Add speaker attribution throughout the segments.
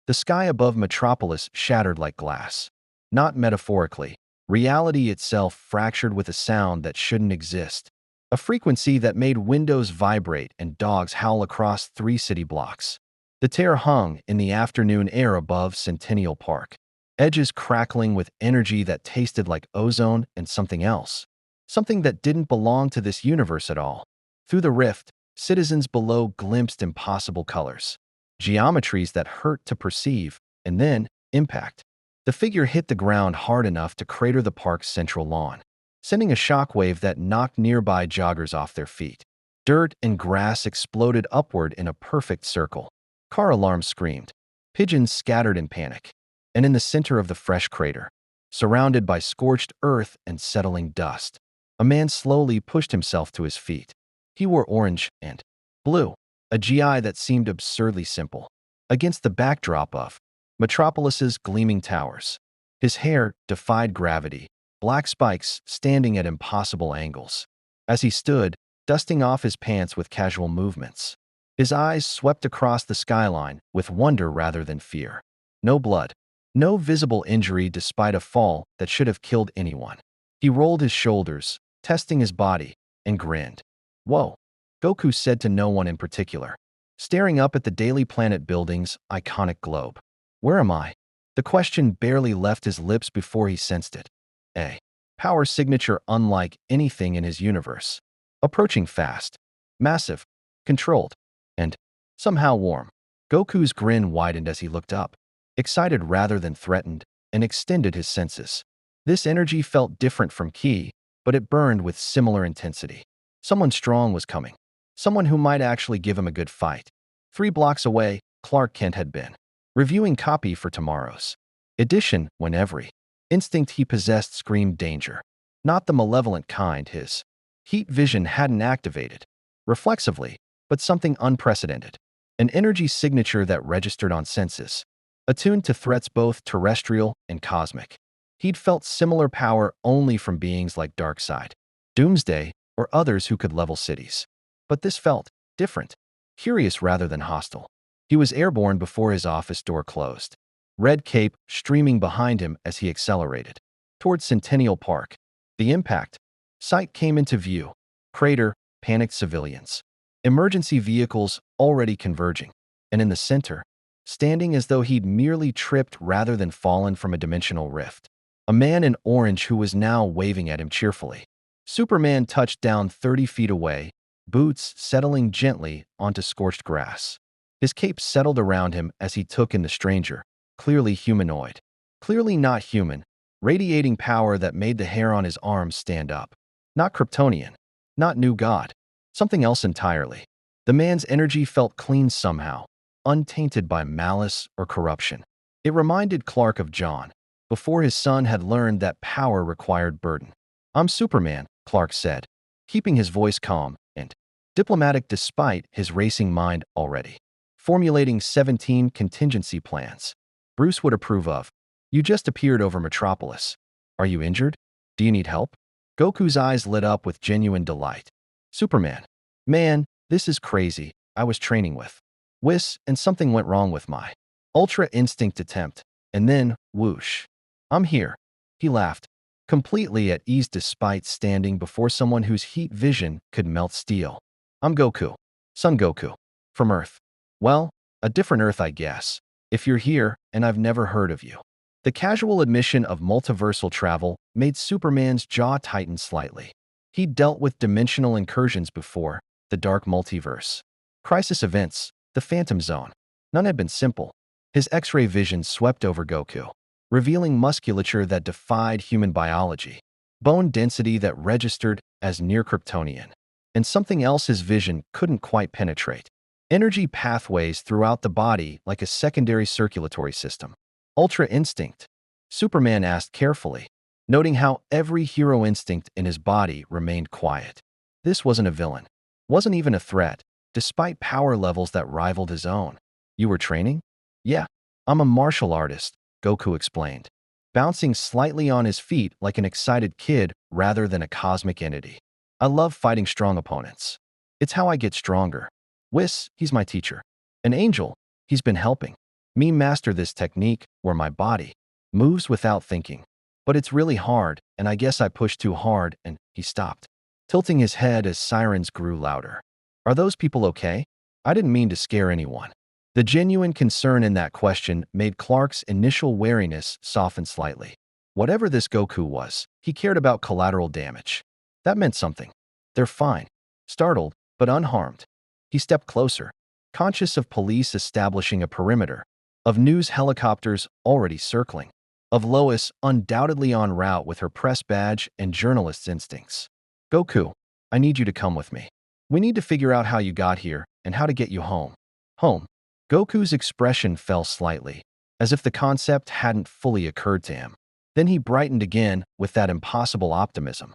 Speaker 1: The sky above Metropolis shattered like glass. Not metaphorically. Reality itself fractured with a sound that shouldn't exist. A frequency that made windows vibrate and dogs howl across 3 city blocks. The tear hung in the afternoon air above Centennial Park, edges crackling with energy that tasted like ozone and something else. Something that didn't belong to this universe at all. Through the rift, citizens below glimpsed impossible colors. Geometries that hurt to perceive, and then, impact. The figure hit the ground hard enough to crater the park's central lawn, sending a shockwave that knocked nearby joggers off their feet. Dirt and grass exploded upward in a perfect circle. Car alarms screamed. Pigeons scattered in panic. And in the center of the fresh crater, surrounded by scorched earth and settling dust, a man slowly pushed himself to his feet. He wore orange and blue, a GI that seemed absurdly simple, against the backdrop of Metropolis's gleaming towers. His hair defied gravity, black spikes standing at impossible angles. As he stood, dusting off his pants with casual movements, his eyes swept across the skyline with wonder rather than fear. No blood. No visible injury despite a fall that should have killed anyone. He rolled his shoulders, testing his body, and grinned. "Whoa," Goku said to no one in particular, staring up at the Daily Planet building's iconic globe. "Where am I?" The question barely left his lips before he sensed it. A power signature unlike anything in his universe. Approaching fast, massive, controlled, and somehow warm. Goku's grin widened as he looked up, excited rather than threatened, and extended his senses. This energy felt different from Ki, but it burned with similar intensity. Someone strong was coming. Someone who might actually give him a good fight. 3 blocks away, Clark Kent had been reviewing copy for tomorrow's edition when every instinct he possessed screamed danger. Not the malevolent kind his heat vision hadn't activated, reflexively, but something unprecedented. An energy signature that registered on senses, attuned to threats both terrestrial and cosmic. He'd felt similar power only from beings like Darkseid, Doomsday, or others who could level cities. But this felt different, curious rather than hostile. He was airborne before his office door closed, red cape streaming behind him as he accelerated towards Centennial Park. The impact site came into view. Crater, panicked civilians, emergency vehicles already converging, and in the center, standing as though he'd merely tripped rather than fallen from a dimensional rift, a man in orange who was now waving at him cheerfully. Superman touched down 30 feet away, boots settling gently onto scorched grass. His cape settled around him as he took in the stranger, clearly humanoid, clearly not human, radiating power that made the hair on his arms stand up. Not Kryptonian, not new god, something else entirely. The man's energy felt clean somehow, untainted by malice or corruption. It reminded Clark of John, before his son had learned that power required burden. "I'm Superman," Clark said, keeping his voice calm and diplomatic despite his racing mind already formulating 17 contingency plans Bruce would approve of. "You just appeared over Metropolis. Are you injured? Do you need help?" Goku's eyes lit up with genuine delight. "Superman. Man, this is crazy. I was training with Whis, and something went wrong with my Ultra Instinct attempt. And then, whoosh. I'm here." He laughed, completely at ease despite standing before someone whose heat vision could melt steel. "I'm Goku. Son Goku. From Earth. Well, a different Earth, I guess. If you're here, and I've never heard of you." The casual admission of multiversal travel made Superman's jaw tighten slightly. He'd dealt with dimensional incursions before, the dark multiverse, crisis events, the Phantom Zone. None had been simple. His X-ray vision swept over Goku, revealing musculature that defied human biology, bone density that registered as near Kryptonian, and something else his vision couldn't quite penetrate. Energy pathways throughout the body like a secondary circulatory system. Ultra Instinct, Superman asked carefully, noting how every hero instinct in his body remained quiet. This wasn't a villain, wasn't even a threat, despite power levels that rivaled his own. "You were training?" "Yeah, I'm a martial artist," Goku explained, bouncing slightly on his feet like an excited kid rather than a cosmic entity. "I love fighting strong opponents. It's how I get stronger. Whis, he's my teacher. An angel, he's been helping Me master this technique where my body moves without thinking. But it's really hard, and I guess I pushed too hard, and he stopped, tilting his head as sirens grew louder. Are those people okay? I didn't mean to scare anyone. The genuine concern in that question made Clark's initial wariness soften slightly. Whatever this Goku was, he cared about collateral damage. That meant something. They're fine. Startled, but unharmed. He stepped closer, conscious of police establishing a perimeter, of news helicopters already circling, of Lois undoubtedly en route with her press badge and journalist's instincts. Goku, I need you to come with me. We need to figure out how you got here and how to get you home. Home. Goku's expression fell slightly, as if the concept hadn't fully occurred to him. Then he brightened again with that impossible optimism.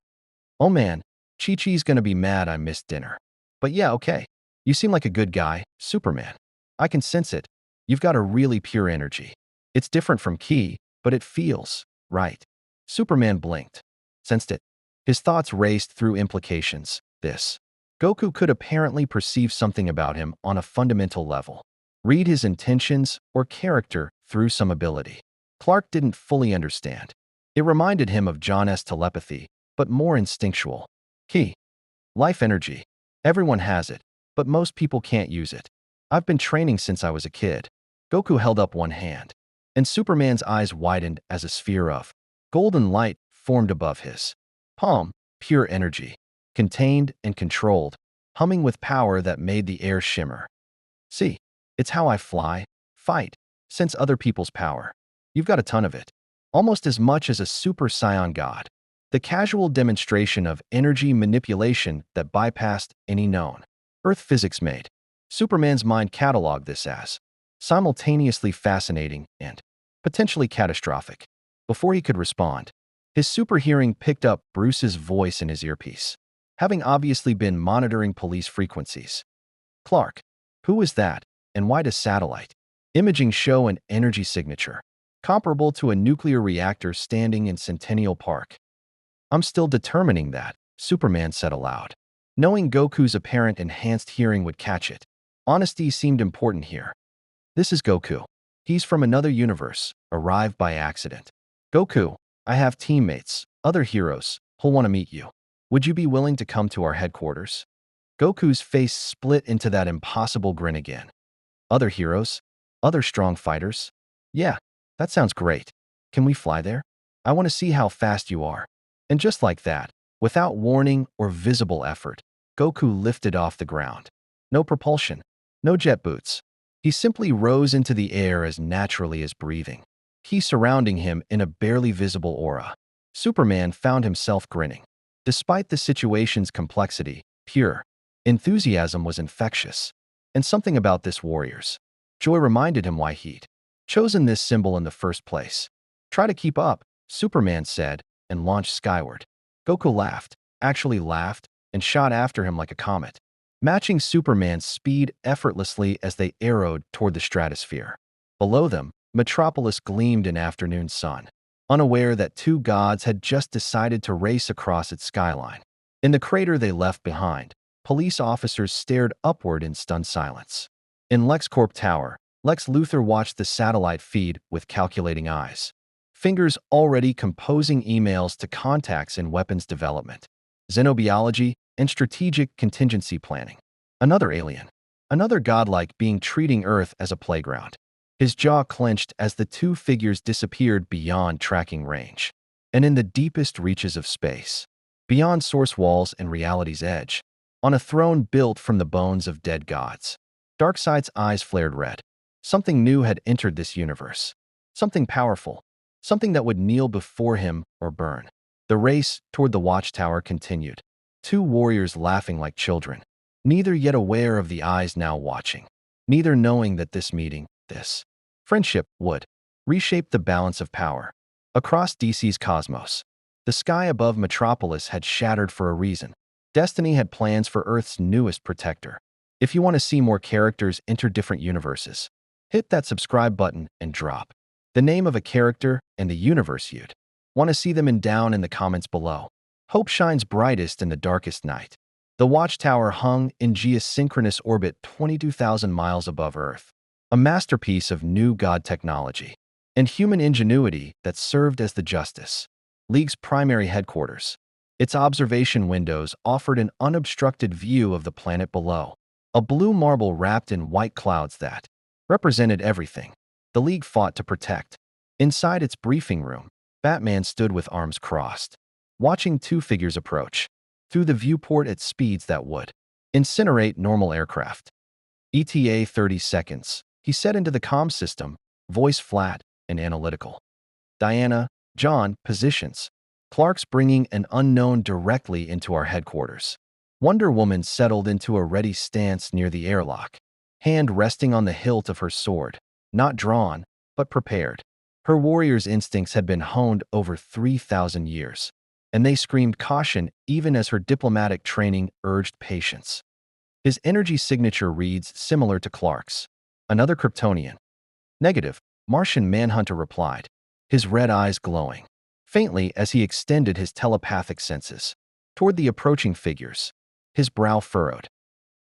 Speaker 1: Oh man, Chi-Chi's gonna be mad I missed dinner. But yeah, okay. You seem like a good guy, Superman. I can sense it. You've got a really pure energy. It's different from Ki, but it feels right. Superman blinked, sensed it. His thoughts raced through implications. Goku could apparently perceive something about him on a fundamental level, read his intentions or character through some ability. Clark didn't fully understand. It reminded him of John's telepathy, but more instinctual. Ki. Life energy. Everyone has it, but most people can't use it. I've been training since I was a kid. Goku held up one hand, and Superman's eyes widened as a sphere of golden light formed above his palm, pure energy, contained and controlled, humming with power that made the air shimmer. See, it's how I fly, fight, sense other people's power. You've got a ton of it, almost as much as a super scion god. The casual demonstration of energy manipulation that bypassed any known Earth physics made Superman's mind cataloged this as simultaneously fascinating and potentially catastrophic. Before he could respond, his super hearing picked up Bruce's voice in his earpiece, having obviously been monitoring police frequencies. Clark, who is that, and why does satellite imaging show an energy signature comparable to a nuclear reactor standing in Centennial Park? I'm still determining that, Superman said aloud, knowing Goku's apparent enhanced hearing would catch it. Honesty seemed important here. This is Goku. He's from another universe, arrived by accident. Goku, I have teammates, other heroes, who'll want to meet you. Would you be willing to come to our headquarters? Goku's face split into that impossible grin again. Other heroes? Other strong fighters? Yeah, that sounds great. Can we fly there? I want to see how fast you are. And just like that, without warning or visible effort, Goku lifted off the ground. No propulsion, no jet boots. He simply rose into the air as naturally as breathing, Ki surrounding him in a barely visible aura. Superman found himself grinning. Despite the situation's complexity, pure enthusiasm was infectious. And something about this warrior's joy reminded him why he'd chosen this symbol in the first place. Try to keep up, Superman said, and launched skyward. Goku laughed, actually laughed, and shot after him like a comet, matching Superman's speed effortlessly as they arrowed toward the stratosphere. Below them, Metropolis gleamed in afternoon sun, unaware that two gods had just decided to race across its skyline. In the crater they left behind, police officers stared upward in stunned silence. In LexCorp Tower, Lex Luthor watched the satellite feed with calculating eyes, fingers already composing emails to contacts in weapons development, xenobiology, and strategic contingency planning. Another alien, another godlike being treating Earth as a playground. His jaw clenched as the two figures disappeared beyond tracking range, and in the deepest reaches of space, beyond source walls and reality's edge, on a throne built from the bones of dead gods. Darkseid's eyes flared red. Something new had entered this universe. Something powerful. Something that would kneel before him or burn. The race toward the watchtower continued. Two warriors laughing like children, neither yet aware of the eyes now watching, neither knowing that this meeting, this friendship, would reshape the balance of power. Across DC's cosmos, the sky above Metropolis had shattered for a reason. Destiny had plans for Earth's newest protector. If you want to see more characters enter different universes, hit that subscribe button and drop the name of a character and the universe you'd want to see them in down in the comments below. Hope shines brightest in the darkest night. The watchtower hung in geosynchronous orbit 22,000 miles above Earth. a masterpiece of new god technology and human ingenuity that served as the Justice League's primary headquarters. Its observation windows offered an unobstructed view of the planet below, a blue marble wrapped in white clouds that represented everything the League fought to protect. Inside its briefing room, Batman stood with arms crossed, watching two figures approach through the viewport at speeds that would incinerate normal aircraft. ETA 30 seconds, he said into the comm system, voice flat and analytical. Diana, John, positions. Clark's bringing an unknown directly into our headquarters. Wonder Woman settled into a ready stance near the airlock, hand resting on the hilt of her sword, not drawn, but prepared. Her warrior's instincts had been honed over 3,000 years, and they screamed caution even as her diplomatic training urged patience. His energy signature reads similar to Clark's. Another Kryptonian. Negative, Martian Manhunter replied, his red eyes glowing faintly as he extended his telepathic senses toward the approaching figures, his brow furrowed.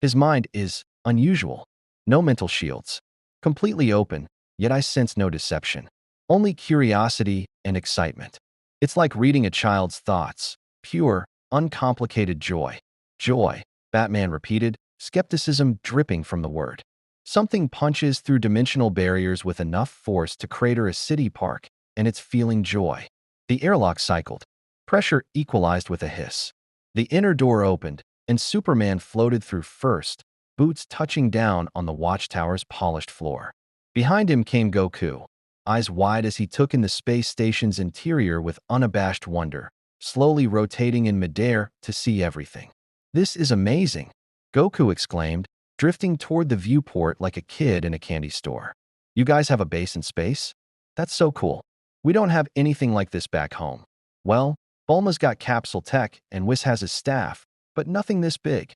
Speaker 1: His mind is unusual. No mental shields. Completely open, yet I sense no deception. Only curiosity and excitement. It's like reading a child's thoughts. Pure, uncomplicated joy. Joy, Batman repeated, skepticism dripping from the word. Something punches through dimensional barriers with enough force to crater a city park, and it's feeling joy. The airlock cycled. Pressure equalized with a hiss. The inner door opened, and Superman floated through first, boots touching down on the watchtower's polished floor. Behind him came Goku, eyes wide as he took in the space station's interior with unabashed wonder, slowly rotating in midair to see everything. This is amazing, Goku exclaimed, drifting toward the viewport like a kid in a candy store. You guys have a base in space? That's so cool. We don't have anything like this back home. Well, Bulma's got capsule tech and Whis has his staff, but nothing this big.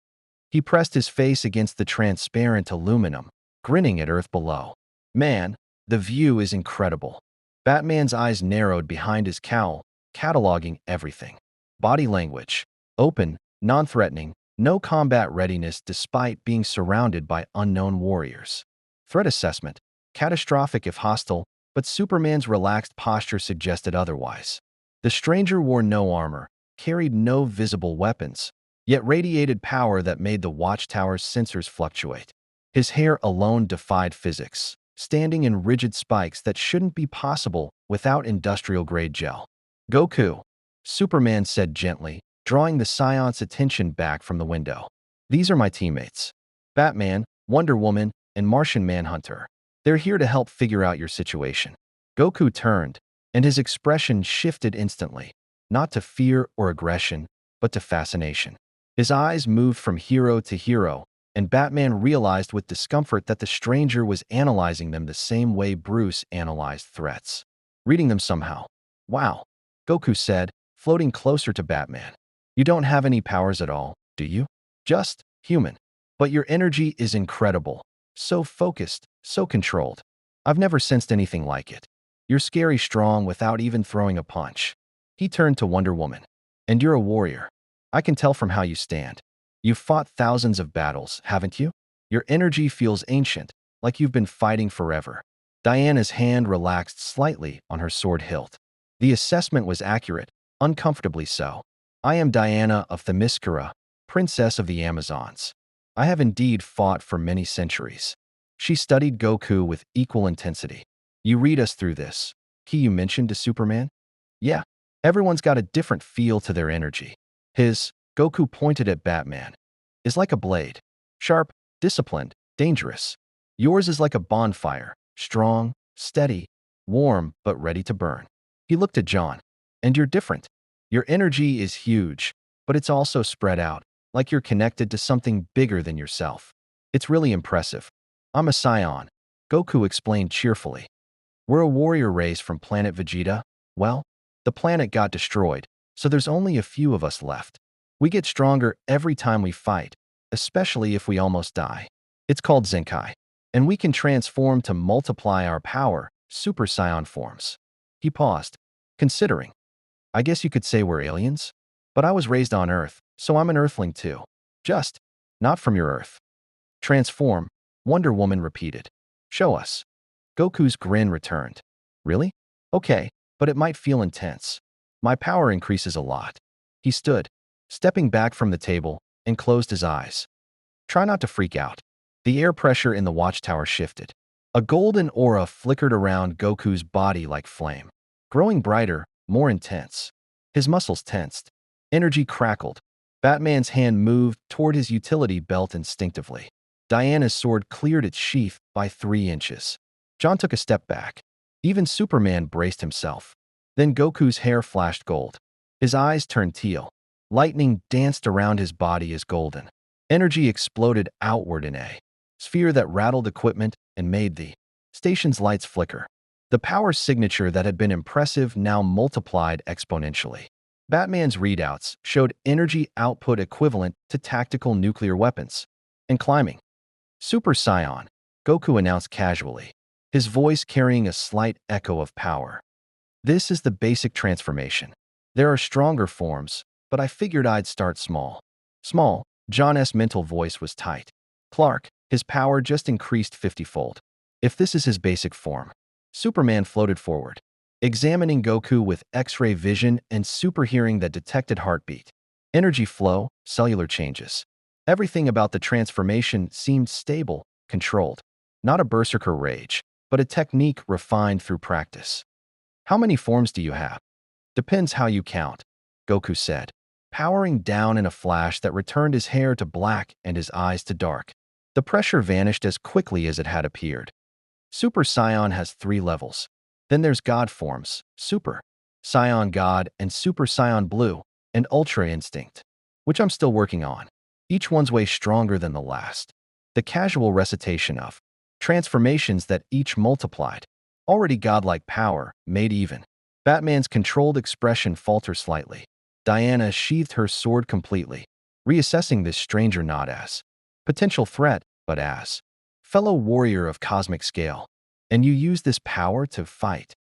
Speaker 1: He pressed his face against the transparent aluminum, grinning at Earth below. Man, the view is incredible. Batman's eyes narrowed behind his cowl, cataloging everything. Body language. Open, non-threatening, no combat readiness despite being surrounded by unknown warriors. Threat assessment. Catastrophic if hostile, but Superman's relaxed posture suggested otherwise. The stranger wore no armor, carried no visible weapons, yet radiated power that made the watchtower's sensors fluctuate. His hair alone defied physics, standing in rigid spikes that shouldn't be possible without industrial-grade gel. Goku, Superman said gently, drawing the Scion's attention back from the window. These are my teammates. Batman, Wonder Woman, and Martian Manhunter. They're here to help figure out your situation. Goku turned, and his expression shifted instantly, not to fear or aggression, but to fascination. His eyes moved from hero to hero, and Batman realized with discomfort that the stranger was analyzing them the same way Bruce analyzed threats. Reading them somehow. Wow, Goku said, floating closer to Batman. You don't have any powers at all, do you? Just human. But your energy is incredible. So focused, so controlled. I've never sensed anything like it. You're scary strong without even throwing a punch. He turned to Wonder Woman. And you're a warrior. I can tell from how you stand. You've fought thousands of battles, haven't you? Your energy feels ancient, like you've been fighting forever. Diana's hand relaxed slightly on her sword hilt. The assessment was accurate, uncomfortably so. I am Diana of Themyscira, Princess of the Amazons. I have indeed fought for many centuries. She studied Goku with equal intensity. You read us through this. Key you mentioned to Superman? Yeah, everyone's got a different feel to their energy. His, Goku pointed at Batman, is like a blade. Sharp, disciplined, dangerous. Yours is like a bonfire, strong, steady, warm, but ready to burn. He looked at John. And you're different. Your energy is huge, but it's also spread out, like you're connected to something bigger than yourself. It's really impressive. I'm a Scion, Goku explained cheerfully. We're a warrior race from planet Vegeta. Well, the planet got destroyed, so there's only a few of us left. We get stronger every time we fight, especially if we almost die. It's called Zenkai, and we can transform to multiply our power, Super Saiyan forms. He paused, considering. I guess you could say we're aliens? But I was raised on Earth, so I'm an Earthling too. Just, not from your Earth. Transform, Wonder Woman repeated. Show us. Goku's grin returned. Really? Okay, but it might feel intense. My power increases a lot. He stood, stepping back from the table, and closed his eyes. Try not to freak out. The air pressure in the watchtower shifted. A golden aura flickered around Goku's body like flame, growing brighter, more intense. His muscles tensed. Energy crackled. Batman's hand moved toward his utility belt instinctively. Diana's sword cleared its sheath by 3 inches. John took a step back. Even Superman braced himself. Then Goku's hair flashed gold. His eyes turned teal. Lightning danced around his body as golden. Energy exploded outward in a sphere that rattled equipment and made the station's lights flicker. The power signature that had been impressive now multiplied exponentially. Batman's readouts showed energy output equivalent to tactical nuclear weapons. And climbing. Super Saiyan, Goku announced casually, his voice carrying a slight echo of power. This is the basic transformation. There are stronger forms, but I figured I'd start small. Small, John's mental voice was tight. Clark, his power just increased 50-fold. If this is his basic form. Superman floated forward, examining Goku with X-ray vision and super hearing that detected heartbeat. Energy flow, cellular changes. Everything about the transformation seemed stable, controlled. Not a berserker rage, but a technique refined through practice. How many forms do you have? Depends how you count, Goku said, powering down in a flash that returned his hair to black and his eyes to dark. The pressure vanished as quickly as it had appeared. Super Saiyan has 3 levels. Then there's God forms, Super Saiyan God and Super Saiyan Blue, and Ultra Instinct, which I'm still working on. Each one's way stronger than the last. The casual recitation of transformations that each multiplied, already godlike power, made even. Batman's controlled expression faltered slightly. Diana sheathed her sword completely, reassessing this stranger not as potential threat, but as fellow warrior of cosmic scale. And you use this power to fight?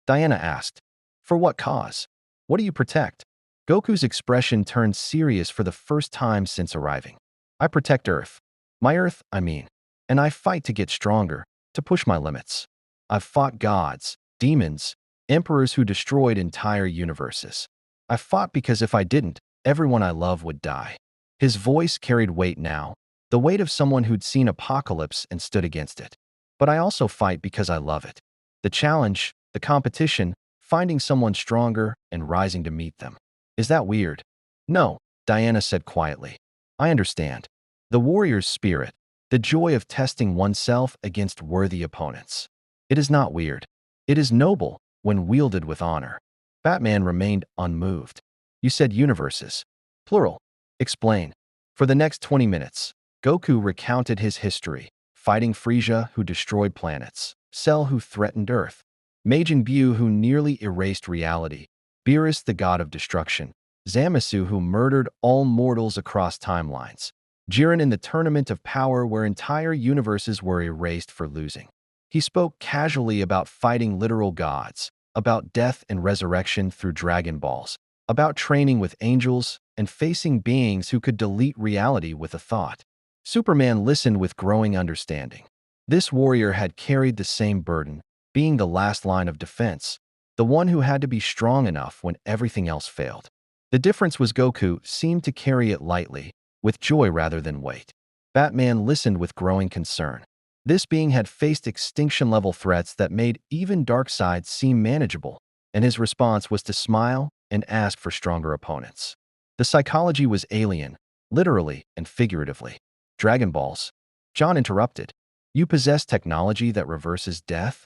Speaker 1: Diana asked. For what cause? What do you protect? Goku's expression turned serious for the first time since arriving. I protect Earth. My Earth, I mean. And I fight to get stronger, to push my limits. I've fought gods, demons, emperors who destroyed entire universes. I fought because if I didn't, everyone I love would die. His voice carried weight now, the weight of someone who'd seen apocalypse and stood against it. But I also fight because I love it. The challenge, the competition, finding someone stronger and rising to meet them. Is that weird? No, Diana said quietly. I understand. The warrior's spirit, the joy of testing oneself against worthy opponents. It is not weird. It is noble when wielded with honor. Batman remained unmoved. You said universes. Plural. Explain. For the next 20 minutes, Goku recounted his history, fighting Frieza who destroyed planets, Cell who threatened Earth, Majin Buu who nearly erased reality, Beerus the god of destruction, Zamasu who murdered all mortals across timelines, Jiren in the tournament of power where entire universes were erased for losing. He spoke casually about fighting literal gods, about death and resurrection through Dragon Balls, about training with angels and facing beings who could delete reality with a thought. Superman listened with growing understanding. This warrior had carried the same burden, being the last line of defense, the one who had to be strong enough when everything else failed. The difference was Goku seemed to carry it lightly, with joy rather than weight. Batman listened with growing concern. This being had faced extinction-level threats that made even Darkseid seem manageable, and his response was to smile and ask for stronger opponents. The psychology was alien, literally and figuratively. Dragon Balls. John interrupted. You possess technology that reverses death?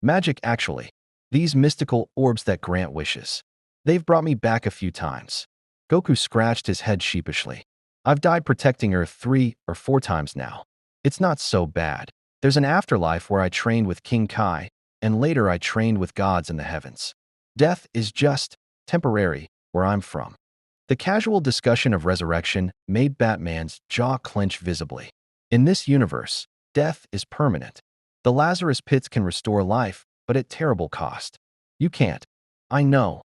Speaker 1: Magic, actually. These mystical orbs that grant wishes. They've brought me back a few times. Goku scratched his head sheepishly. I've died protecting Earth 3 or 4 times now. It's not so bad. There's an afterlife where I trained with King Kai, and later I trained with gods in the heavens. Death is just temporary where I'm from. The casual discussion of resurrection made Batman's jaw clench visibly. In this universe, death is permanent. The Lazarus pits can restore life, but at terrible cost. You can't. I know,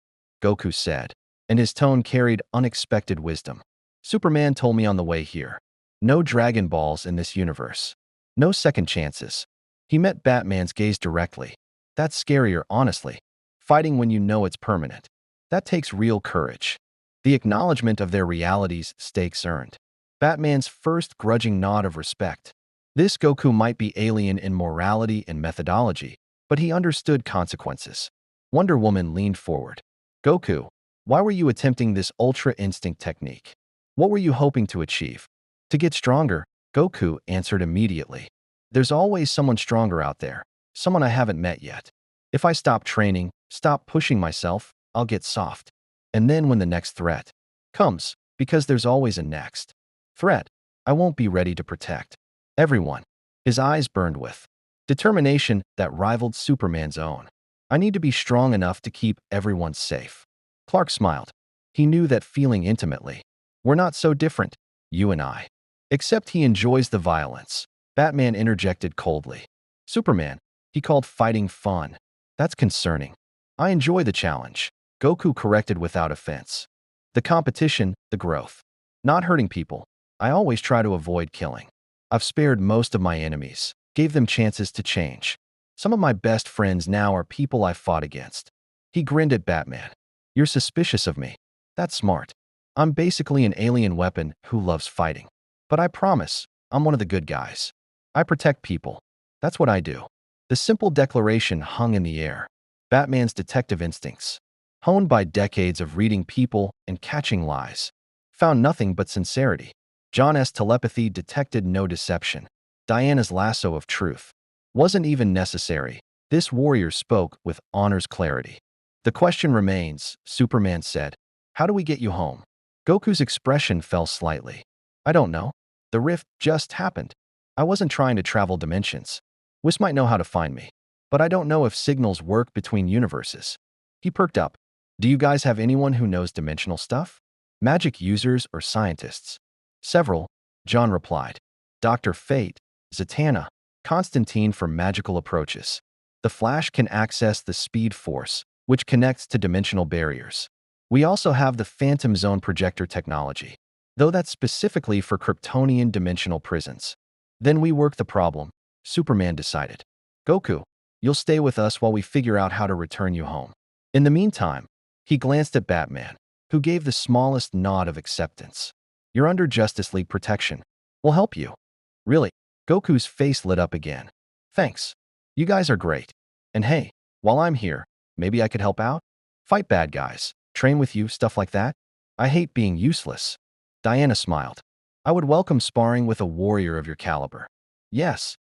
Speaker 1: Goku said, and his tone carried unexpected wisdom. Superman told me on the way here. No Dragon Balls in this universe. No second chances. He met Batman's gaze directly. That's scarier, honestly. Fighting when you know it's permanent. That takes real courage. The acknowledgement of their realities, stakes earned. Batman's first grudging nod of respect. This Goku might be alien in morality and methodology, but he understood consequences. Wonder Woman leaned forward. Goku, why were you attempting this Ultra Instinct technique? What were you hoping to achieve? To get stronger, Goku answered immediately. There's always someone stronger out there, someone I haven't met yet. If I stop training, stop pushing myself, I'll get soft. And then when the next threat comes, because there's always a next threat, I won't be ready to protect everyone. His eyes burned with determination that rivaled Superman's own. I need to be strong enough to keep everyone safe. Clark smiled. He knew that feeling intimately. We're not so different, you and I. Except he enjoys the violence. Batman interjected coldly. Superman, he called fighting fun. That's concerning. I enjoy the challenge. Goku corrected without offense. The competition, the growth. Not hurting people. I always try to avoid killing. I've spared most of my enemies, gave them chances to change. Some of my best friends now are people I fought against. He grinned at Batman. You're suspicious of me. That's smart. I'm basically an alien weapon who loves fighting. But I promise, I'm one of the good guys. I protect people. That's what I do. The simple declaration hung in the air. Batman's detective instincts, honed by decades of reading people and catching lies, found nothing but sincerity. John's telepathy detected no deception. Diana's lasso of truth wasn't even necessary. This warrior spoke with honor's clarity. The question remains, Superman said. How do we get you home? Goku's expression fell slightly. I don't know. The rift just happened. I wasn't trying to travel dimensions. Whis might know how to find me. But I don't know if signals work between universes. He perked up. Do you guys have anyone who knows dimensional stuff? Magic users or scientists? Several, John replied. Dr. Fate, Zatanna, Constantine for magical approaches. The Flash can access the Speed Force, which connects to dimensional barriers. We also have the Phantom Zone projector technology, though that's specifically for Kryptonian dimensional prisons. Then we work the problem, Superman decided. Goku, you'll stay with us while we figure out how to return you home. In the meantime, he glanced at Batman, who gave the smallest nod of acceptance. You're under Justice League protection. We'll help you. Really? Goku's face lit up again. Thanks. You guys are great. And hey, while I'm here, maybe I could help out? Fight bad guys, train with you, stuff like that? I hate being useless. Diana smiled. I would welcome sparring with a warrior of your caliber. Yes.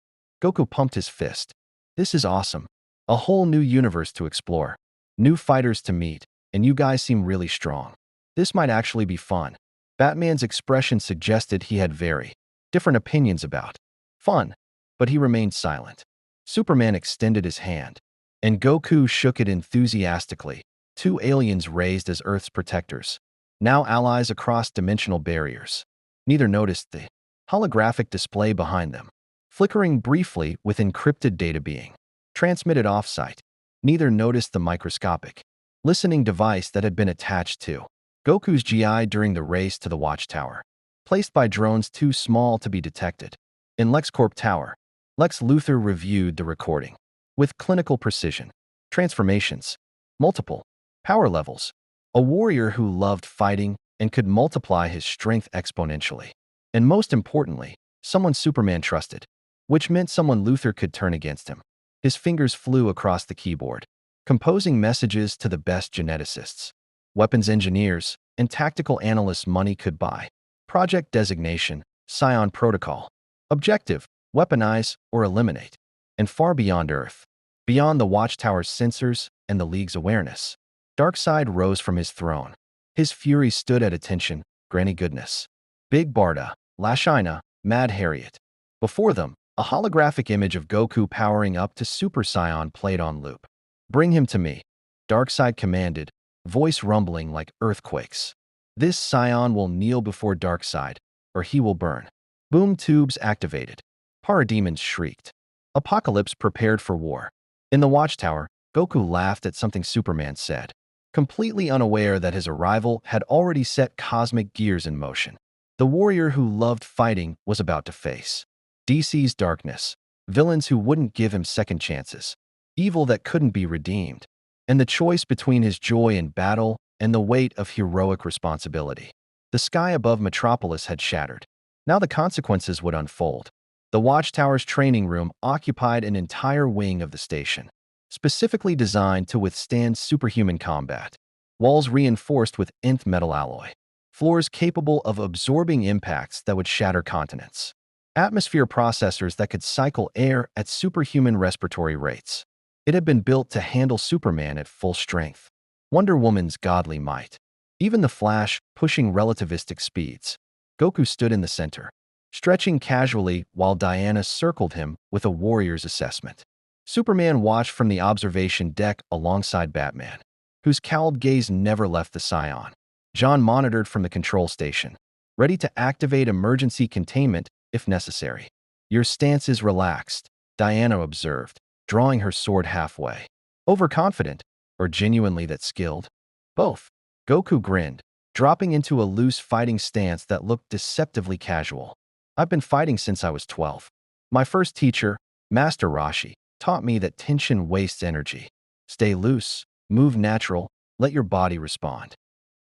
Speaker 1: Goku pumped his fist. This is awesome. A whole new universe to explore. New fighters to meet, and you guys seem really strong. This might actually be fun. Batman's expression suggested he had very different opinions about fun, but he remained silent. Superman extended his hand, and Goku shook it enthusiastically. Two aliens raised as Earth's protectors, now allies across dimensional barriers. Neither noticed the holographic display behind them, flickering briefly with encrypted data being transmitted off-site. Neither noticed the microscopic listening device that had been attached to Goku's GI during the race to the watchtower, placed by drones too small to be detected. In LexCorp Tower, Lex Luthor reviewed the recording with clinical precision. Transformations, multiple power levels, a warrior who loved fighting and could multiply his strength exponentially. And most importantly, someone Superman trusted, which meant someone Luthor could turn against him. His fingers flew across the keyboard, composing messages to the best geneticists, weapons engineers, and tactical analysts money could buy. Project designation, Scion Protocol. Objective, weaponize or eliminate. And far beyond Earth, beyond the Watchtower's sensors and the League's awareness, Darkseid rose from his throne. His fury stood at attention, Granny Goodness, Big Barda, Lashina, Mad Harriet. Before them, a holographic image of Goku powering up to Super Saiyan played on loop. Bring him to me, Darkseid commanded, voice rumbling like earthquakes. This Scion will kneel before Darkseid, or he will burn. Boom tubes activated. Parademons shrieked. Apocalypse prepared for war. In the Watchtower, Goku laughed at something Superman said, completely unaware that his arrival had already set cosmic gears in motion. The warrior who loved fighting was about to face DC's darkness. villains who wouldn't give him second chances, evil that couldn't be redeemed, and the choice between his joy in battle and the weight of heroic responsibility. The sky above Metropolis had shattered. Now the consequences would unfold. The Watchtower's training room occupied an entire wing of the station, specifically designed to withstand superhuman combat. Walls reinforced with nth metal alloy. Floors capable of absorbing impacts that would shatter continents. Atmosphere processors that could cycle air at superhuman respiratory rates. It had been built to handle Superman at full strength. Wonder Woman's godly might. Even the Flash pushing relativistic speeds. Goku stood in the center, stretching casually while Diana circled him with a warrior's assessment. Superman watched from the observation deck alongside Batman, whose cowled gaze never left the Scion. John monitored from the control station, ready to activate emergency containment if necessary. Your stance is relaxed, Diana observed, drawing her sword halfway. Overconfident, or genuinely that skilled? Both. Goku grinned, dropping into a loose fighting stance that looked deceptively casual. I've been fighting since I was 12. My first teacher, Master Roshi, taught me that tension wastes energy. Stay loose, move natural, let your body respond.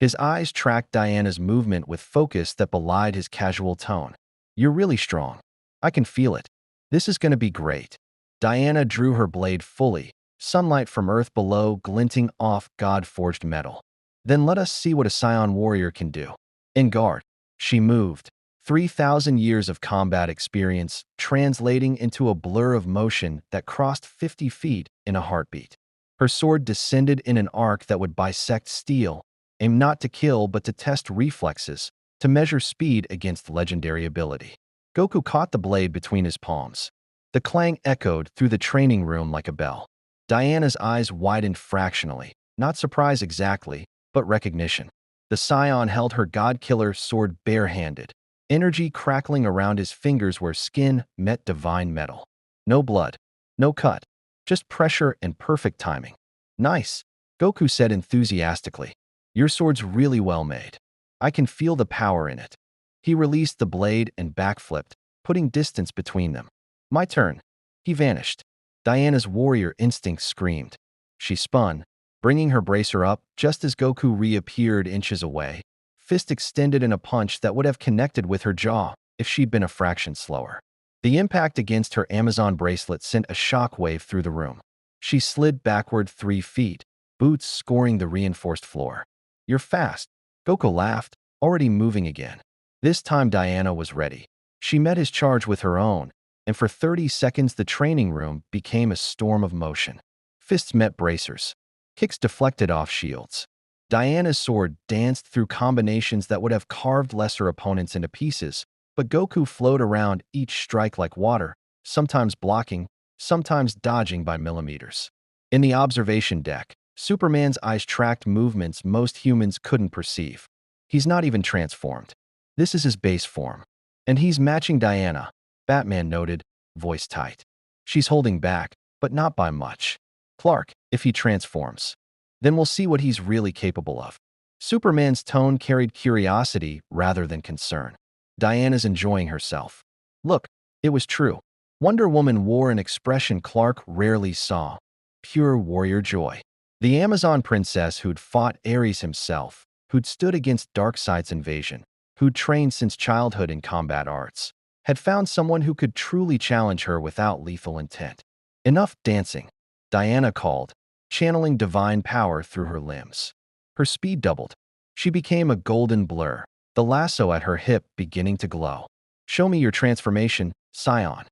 Speaker 1: His eyes tracked Diana's movement with focus that belied his casual tone. You're really strong. I can feel it. This is going to be great. Diana drew her blade fully, sunlight from Earth below glinting off God-forged metal. Then let us see what a Scion warrior can do. In guard, she moved, 3,000 years of combat experience translating into a blur of motion that crossed 50 feet in a heartbeat. Her sword descended in an arc that would bisect steel, aimed not to kill but to test reflexes, to measure speed against legendary ability. Goku caught the blade between his palms. The clang echoed through the training room like a bell. Diana's eyes widened fractionally, not surprise exactly, but recognition. The Scion held her God-killer sword barehanded, energy crackling around his fingers where skin met divine metal. No blood, no cut, just pressure and perfect timing. Nice, Goku said enthusiastically. Your sword's really well made. I can feel the power in it. He released the blade and backflipped, putting distance between them. My turn. He vanished. Diana's warrior instinct screamed. She spun, bringing her bracer up just as Goku reappeared inches away, fist extended in a punch that would have connected with her jaw if she'd been a fraction slower. The impact against her Amazon bracelet sent a shockwave through the room. She slid backward 3 feet, boots scoring the reinforced floor. You're fast, Goku laughed, already moving again. This time Diana was ready. She met his charge with her own, and for 30 seconds the training room became a storm of motion. Fists met bracers. Kicks deflected off shields. Diana's sword danced through combinations that would have carved lesser opponents into pieces, but Goku flowed around each strike like water, sometimes blocking, sometimes dodging by millimeters. In the observation deck, Superman's eyes tracked movements most humans couldn't perceive. He's not even transformed. This is his base form. And he's matching Diana, Batman noted, voice tight. She's holding back, but not by much. Clark, if he transforms. Then we'll see what he's really capable of. Superman's tone carried curiosity rather than concern. Diana's enjoying herself. Look, it was true. Wonder Woman wore an expression Clark rarely saw. Pure warrior joy. The Amazon princess who'd fought Ares himself, who'd stood against Darkseid's invasion, who'd trained since childhood in combat arts, had found someone who could truly challenge her without lethal intent. Enough dancing, Diana called, channeling divine power through her limbs. Her speed doubled. She became a golden blur, the lasso at her hip beginning to glow. Show me your transformation, Scion.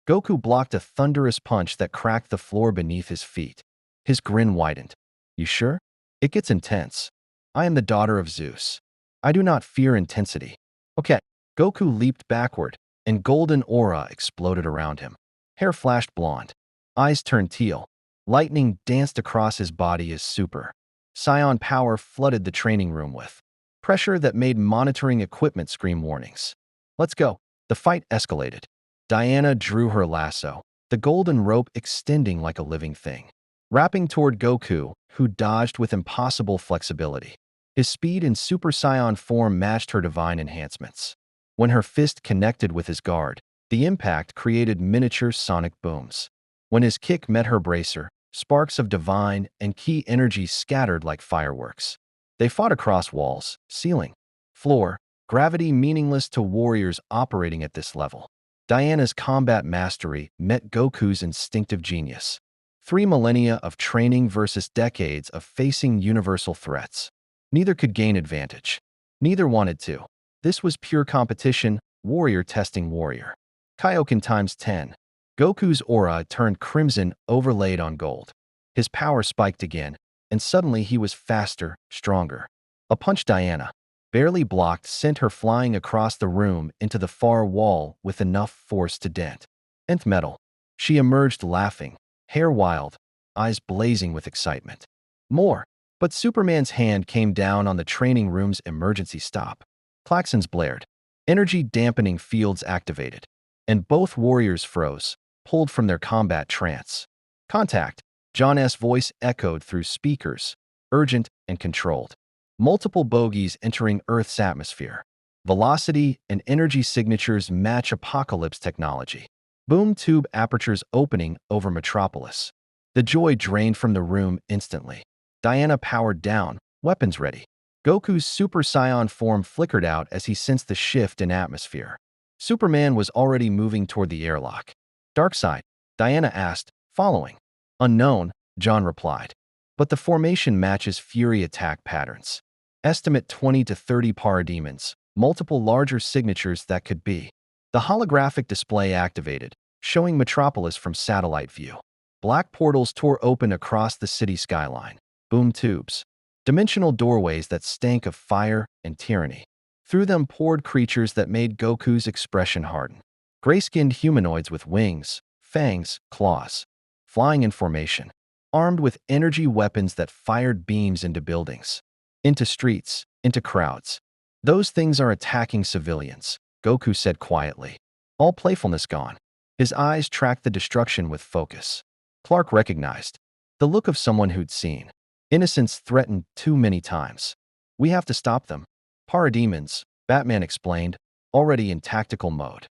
Speaker 1: Goku blocked a thunderous punch that cracked the floor beneath his feet. His grin widened. You sure? It gets intense. I am the daughter of Zeus. I do not fear intensity. Okay. Goku leaped backward, and golden aura exploded around him. Hair flashed blonde. Eyes turned teal. Lightning danced across his body as super. Scion power flooded the training room with pressure that made monitoring equipment scream warnings. Let's go. The fight escalated. Diana drew her lasso, the golden rope extending like a living thing, wrapping toward Goku, who dodged with impossible flexibility. His speed and Super Saiyan form matched her divine enhancements. When her fist connected with his guard, The impact created miniature sonic booms. When his kick met her bracer, sparks of divine and key energy scattered like fireworks. They fought across walls, ceiling, floor, gravity meaningless to warriors operating at this level. Diana's combat mastery met Goku's instinctive genius. 3 millennia of training versus decades of facing universal threats. Neither could gain advantage. Neither wanted to. This was pure competition, warrior testing warrior. Kaioken times 10. Goku's aura turned crimson, overlaid on gold. His power spiked again, and suddenly he was faster, stronger. A punch Diana, barely blocked, sent her flying across the room into the far wall with enough force to dent. Nth metal. She emerged laughing, hair wild, eyes blazing with excitement. More. But Superman's hand came down on the training room's emergency stop. Klaxons blared. Energy-dampening fields activated. And both warriors froze, pulled from their combat trance. Contact. John's voice echoed through speakers, urgent and controlled. Multiple bogies entering Earth's atmosphere. Velocity and energy signatures match Apocalypse technology. Boom tube apertures opening over Metropolis. The joy drained from the room instantly. Diana powered down, weapons ready. Goku's Super Saiyan form flickered out as he sensed the shift in atmosphere. Superman was already moving toward the airlock. Darkseid, Diana asked, following. Unknown, John replied. But the formation matches Fury attack patterns. Estimate 20 to 30 parademons, multiple larger signatures that could be. The holographic display activated, showing Metropolis from satellite view. Black portals tore open across the city skyline. Boom tubes. Dimensional doorways that stank of fire and tyranny. Through them poured creatures that made Goku's expression harden. Gray-skinned humanoids with wings, fangs, claws. Flying in formation. Armed with energy weapons that fired beams into buildings. Into streets, into crowds. Those things are attacking civilians, Goku said quietly. All playfulness gone. His eyes tracked the destruction with focus. Clark recognized. The look of someone who'd seen. Innocence threatened too many times. We have to stop them. Parademons, Batman explained, already in tactical mode.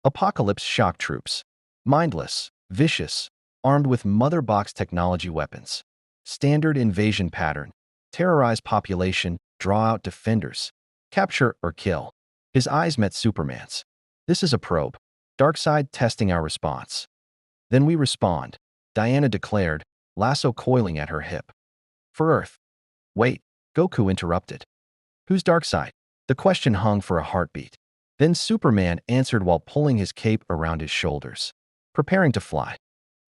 Speaker 1: Apocalypse shock troops. Mindless, vicious, armed with Mother Box technology weapons. Standard invasion pattern. Terrorize population, draw out defenders. Capture or kill. His eyes met Superman's. This is a probe. Darkseid testing our response. Then we respond, Diana declared, lasso coiling at her hip. For Earth. Wait, Goku interrupted. Who's Darkseid? The question hung for a heartbeat. Then Superman answered while pulling his cape around his shoulders. Preparing to fly.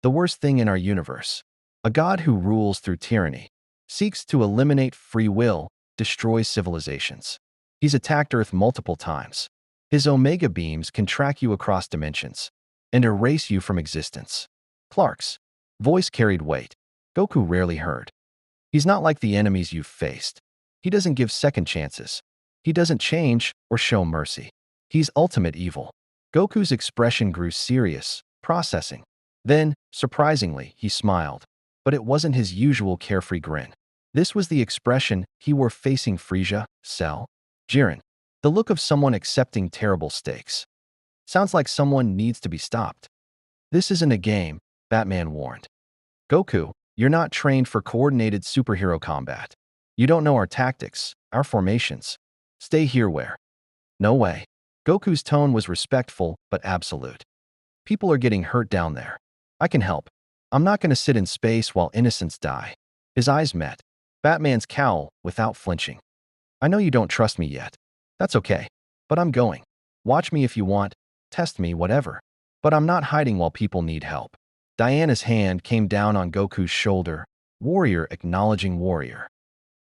Speaker 1: The worst thing in our universe. A god who rules through tyranny. Seeks to eliminate free will, destroys civilizations. He's attacked Earth multiple times. His Omega beams can track you across dimensions and erase you from existence. Clark's voice carried weight. Goku rarely heard. He's not like the enemies you've faced. He doesn't give second chances. He doesn't change or show mercy. He's ultimate evil. Goku's expression grew serious, processing. Then, surprisingly, he smiled. But it wasn't his usual carefree grin. This was the expression he wore facing Frisia, Cell, Jiren. The look of someone accepting terrible stakes. Sounds like someone needs to be stopped. This isn't a game, Batman warned. Goku, you're not trained for coordinated superhero combat. You don't know our tactics, our formations. Stay here where? No way. Goku's tone was respectful but absolute. People are getting hurt down there. I can help. I'm not going to sit in space while innocents die. His eyes met. Batman's cowl without flinching. I know you don't trust me yet. That's okay. But I'm going. Watch me if you want. Test me, whatever. But I'm not hiding while people need help. Diana's hand came down on Goku's shoulder, warrior acknowledging warrior.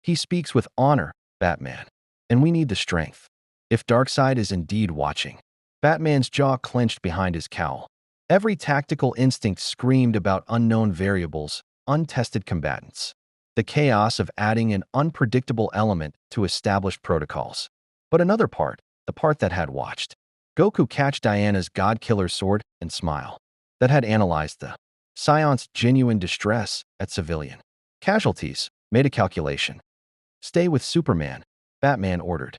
Speaker 1: He speaks with honor, Batman. And we need the strength. If Darkseid is indeed watching. Batman's jaw clenched behind his cowl. Every tactical instinct screamed about unknown variables, untested combatants. The chaos of adding an unpredictable element to established protocols. But another part, the part that had watched. Goku catch Diana's God-Killer sword and smile. That had analyzed the Scion's genuine distress at civilian casualties, made a calculation. Stay with Superman, Batman ordered.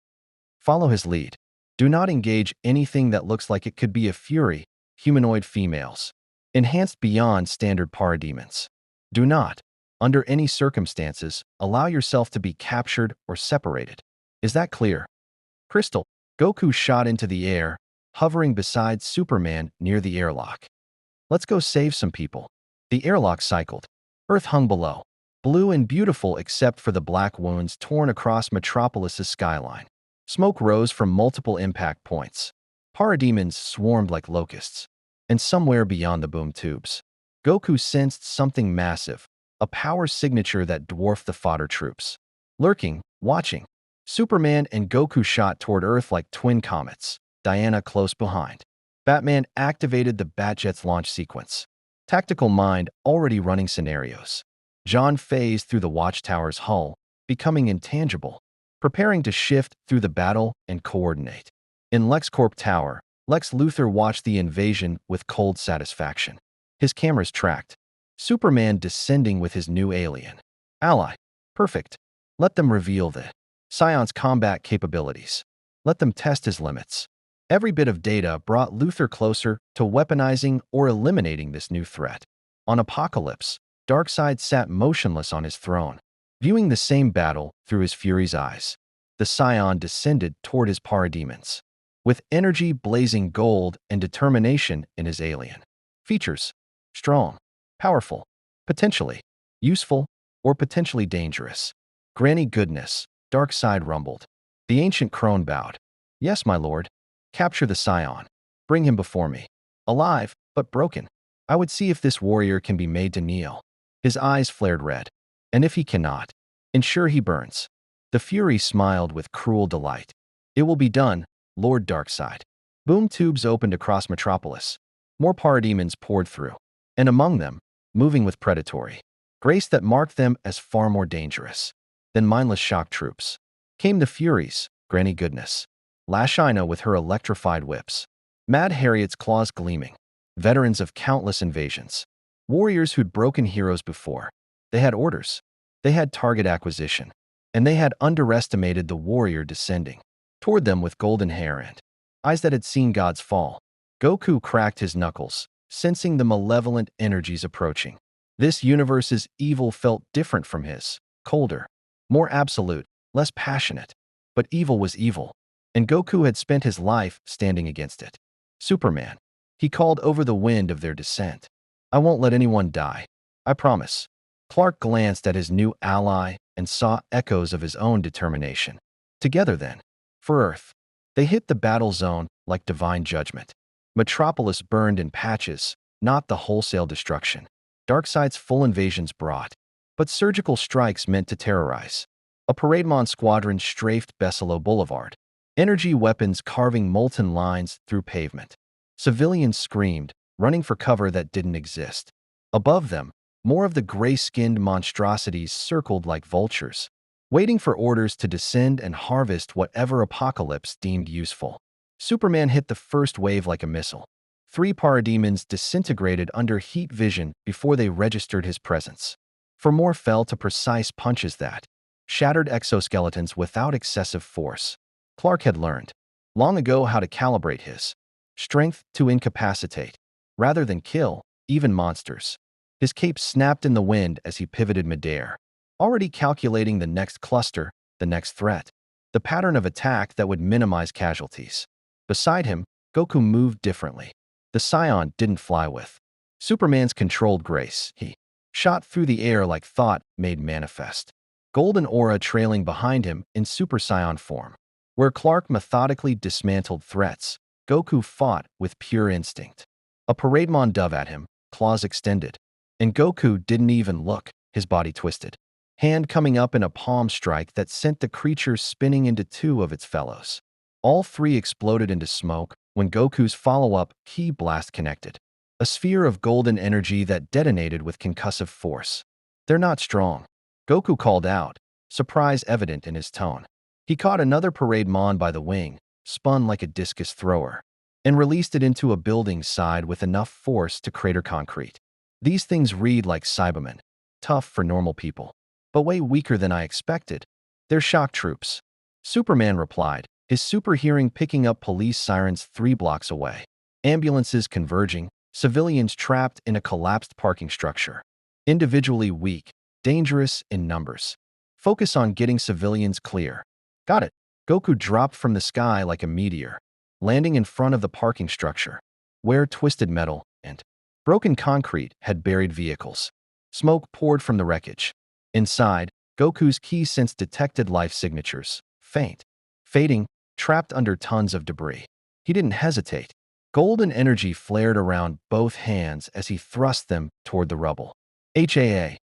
Speaker 1: Follow his lead. Do not engage anything that looks like it could be a Fury, humanoid females. Enhanced beyond standard parademons. Do not, under any circumstances, allow yourself to be captured or separated. Is that clear? Crystal, Goku shot into the air, hovering beside Superman near the airlock. Let's go save some people. The airlock cycled. Earth hung below, blue and beautiful except for the black wounds torn across Metropolis's skyline. Smoke rose from multiple impact points. Parademons swarmed like locusts. And somewhere beyond the boom tubes, Goku sensed something massive, a power signature that dwarfed the fodder troops. Lurking, watching, Superman and Goku shot toward Earth like twin comets, Diana close behind. Batman activated the Batjet's launch sequence. Tactical mind already running scenarios. John phased through the watchtower's hull, becoming intangible, preparing to shift through the battle and coordinate. In LexCorp Tower, Lex Luthor watched the invasion with cold satisfaction. His cameras tracked. Superman descending with his new alien. Ally. Perfect. Let them reveal the Scion's combat capabilities. Let them test his limits. Every bit of data brought Luthor closer to weaponizing or eliminating this new threat. On Apocalypse, Darkseid sat motionless on his throne, viewing the same battle through his Fury's eyes. The Scion descended toward his parademons, with energy blazing gold and determination in his alien. Features: strong, powerful, potentially useful, or potentially dangerous. Granny goodness, Darkseid rumbled. The ancient crone bowed. Yes, my lord. Capture the Scion. Bring him before me. Alive, but broken. I would see if this warrior can be made to kneel. His eyes flared red. And if he cannot, ensure he burns. The Fury smiled with cruel delight. It will be done, Lord Darkseid. Boom tubes opened across Metropolis. More parademons poured through. And among them, moving with predatory grace that marked them as far more dangerous than mindless shock troops, came the Furies, Granny Goodness. Lashina with her electrified whips. Mad Harriet's claws gleaming. Veterans of countless invasions. Warriors who'd broken heroes before. They had orders. They had target acquisition. And they had underestimated the warrior descending toward them with golden hair and eyes that had seen gods fall. Goku cracked his knuckles, sensing the malevolent energies approaching. This universe's evil felt different from his. Colder. More absolute. Less passionate. But evil was evil. And Goku had spent his life standing against it. Superman. He called over the wind of their descent. I won't let anyone die. I promise. Clark glanced at his new ally and saw echoes of his own determination. Together then, for Earth, they hit the battle zone like divine judgment. Metropolis burned in patches, not the wholesale destruction Darkseid's full invasions brought, but surgical strikes meant to terrorize. A Parademon squadron strafed Besselo Boulevard, energy weapons carving molten lines through pavement. Civilians screamed, running for cover that didn't exist. Above them, more of the gray-skinned monstrosities circled like vultures, waiting for orders to descend and harvest whatever Apocalypse deemed useful. Superman hit the first wave like a missile. 3 parademons disintegrated under heat vision before they registered his presence. 4 more fell to precise punches that shattered exoskeletons without excessive force. Clark had learned long ago how to calibrate his strength to incapacitate, rather than kill, even monsters. His cape snapped in the wind as he pivoted midair, already calculating the next cluster, the next threat, the pattern of attack that would minimize casualties. Beside him, Goku moved differently. The Scion didn't fly with Superman's controlled grace. He shot through the air like thought made manifest. Golden aura trailing behind him in Super Saiyan form. Where Clark methodically dismantled threats, Goku fought with pure instinct. A Parademon dove at him, claws extended. And Goku didn't even look, his body twisted. Hand coming up in a palm strike that sent the creature spinning into 2 of its fellows. All 3 exploded into smoke when Goku's follow-up ki blast connected. A sphere of golden energy that detonated with concussive force. They're not strong, Goku called out, surprise evident in his tone. He caught another Parademon by the wing, spun like a discus thrower, and released it into a building's side with enough force to crater concrete. These things read like Cybermen, tough for normal people, but way weaker than I expected. They're shock troops. Superman replied, his super hearing picking up police sirens 3 blocks away. Ambulances converging, civilians trapped in a collapsed parking structure. Individually weak, dangerous in numbers. Focus on getting civilians clear. Got it. Goku dropped from the sky like a meteor, landing in front of the parking structure, where twisted metal and broken concrete had buried vehicles. Smoke poured from the wreckage. Inside, Goku's key sense detected life signatures, faint, fading, trapped under tons of debris. He didn't hesitate. Golden energy flared around both hands as he thrust them toward the rubble. HAA.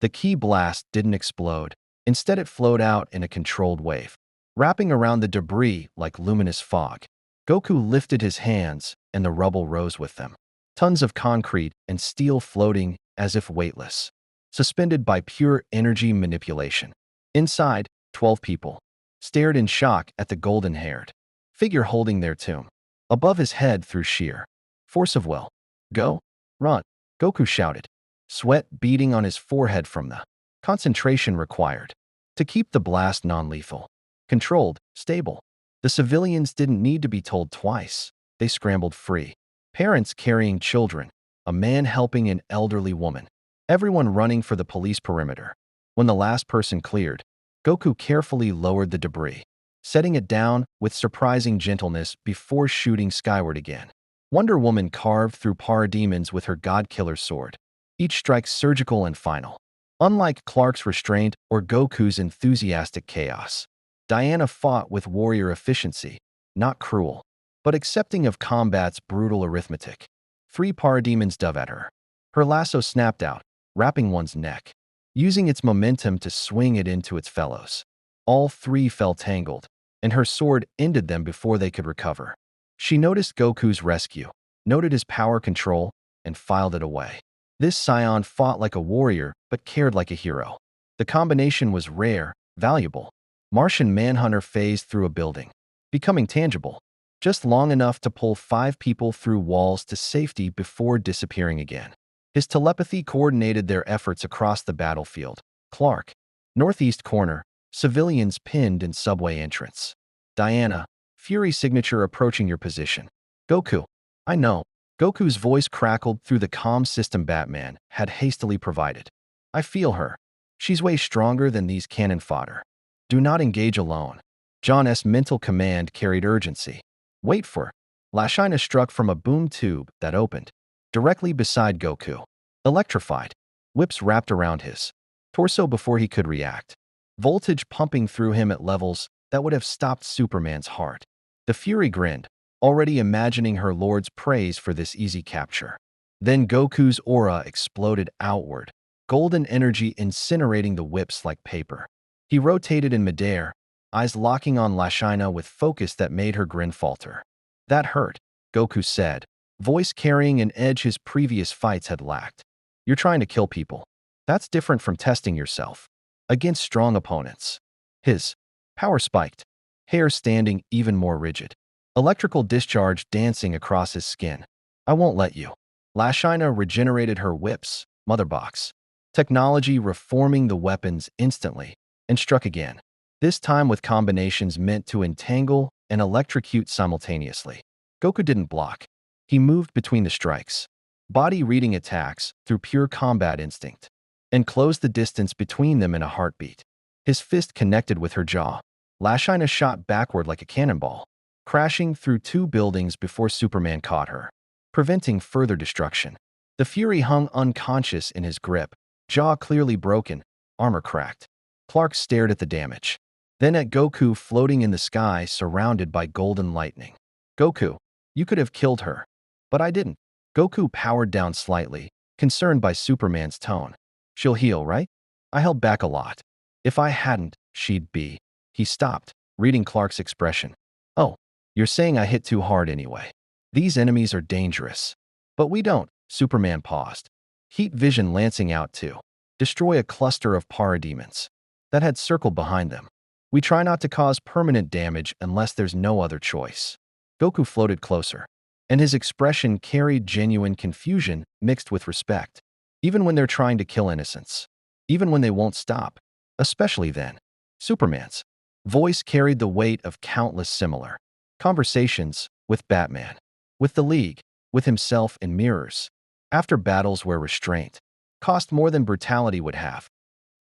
Speaker 1: The key blast didn't explode. Instead, it flowed out in a controlled wave, wrapping around the debris like luminous fog. Goku lifted his hands, and the rubble rose with them. Tons of concrete and steel floating as if weightless, suspended by pure energy manipulation. Inside, 12 people stared in shock at the golden-haired figure holding their tomb. Above his head through sheer force of will. Go, run, Goku shouted, sweat beading on his forehead from the concentration required to keep the blast non-lethal, controlled, stable. The civilians didn't need to be told twice. They scrambled free. Parents carrying children, a man helping an elderly woman, everyone running for the police perimeter. When the last person cleared, Goku carefully lowered the debris, setting it down with surprising gentleness before shooting skyward again. Wonder Woman carved through parademons with her God-Killer sword, each strike surgical and final. Unlike Clark's restraint or Goku's enthusiastic chaos, Diana fought with warrior efficiency, not cruel, but accepting of combat's brutal arithmetic. 3 parademons dove at her. Her lasso snapped out, wrapping one's neck, using its momentum to swing it into its fellows. All 3 fell tangled, and her sword ended them before they could recover. She noticed Goku's rescue, noted his power control, and filed it away. This scion fought like a warrior, but cared like a hero. The combination was rare, valuable. Martian Manhunter phased through a building, becoming tangible, just long enough to pull 5 people through walls to safety before disappearing again. His telepathy coordinated their efforts across the battlefield. Clark, northeast corner, civilians pinned in subway entrance. Diana, Fury signature approaching your position. Goku, I know. Goku's voice crackled through the comm system Batman had hastily provided. I feel her. She's way stronger than these cannon fodder. Do not engage alone. John S. mental command carried urgency. Wait for. Lashina struck from a boom tube that opened directly beside Goku. Electrified. Whips wrapped around his torso before he could react. Voltage pumping through him at levels that would have stopped Superman's heart. The Fury grinned, already imagining her lord's praise for this easy capture. Then Goku's aura exploded outward, golden energy incinerating the whips like paper. He rotated in midair, eyes locking on Lashina with focus that made her grin falter. That hurt, Goku said, voice carrying an edge his previous fights had lacked. You're trying to kill people. That's different from testing yourself against strong opponents. His power spiked, hair standing even more rigid. Electrical discharge dancing across his skin. I won't let you. Lashina regenerated her whips, motherbox. Technology reforming the weapons instantly, and struck again. This time with combinations meant to entangle and electrocute simultaneously. Goku didn't block. He moved between the strikes, body reading attacks through pure combat instinct, and closed the distance between them in a heartbeat. His fist connected with her jaw. Lashina shot backward like a cannonball, crashing through 2 buildings before Superman caught her, preventing further destruction. The Fury hung unconscious in his grip, jaw clearly broken, armor cracked. Clark stared at the damage, then at Goku floating in the sky surrounded by golden lightning. Goku, you could have killed her, but I didn't. Goku powered down slightly, concerned by Superman's tone. She'll heal, right? I held back a lot. If I hadn't, she'd be. He stopped, reading Clark's expression. Oh, you're saying I hit too hard anyway. These enemies are dangerous. But we don't. Superman paused, heat vision lancing out to destroy a cluster of parademons that had circled behind them. We try not to cause permanent damage unless there's no other choice. Goku floated closer, and his expression carried genuine confusion mixed with respect. Even when they're trying to kill innocents. Even when they won't stop. Especially then. Superman's Voice carried the weight of countless similar conversations with Batman, with the League, with himself in mirrors, after battles where restraint cost more than brutality would have.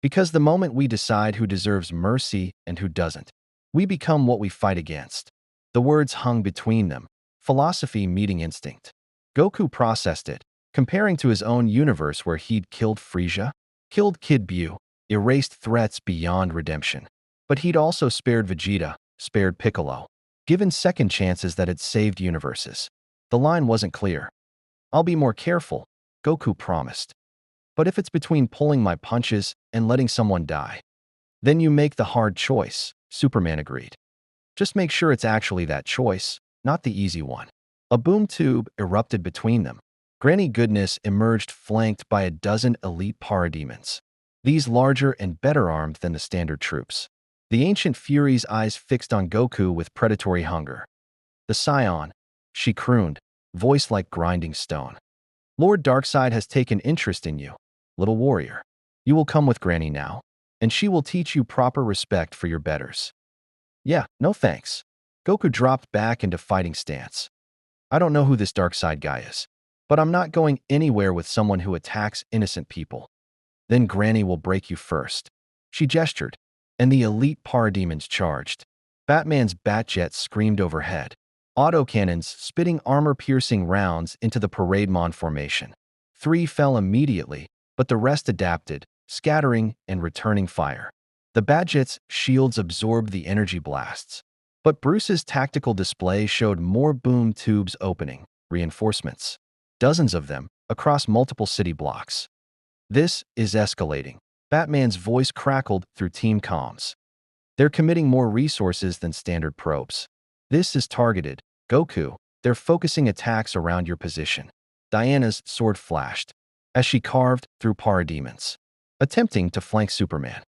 Speaker 1: Because the moment we decide who deserves mercy and who doesn't, we become what we fight against. The words hung between them, philosophy meeting instinct. Goku processed it, comparing to his own universe where he'd killed Frieza, killed Kid Buu, erased threats beyond redemption. But he'd also spared Vegeta, spared Piccolo, given second chances that had saved universes. The line wasn't clear. I'll be more careful, Goku promised. But if it's between pulling my punches and letting someone die, then you make the hard choice, Superman agreed. Just make sure it's actually that choice, not the easy one. A boom tube erupted between them. Granny Goodness emerged flanked by a dozen elite parademons, these larger and better armed than the standard troops. The ancient Fury's eyes fixed on Goku with predatory hunger. The Scion, she crooned, voice like grinding stone. Lord Darkseid has taken interest in you, little warrior. You will come with Granny now, and she will teach you proper respect for your betters. Yeah, no thanks. Goku dropped back into fighting stance. I don't know who this Darkseid guy is, but I'm not going anywhere with someone who attacks innocent people. Then Granny will break you first. She gestured, and the elite parademons charged. Batman's Batjet screamed overhead, autocannons spitting armor-piercing rounds into the Parademon formation. 3 fell immediately, but the rest adapted, scattering and returning fire. The Batjet's shields absorbed the energy blasts. But Bruce's tactical display showed more boom tubes opening, reinforcements. Dozens of them, across multiple city blocks. This is escalating. Batman's voice crackled through team comms. They're committing more resources than standard probes. This is targeted. Goku, they're focusing attacks around your position. Diana's sword flashed as she carved through parademons, attempting to flank Superman.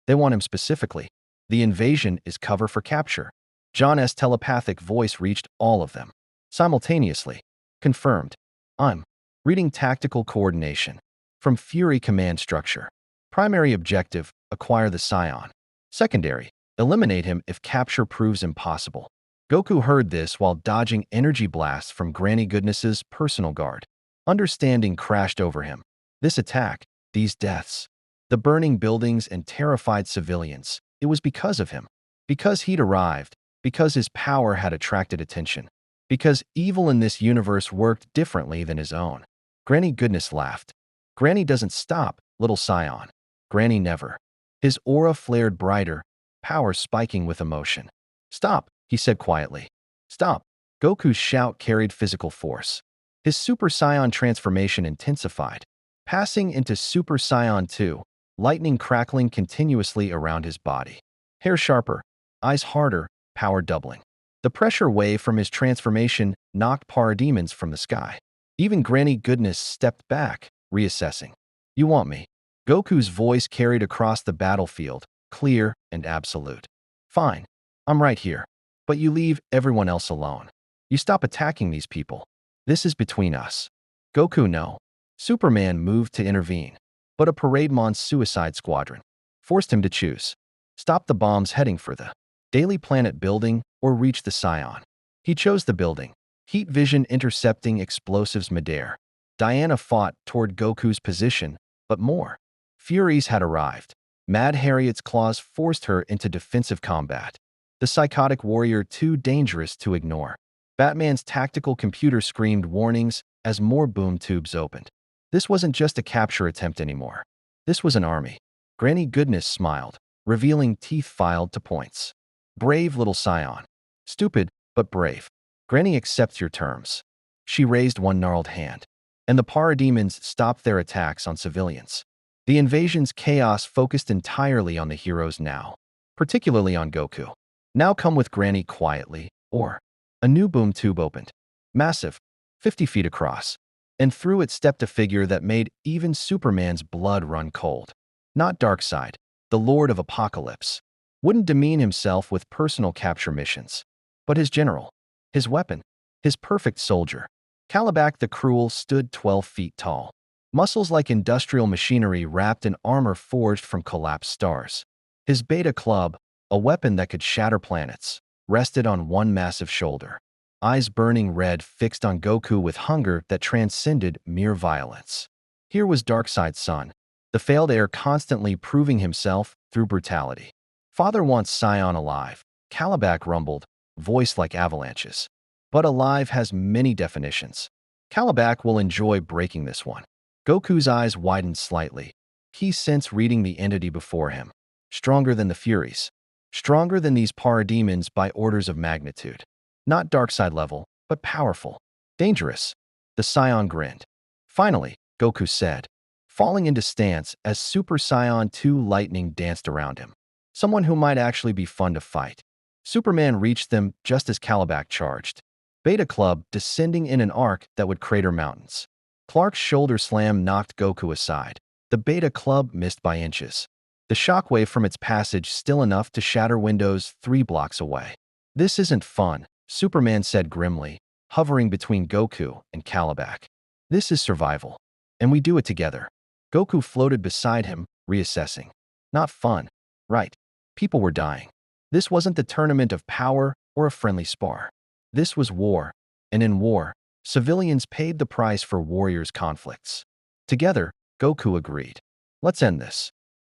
Speaker 1: They want him specifically. The invasion is cover for capture. John's telepathic voice reached all of them. Simultaneously. Confirmed. I'm reading tactical coordination. From Fury command structure. Primary objective, acquire the Scion. Secondary, eliminate him if capture proves impossible. Goku heard this while dodging energy blasts from Granny Goodness's personal guard. Understanding crashed over him. This attack, these deaths, the burning buildings and terrified civilians, it was because of him. Because he'd arrived. Because his power had attracted attention. Because evil in this universe worked differently than his own. Granny Goodness laughed. Granny doesn't stop, little Scion. Granny never. His aura flared brighter, power spiking with emotion. Stop, he said quietly. Stop. Goku's shout carried physical force. His Super Saiyan transformation intensified, passing into Super Saiyan 2, lightning crackling continuously around his body. Hair sharper, eyes harder, power doubling. The pressure wave from his transformation knocked parademons from the sky. Even Granny Goodness stepped back, reassessing. You want me? Goku's voice carried across the battlefield, clear and absolute. Fine, I'm right here. But you leave everyone else alone. You stop attacking these people. This is between us. Goku, no. Superman moved to intervene, but a Parademon suicide squadron forced him to choose. Stop the bombs heading for the Daily Planet building or reach the Scion. He chose the building. Heat vision intercepting explosives midair. Diana fought toward Goku's position, but more. Furies had arrived. Mad Harriet's claws forced her into defensive combat. The psychotic warrior too dangerous to ignore. Batman's tactical computer screamed warnings as more boom tubes opened. This wasn't just a capture attempt anymore. This was an army. Granny Goodness smiled, revealing teeth filed to points. Brave little Scion. Stupid, but brave. Granny accepts your terms. She raised one gnarled hand, and the parademons stopped their attacks on civilians. The invasion's chaos focused entirely on the heroes now, particularly on Goku. Now come with Granny quietly, or... A new boom tube opened. Massive, 50 feet across, and through it stepped a figure that made even Superman's blood run cold. Not Darkseid, the Lord of Apocalypse. Wouldn't demean himself with personal capture missions. But his general, his weapon, his perfect soldier. Kalibak the Cruel stood 12 feet tall. Muscles like industrial machinery wrapped in armor forged from collapsed stars. His beta club, A weapon that could shatter planets rested on one massive shoulder. Eyes burning red fixed on Goku with hunger that transcended mere violence. Here was Darkseid's son, the failed heir constantly proving himself through brutality. Father wants Scion alive, Kalibak rumbled, voice like avalanches. But alive has many definitions. Kalibak will enjoy breaking this one. Goku's eyes widened slightly. He sensed reading the entity before him. Stronger than the Furies. Stronger than these parademons by orders of magnitude. Not Darkseid level, but powerful. Dangerous. The Scion grinned. Finally, Goku said, falling into stance as Super Saiyan 2 lightning danced around him. Someone who might actually be fun to fight. Superman reached them just as Kalibak charged. Beta Club descending in an arc that would crater mountains. Clark's shoulder slam knocked Goku aside. The Beta Club missed by inches. The shockwave from its passage still enough to shatter windows 3 blocks away. This isn't fun, Superman said grimly, hovering between Goku and Kalibak. This is survival. And we do it together. Goku floated beside him, reassessing. Not fun. Right. People were dying. This wasn't the tournament of power or a friendly spar. This was war. And in war, civilians paid the price for warriors' conflicts. Together, Goku agreed. Let's end this.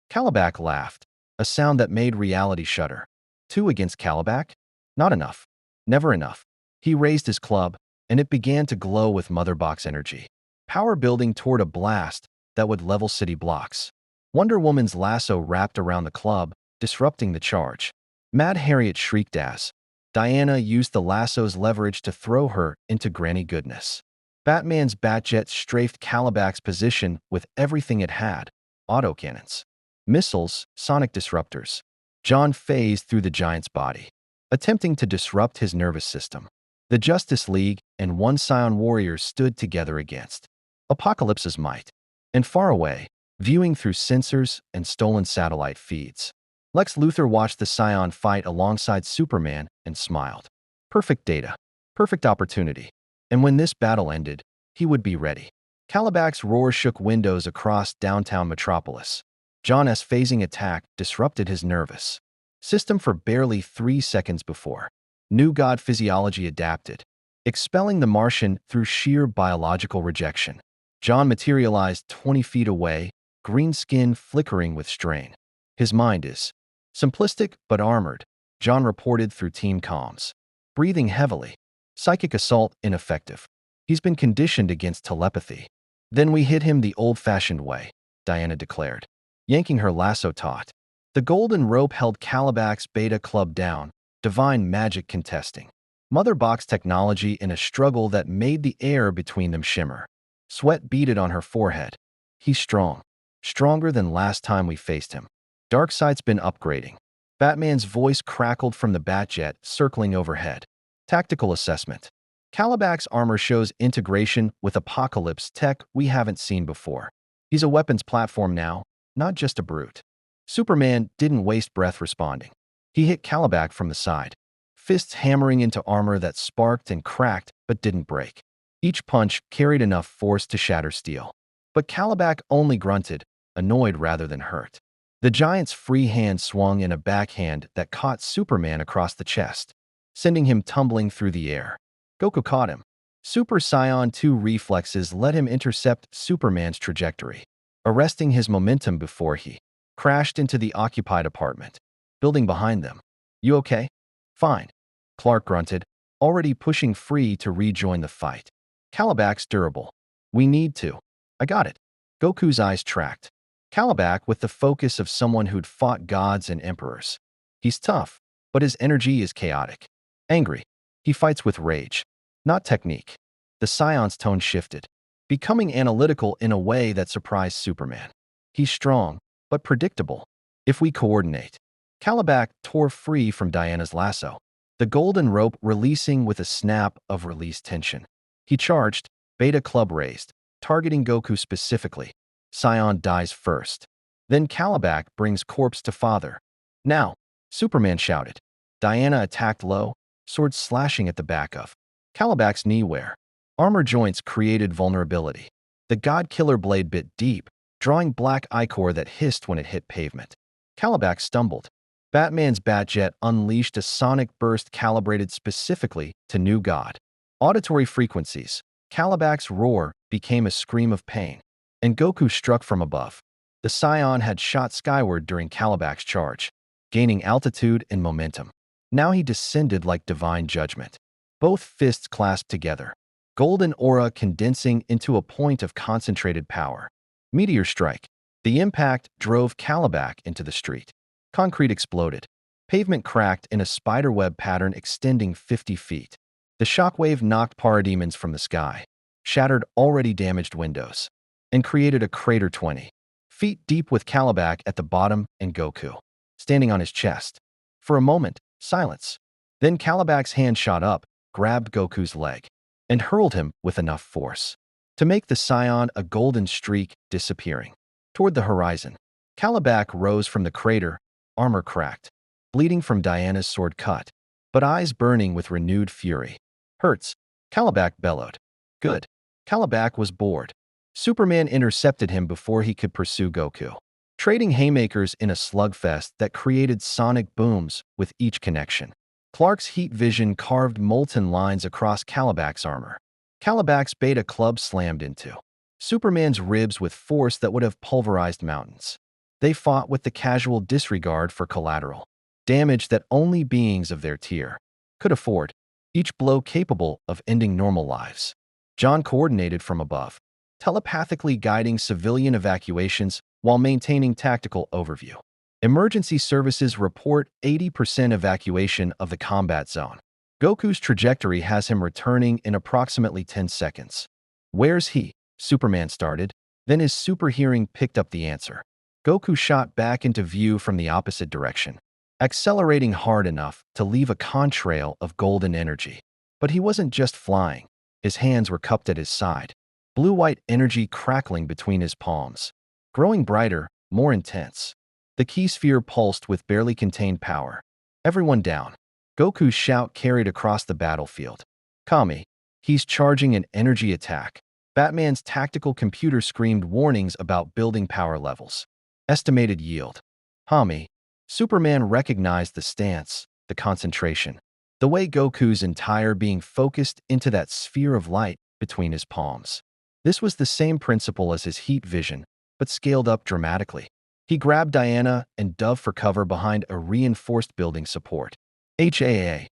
Speaker 1: Kalibak laughed, a sound that made reality shudder. 2 against Kalibak? Not enough. Never enough. He raised his club, and it began to glow with Mother Box energy. Power building toward a blast that would level city blocks. Wonder Woman's lasso wrapped around the club, disrupting the charge. Mad Harriet shrieked as Diana used the lasso's leverage to throw her into granny goodness. Batman's Batjet strafed Kalibak's position with everything it had. Autocannons. Missiles, sonic disruptors. John phased through the giant's body, attempting to disrupt his nervous system. The Justice League and one Scion warrior stood together against Apocalypse's might. And far away, viewing through sensors and stolen satellite feeds, Lex Luthor watched the Scion fight alongside Superman and smiled. Perfect data. Perfect opportunity. And when this battle ended, he would be ready. Kalibak's roar shook windows across downtown Metropolis. John S. phasing attack disrupted his nervous system for barely 3 seconds before. New God physiology adapted, expelling the Martian through sheer biological rejection. John materialized 20 feet away, green skin flickering with strain. His mind is simplistic but armored, John reported through team comms. Breathing heavily. Psychic assault ineffective. He's been conditioned against telepathy. Then we hit him the old-fashioned way, Diana declared, yanking her lasso taut. The golden rope held Kalibak's Beta Club down, divine magic contesting. Mother Box technology in a struggle that made the air between them shimmer. Sweat beaded on her forehead. He's strong. Stronger than last time we faced him. Darkseid's been upgrading. Batman's voice crackled from the Batjet circling overhead. Tactical assessment. Kalibak's armor shows integration with Apocalypse tech we haven't seen before. He's a weapons platform now, not just a brute. Superman didn't waste breath responding. He hit Kalibak from the side, fists hammering into armor that sparked and cracked but didn't break. Each punch carried enough force to shatter steel. But Kalibak only grunted, annoyed rather than hurt. The giant's free hand swung in a backhand that caught Superman across the chest, sending him tumbling through the air. Goku caught him. Super Saiyan 2 reflexes let him intercept Superman's trajectory, arresting his momentum before he crashed into the occupied apartment building behind them. You okay? Fine. Clark grunted, already pushing free to rejoin the fight. Kalibak's durable. We need to. I got it. Goku's eyes tracked. Kalibak with the focus of someone who'd fought gods and emperors. He's tough, but his energy is chaotic. Angry. He fights with rage, not technique. The Scion's tone shifted, becoming analytical in a way that surprised Superman. He's strong, but predictable. If we coordinate. Kalibak tore free from Diana's lasso, the golden rope releasing with a snap of released tension. He charged, Beta Club raised, targeting Goku specifically. Scion dies first. Then Kalibak brings corpse to father. Now, Superman shouted. Diana attacked low, sword slashing at the back of Kalibak's knee where armor joints created vulnerability. The God Killer blade bit deep, drawing black ichor that hissed when it hit pavement. Kalibak stumbled. Batman's Batjet unleashed a sonic burst calibrated specifically to New God. Auditory frequencies. Calabac's roar became a scream of pain, and Goku struck from above. The Scion had shot skyward during Calabac's charge, gaining altitude and momentum. Now he descended like divine judgment. Both fists clasped together, golden aura condensing into a point of concentrated power. Meteor strike. The impact drove Calabac into the street. Concrete exploded. Pavement cracked in a spiderweb pattern extending 50 feet. The shockwave knocked parademons from the sky, shattered already damaged windows, and created a crater 20 feet deep with Calabac at the bottom and Goku standing on his chest. For a moment, silence. Then Calabac's hand shot up, grabbed Goku's leg, and hurled him with enough force to make the Scion a golden streak disappearing. Toward the horizon, Calabac rose from the crater, armor cracked, bleeding from Diana's sword cut, but eyes burning with renewed fury. Hurts, Calabac bellowed. Good. Calabac was bored. Superman intercepted him before he could pursue Goku, trading haymakers in a slugfest that created sonic booms with each connection. Clark's heat vision carved molten lines across Calabac's armor. Calabac's beta club slammed into Superman's ribs with force that would have pulverized mountains. They fought with the casual disregard for collateral damage that only beings of their tier could afford, each blow capable of ending normal lives. John coordinated from above, telepathically guiding civilian evacuations while maintaining tactical overview. Emergency services report 80% evacuation of the combat zone. Goku's trajectory has him returning in approximately 10 seconds. Where's he? Superman started, then his super hearing picked up the answer. Goku shot back into view from the opposite direction, accelerating hard enough to leave a contrail of golden energy. But he wasn't just flying. His hands were cupped at his side, blue-white energy crackling between his palms, growing brighter, more intense. The key sphere pulsed with barely contained power. Everyone down. Goku's shout carried across the battlefield. Kami, he's charging an energy attack. Batman's tactical computer screamed warnings about building power levels. Estimated yield. Kami. Superman recognized the stance, the concentration, the way Goku's entire being focused into that sphere of light between his palms. This was the same principle as his heat vision, but scaled up dramatically. He grabbed Diana and dove for cover behind a reinforced building support. HAA.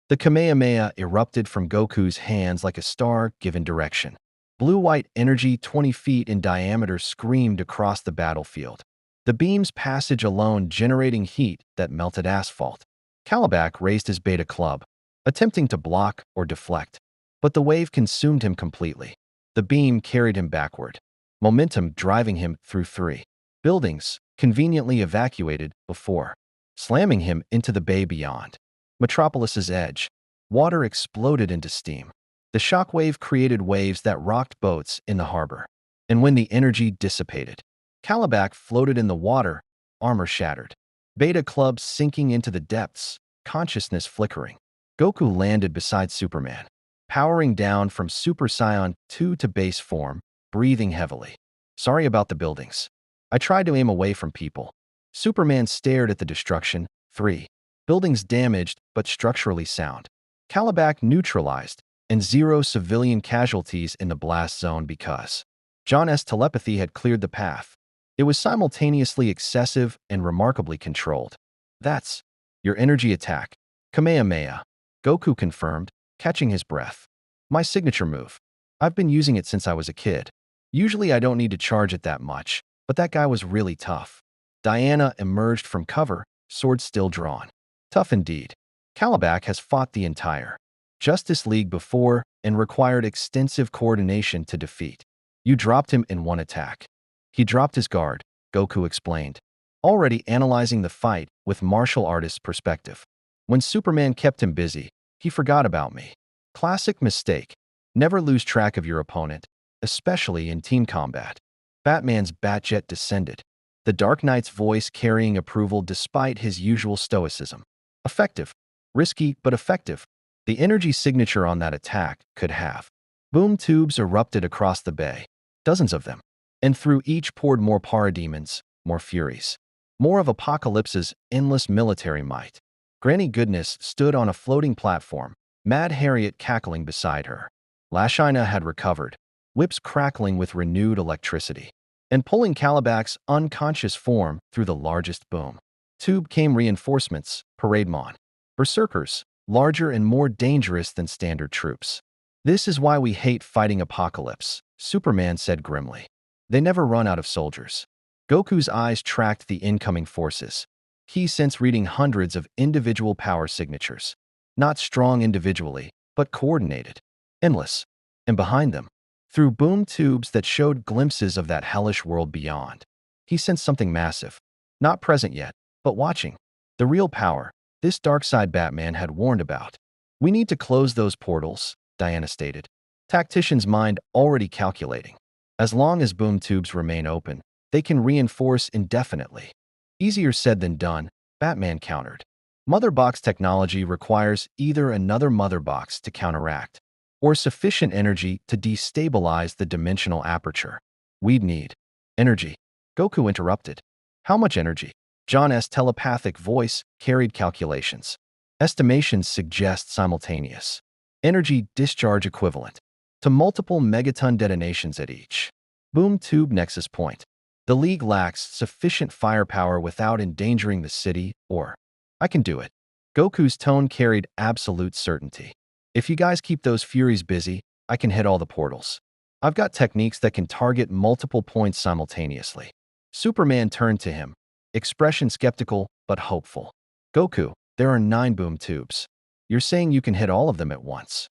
Speaker 1: The Kamehameha erupted from Goku's hands like a star given direction. Blue-white energy 20 feet in diameter screamed across the battlefield, the beam's passage alone generating heat that melted asphalt. Calabac raised his beta club, attempting to block or deflect, but the wave consumed him completely. The beam carried him backward, momentum driving him through 3 buildings, conveniently evacuated before, slamming him into the bay beyond. Metropolis's edge. Water exploded into steam. The shockwave created waves that rocked boats in the harbor. And when the energy dissipated, Calabac floated in the water, armor shattered. Beta club sinking into the depths, consciousness flickering. Goku landed beside Superman, powering down from Super Saiyan 2 to base form, breathing heavily. Sorry about the buildings. I tried to aim away from people. Superman stared at the destruction. 3 buildings damaged but structurally sound. Calabac neutralized, and 0 civilian casualties in the blast zone because John's telepathy had cleared the path. It was simultaneously excessive and remarkably controlled. That's your energy attack. Kamehameha. Goku confirmed, catching his breath. My signature move. I've been using it since I was a kid. Usually I don't need to charge it that much, but that guy was really tough. Diana emerged from cover, sword still drawn. Tough indeed. Calabac has fought the entire Justice League before and required extensive coordination to defeat. You dropped him in one attack. He dropped his guard, Goku explained, already analyzing the fight with martial artist's perspective. When Superman kept him busy, he forgot about me. Classic mistake. Never lose track of your opponent, especially in team combat. Batman's Batjet descended, the Dark Knight's voice carrying approval despite his usual stoicism. Effective. Risky, but effective. The energy signature on that attack could have. Boom tubes erupted across the bay, dozens of them, and through each poured more parademons, more furies. more of Apocalypse's endless military might. Granny Goodness stood on a floating platform, Mad Harriet cackling beside her. Lashina had recovered, whips crackling with renewed electricity, and pulling Calabax's unconscious form through the largest boom tube came reinforcements, Parademon. Berserkers, larger and more dangerous than standard troops. This is why we hate fighting Apocalypse, Superman said grimly. They never run out of soldiers. Goku's eyes tracked the incoming forces. He sensed reading hundreds of individual power signatures. Not strong individually, but coordinated. Endless. And behind them, through boom tubes that showed glimpses of that hellish world beyond, he sensed something massive. Not present yet, but watching. The real power this Darkseid Batman had warned about. We need to close those portals, Diana stated. Tactician's mind already calculating. As long as boom tubes remain open, they can reinforce indefinitely. Easier said than done, Batman countered. Mother box technology requires either another mother box to counteract, or sufficient energy to destabilize the dimensional aperture. We'd need energy. Goku interrupted. How much energy? John's telepathic voice carried calculations. Estimations suggest simultaneous energy discharge equivalent to multiple megaton detonations at each boom tube nexus point. The League lacks sufficient firepower without endangering the city, or I can do it. Goku's tone carried absolute certainty. If you guys keep those Furies busy, I can hit all the portals. I've got techniques that can target multiple points simultaneously. Superman turned to him, expression skeptical but hopeful. Goku, there are 9 boom tubes. You're saying you can hit all of them at once.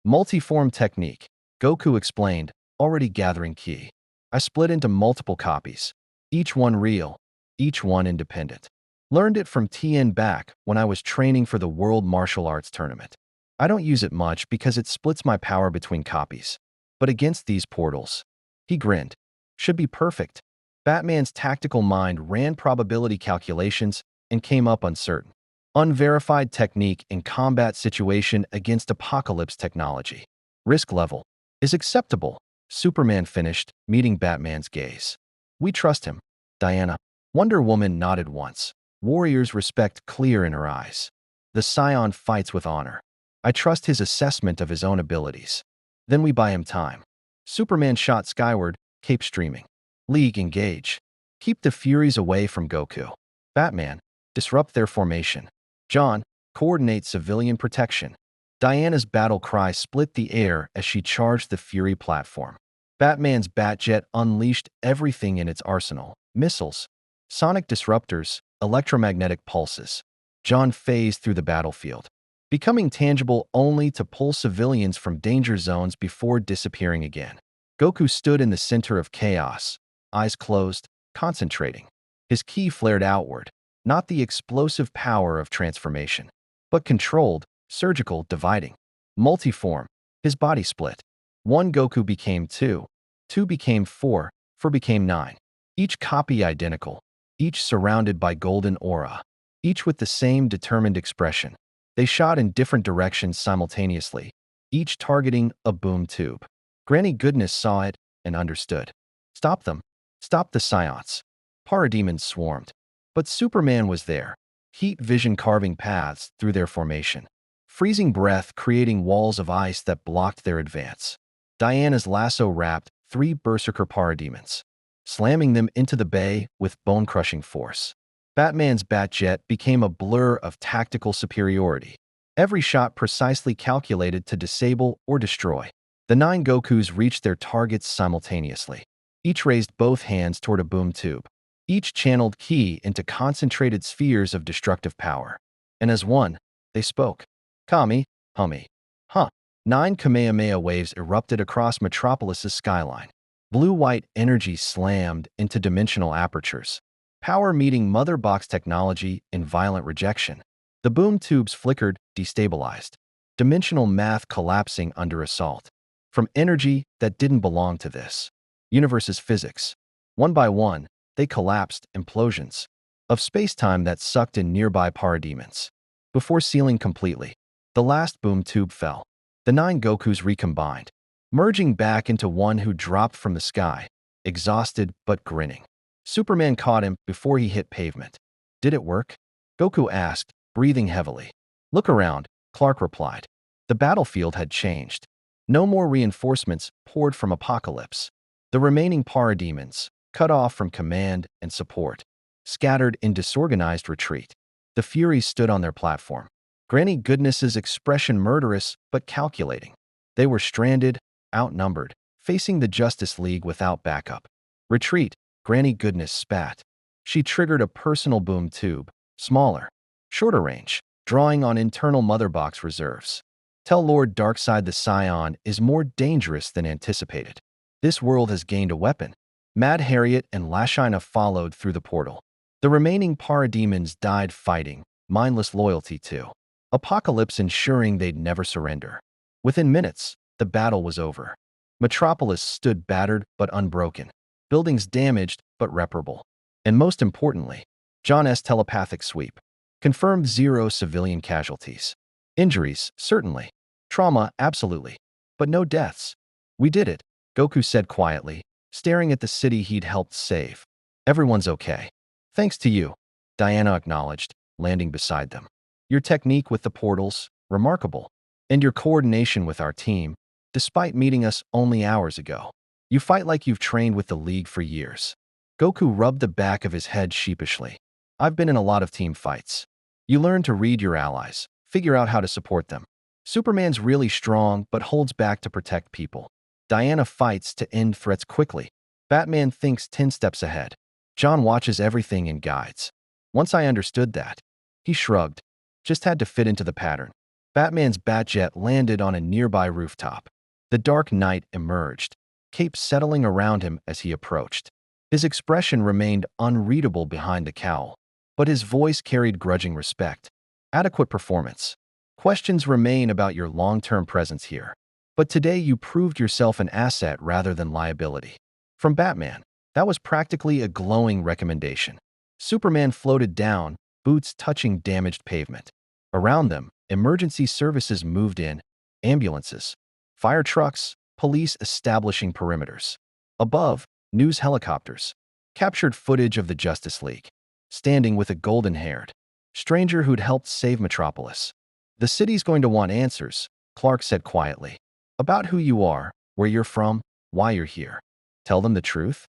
Speaker 1: Multiform technique, Goku explained, already gathering ki. I split into multiple copies, each one real, each one independent. Learned it from Tien back when I was training for the World Martial Arts Tournament. I don't use it much because it splits my power between copies. But against these portals, he grinned, should be perfect. Batman's tactical mind ran probability calculations and came up uncertain. Unverified technique in combat situation against Apocalypse technology. Risk level is acceptable. Superman finished, meeting Batman's gaze. We trust him. Diana. Wonder Woman nodded once. Warrior's respect clear in her eyes. The Scion fights with honor. I trust his assessment of his own abilities. Then we buy him time. Superman shot skyward, cape streaming. League engage. Keep the Furies away from Goku. Batman. Disrupt their formation. John. Coordinate civilian protection. Diana's battle cry split the air as she charged the Fury platform. Batman's Batjet unleashed everything in its arsenal. Missiles, sonic disruptors, electromagnetic pulses. John phased through the battlefield, becoming tangible only to pull civilians from danger zones before disappearing again. Goku stood in the center of chaos, eyes closed, concentrating. His ki flared outward, not the explosive power of transformation, but controlled, surgical, dividing. Multiform, his body split. 1 Goku became 2, 2 became 4, 4 became 9. Each copy identical, each surrounded by golden aura, each with the same determined expression. They shot in different directions simultaneously, each targeting a boom tube. Granny Goodness saw it and understood. Stop them. Stop the Scions. Parademons swarmed. But Superman was there, heat vision carving paths through their formation. Freezing breath creating walls of ice that blocked their advance. Diana's lasso wrapped 3 berserker parademons, slamming them into the bay with bone-crushing force. Batman's Batjet became a blur of tactical superiority, every shot precisely calculated to disable or destroy. The 9 Gokus reached their targets simultaneously. Each raised both hands toward a boom tube. Each channeled ki into concentrated spheres of destructive power. And as one, they spoke. Kami, Hummy. Huh. 9 Kamehameha waves erupted across Metropolis's skyline. Blue-white energy slammed into dimensional apertures. Power meeting mother box technology in violent rejection. The boom tubes flickered, destabilized. Dimensional math collapsing under assault. From energy that didn't belong to this universe's physics. One by one, they collapsed, implosions of space-time that sucked in nearby parademons. Before sealing completely, the last boom tube fell. The 9 Gokus recombined, merging back into one who dropped from the sky, exhausted but grinning. Superman caught him before he hit pavement. Did it work? Goku asked, breathing heavily. Look around, Clark replied. The battlefield had changed. No more reinforcements poured from Apocalypse. The remaining parademons, cut off from command and support, scattered in disorganized retreat. The Furies stood on their platform. Granny Goodness's expression murderous but calculating. They were stranded, outnumbered, facing the Justice League without backup. Retreat, Granny Goodness spat. She triggered a personal boom tube, smaller, shorter range, drawing on internal mother box reserves. Tell Lord Darkseid the Scion is more dangerous than anticipated. This world has gained a weapon. Mad Harriet and Lashina followed through the portal. The remaining parademons died fighting, mindless loyalty to Apocalypse, ensuring they'd never surrender. Within minutes, the battle was over. Metropolis stood battered but unbroken. Buildings damaged but reparable. And most importantly, John's telepathic sweep confirmed 0 civilian casualties. Injuries, certainly. Trauma, absolutely. But no deaths. We did it, Goku said quietly, staring at the city he'd helped save. Everyone's okay. Thanks to you, Diana acknowledged, landing beside them. Your technique with the portals, remarkable. And your coordination with our team, despite meeting us only hours ago. You fight like you've trained with the League for years. Goku rubbed the back of his head sheepishly. I've been in a lot of team fights. You learn to read your allies, figure out how to support them. Superman's really strong but holds back to protect people. Diana fights to end threats quickly. Batman thinks 10 steps ahead. John watches everything and guides. Once I understood that, he shrugged. Just had to fit into the pattern. Batman's Batjet landed on a nearby rooftop. The Dark Knight emerged, cape settling around him as he approached. His expression remained unreadable behind the cowl, but his voice carried grudging respect. Adequate performance. Questions remain about your long-term presence here. But today you proved yourself an asset rather than liability. From Batman, that was practically a glowing recommendation. Superman floated down, boots touching damaged pavement. Around them, emergency services moved in, ambulances, fire trucks, police establishing perimeters. Above, news helicopters captured footage of the Justice League, standing with a golden-haired stranger who'd helped save Metropolis. The city's going to want answers, Clark said quietly. About who you are, where you're from, why you're here. Tell them the truth?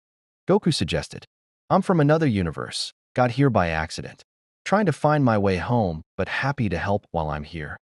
Speaker 1: Goku suggested. I'm from another universe, got here by accident. Trying to find my way home, but happy to help while I'm here.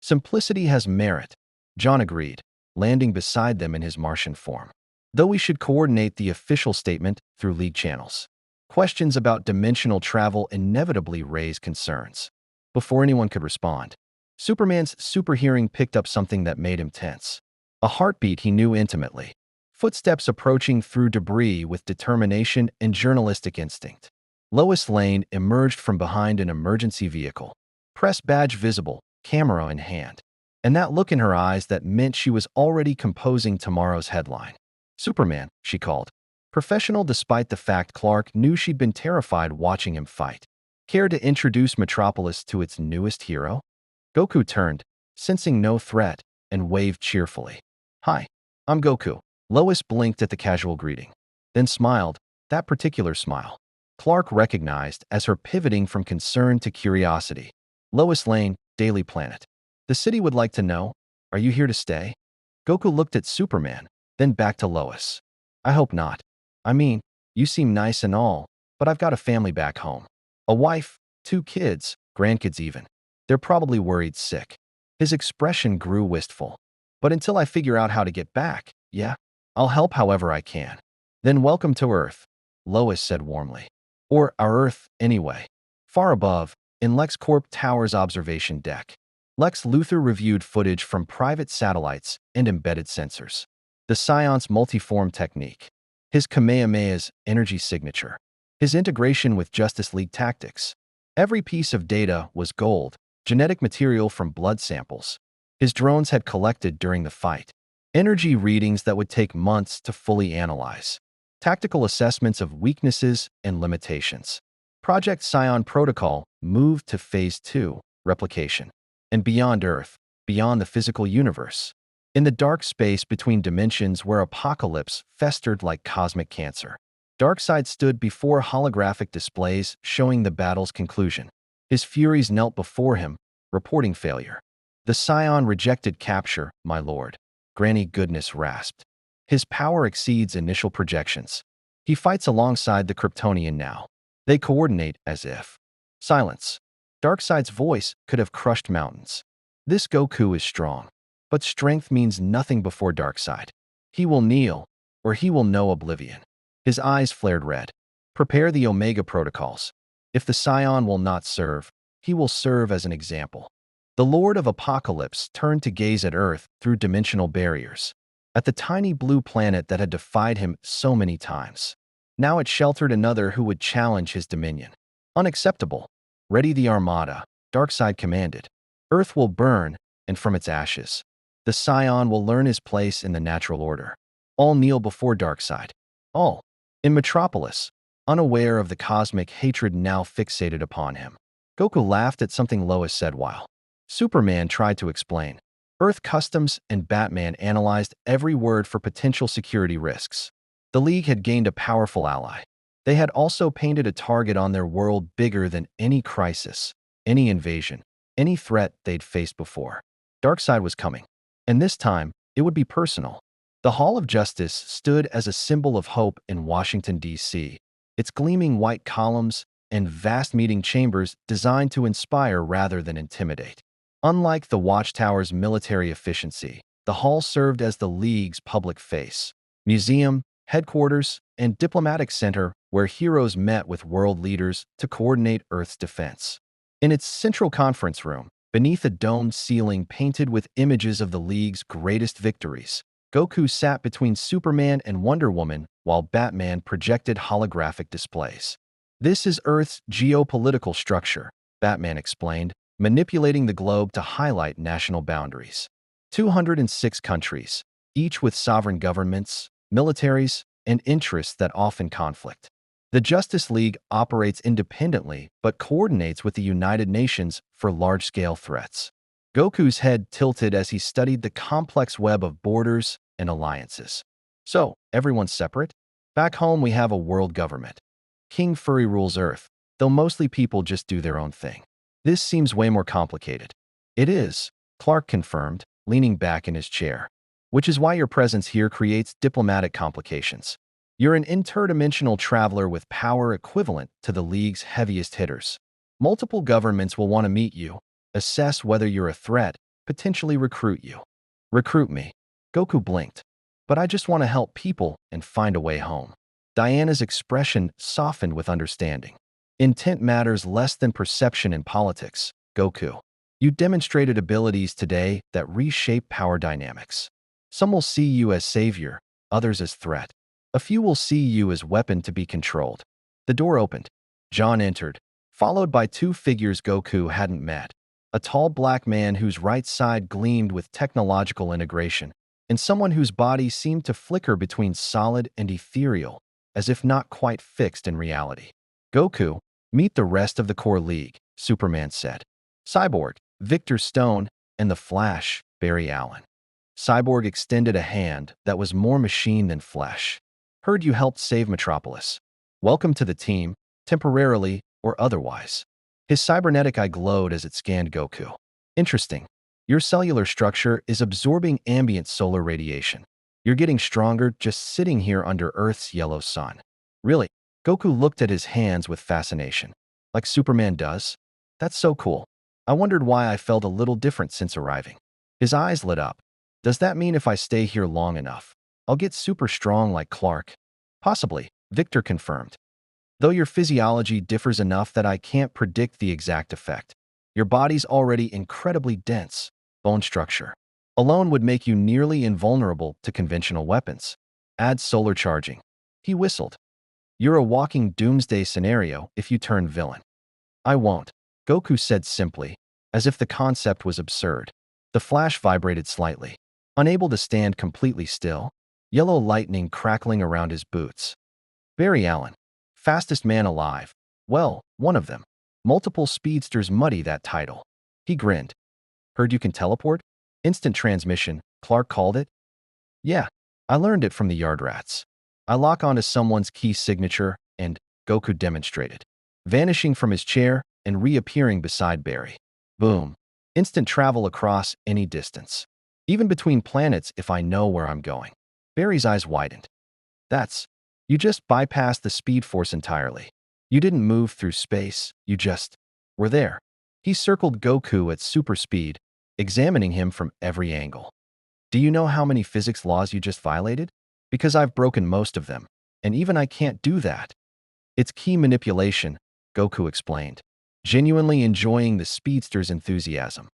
Speaker 1: Simplicity has merit, John agreed, landing beside them in his Martian form. Though we should coordinate the official statement through League channels. Questions about dimensional travel inevitably raise concerns. Before anyone could respond, Superman's super hearing picked up something that made him tense. A heartbeat he knew intimately. Footsteps approaching through debris with determination and journalistic instinct. Lois Lane emerged from behind an emergency vehicle. Press badge visible, camera in hand. And that look in her eyes that meant she was already composing tomorrow's headline. Superman, she called. Professional despite the fact Clark knew she'd been terrified watching him fight. Care to introduce Metropolis to its newest hero? Goku turned, sensing no threat, and waved cheerfully. Hi, I'm Goku. Lois blinked at the casual greeting, then smiled, that particular smile. Clark recognized as her pivoting from concern to curiosity. Lois Lane, Daily Planet. The city would like to know, are you here to stay? Goku looked at Superman, then back to Lois. I hope not. I mean, you seem nice and all, but I've got a family back home. A wife, 2 kids, grandkids even. They're probably worried sick. His expression grew wistful. But until I figure out how to get back, yeah, I'll help however I can. Then welcome to Earth, Lois said warmly. Or our Earth, anyway. Far above, in LexCorp Tower's observation deck, Lex Luthor reviewed footage from private satellites and embedded sensors. The Scion's multiform technique. His Kamehameha's energy signature. His integration with Justice League tactics. Every piece of data was gold, genetic material from blood samples. His drones had collected during the fight. Energy readings that would take months to fully analyze. Tactical assessments of weaknesses and limitations. Project Scion Protocol moved to Phase 2, replication. And beyond Earth, beyond the physical universe. In the dark space between dimensions where apocalypse festered like cosmic cancer. Darkseid stood before holographic displays showing the battle's conclusion. His Furies knelt before him, reporting failure. The Scion rejected capture, my lord. Granny Goodness rasped. His power exceeds initial projections. He fights alongside the Kryptonian now. They coordinate as if. Silence. Darkseid's voice could have crushed mountains. This Goku is strong, but strength means nothing before Darkseid. He will kneel, or he will know oblivion. His eyes flared red. Prepare the Omega protocols. If the Scion will not serve, he will serve as an example. The Lord of Apocalypse turned to gaze at Earth through dimensional barriers, at the tiny blue planet that had defied him so many times. Now it sheltered another who would challenge his dominion. Unacceptable. Ready the Armada, Darkseid commanded. Earth will burn, and from its ashes, the Scion will learn his place in the natural order. All kneel before Darkseid. All. In Metropolis, unaware of the cosmic hatred now fixated upon him. Goku laughed at something Lois said while Superman tried to explain. Earth Customs and Batman analyzed every word for potential security risks. The League had gained a powerful ally. They had also painted a target on their world bigger than any crisis, any invasion, any threat they'd faced before. Darkseid was coming. And this time, it would be personal. The Hall of Justice stood as a symbol of hope in Washington, D.C., its gleaming white columns and vast meeting chambers designed to inspire rather than intimidate. Unlike the Watchtower's military efficiency, the hall served as the League's public face, museum, headquarters, and diplomatic center where heroes met with world leaders to coordinate Earth's defense. In its central conference room, beneath a domed ceiling painted with images of the League's greatest victories, Goku sat between Superman and Wonder Woman while Batman projected holographic displays. This is Earth's geopolitical structure, Batman explained, manipulating the globe to highlight national boundaries. 206 countries, each with sovereign governments, militaries, and interests that often conflict. The Justice League operates independently but coordinates with the United Nations for large-scale threats. Goku's head tilted as he studied the complex web of borders and alliances. So, everyone's separate? Back home we have a world government. King Furry rules Earth, though mostly people just do their own thing. This seems way more complicated. It is, Clark confirmed, leaning back in his chair. Which is why your presence here creates diplomatic complications. You're an interdimensional traveler with power equivalent to the League's heaviest hitters. Multiple governments will want to meet you, assess whether you're a threat, potentially recruit you. Recruit me. Goku blinked. But I just want to help people and find a way home. Diana's expression softened with understanding. Intent matters less than perception in politics, Goku. You demonstrated abilities today that reshape power dynamics. Some will see you as savior, others as threat. A few will see you as weapon to be controlled. The door opened. John entered, followed by two figures Goku hadn't met. A tall black man whose right side gleamed with technological integration, and someone whose body seemed to flicker between solid and ethereal, as if not quite fixed in reality. Goku, meet the rest of the core league, Superman said. Cyborg, Victor Stone, and the Flash, Barry Allen. Cyborg extended a hand that was more machine than flesh. Heard you helped save Metropolis. Welcome to the team, temporarily or otherwise. His cybernetic eye glowed as it scanned Goku. Interesting. Your cellular structure is absorbing ambient solar radiation. You're getting stronger just sitting here under Earth's yellow sun. Really? Goku looked at his hands with fascination. Like Superman does? That's so cool. I wondered why I felt a little different since arriving. His eyes lit up. Does that mean if I stay here long enough, I'll get super strong like Clark? Possibly, Victor confirmed. Though your physiology differs enough that I can't predict the exact effect. Your body's already incredibly dense. Bone structure alone would make you nearly invulnerable to conventional weapons. Add solar charging. He whistled. You're a walking doomsday scenario if you turn villain. I won't, Goku said simply, as if the concept was absurd. The Flash vibrated slightly. Unable to stand completely still, yellow lightning crackling around his boots. Barry Allen, fastest man alive. Well, one of them. Multiple speedsters muddy that title. He grinned. Heard you can teleport? Instant transmission, Clark called it. Yeah, I learned it from the Yard Rats. I lock onto someone's key signature, and Goku demonstrated, vanishing from his chair and reappearing beside Barry. Boom. Instant travel across any distance. Even between planets if I know where I'm going. Barry's eyes widened. You just bypassed the speed force entirely. You didn't move through space, you just were there. He circled Goku at super speed, examining him from every angle. Do you know how many physics laws you just violated? Because I've broken most of them, and even I can't do that. It's key manipulation, Goku explained, genuinely enjoying the speedster's enthusiasm.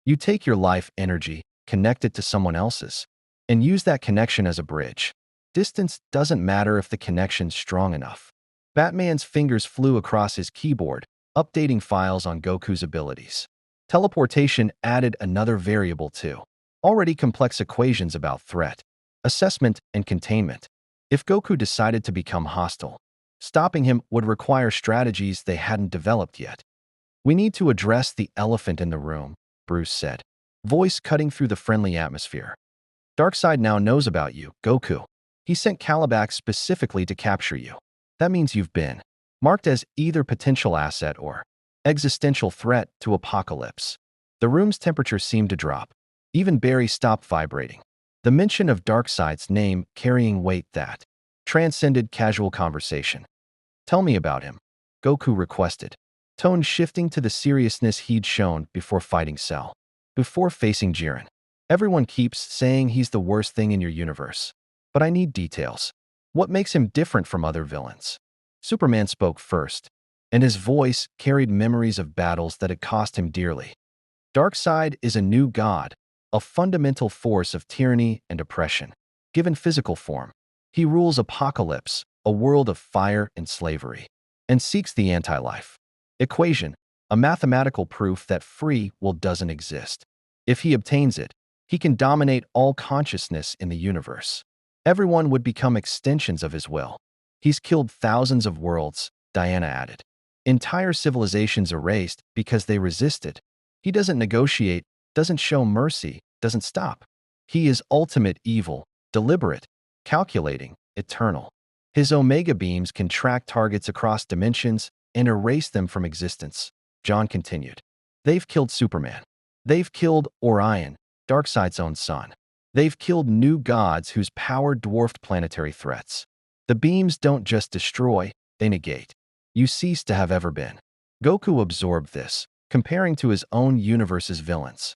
Speaker 1: You take your life energy, connect it to someone else's, and use that connection as a bridge. Distance doesn't matter if the connection's strong enough. Batman's fingers flew across his keyboard, updating files on Goku's abilities. Teleportation added another variable too. Already complex equations about threat, assessment, and containment. If Goku decided to become hostile, stopping him would require strategies they hadn't developed yet. We need to address the elephant in the room, Bruce said, voice cutting through the friendly atmosphere. Darkseid now knows about you, Goku. He sent Calabac specifically to capture you. That means you've been marked as either potential asset or existential threat to Apocalypse. The room's temperature seemed to drop. Even Barry stopped vibrating. The mention of Darkseid's name carrying weight that transcended casual conversation. Tell me about him, Goku requested, tone shifting to the seriousness he'd shown before fighting Cell. Before facing Jiren. Everyone keeps saying he's the worst thing in your universe. But I need details. What makes him different from other villains? Superman spoke first, and his voice carried memories of battles that had cost him dearly. Darkseid is a new god, a fundamental force of tyranny and oppression. Given physical form, he rules Apocalypse, a world of fire and slavery, and seeks the anti-life equation, a mathematical proof that free will doesn't exist. If he obtains it, he can dominate all consciousness in the universe. Everyone would become extensions of his will. He's killed thousands of worlds, Diana added. Entire civilizations erased because they resisted. He doesn't negotiate, doesn't show mercy, doesn't stop. He is ultimate evil, deliberate, calculating, eternal. His Omega beams can track targets across dimensions and erase them from existence, John continued. They've killed Superman. They've killed Orion, Darkseid's own son. They've killed new gods whose power dwarfed planetary threats. The beams don't just destroy, they negate. You cease to have ever been. Goku absorbed this, comparing to his own universe's villains.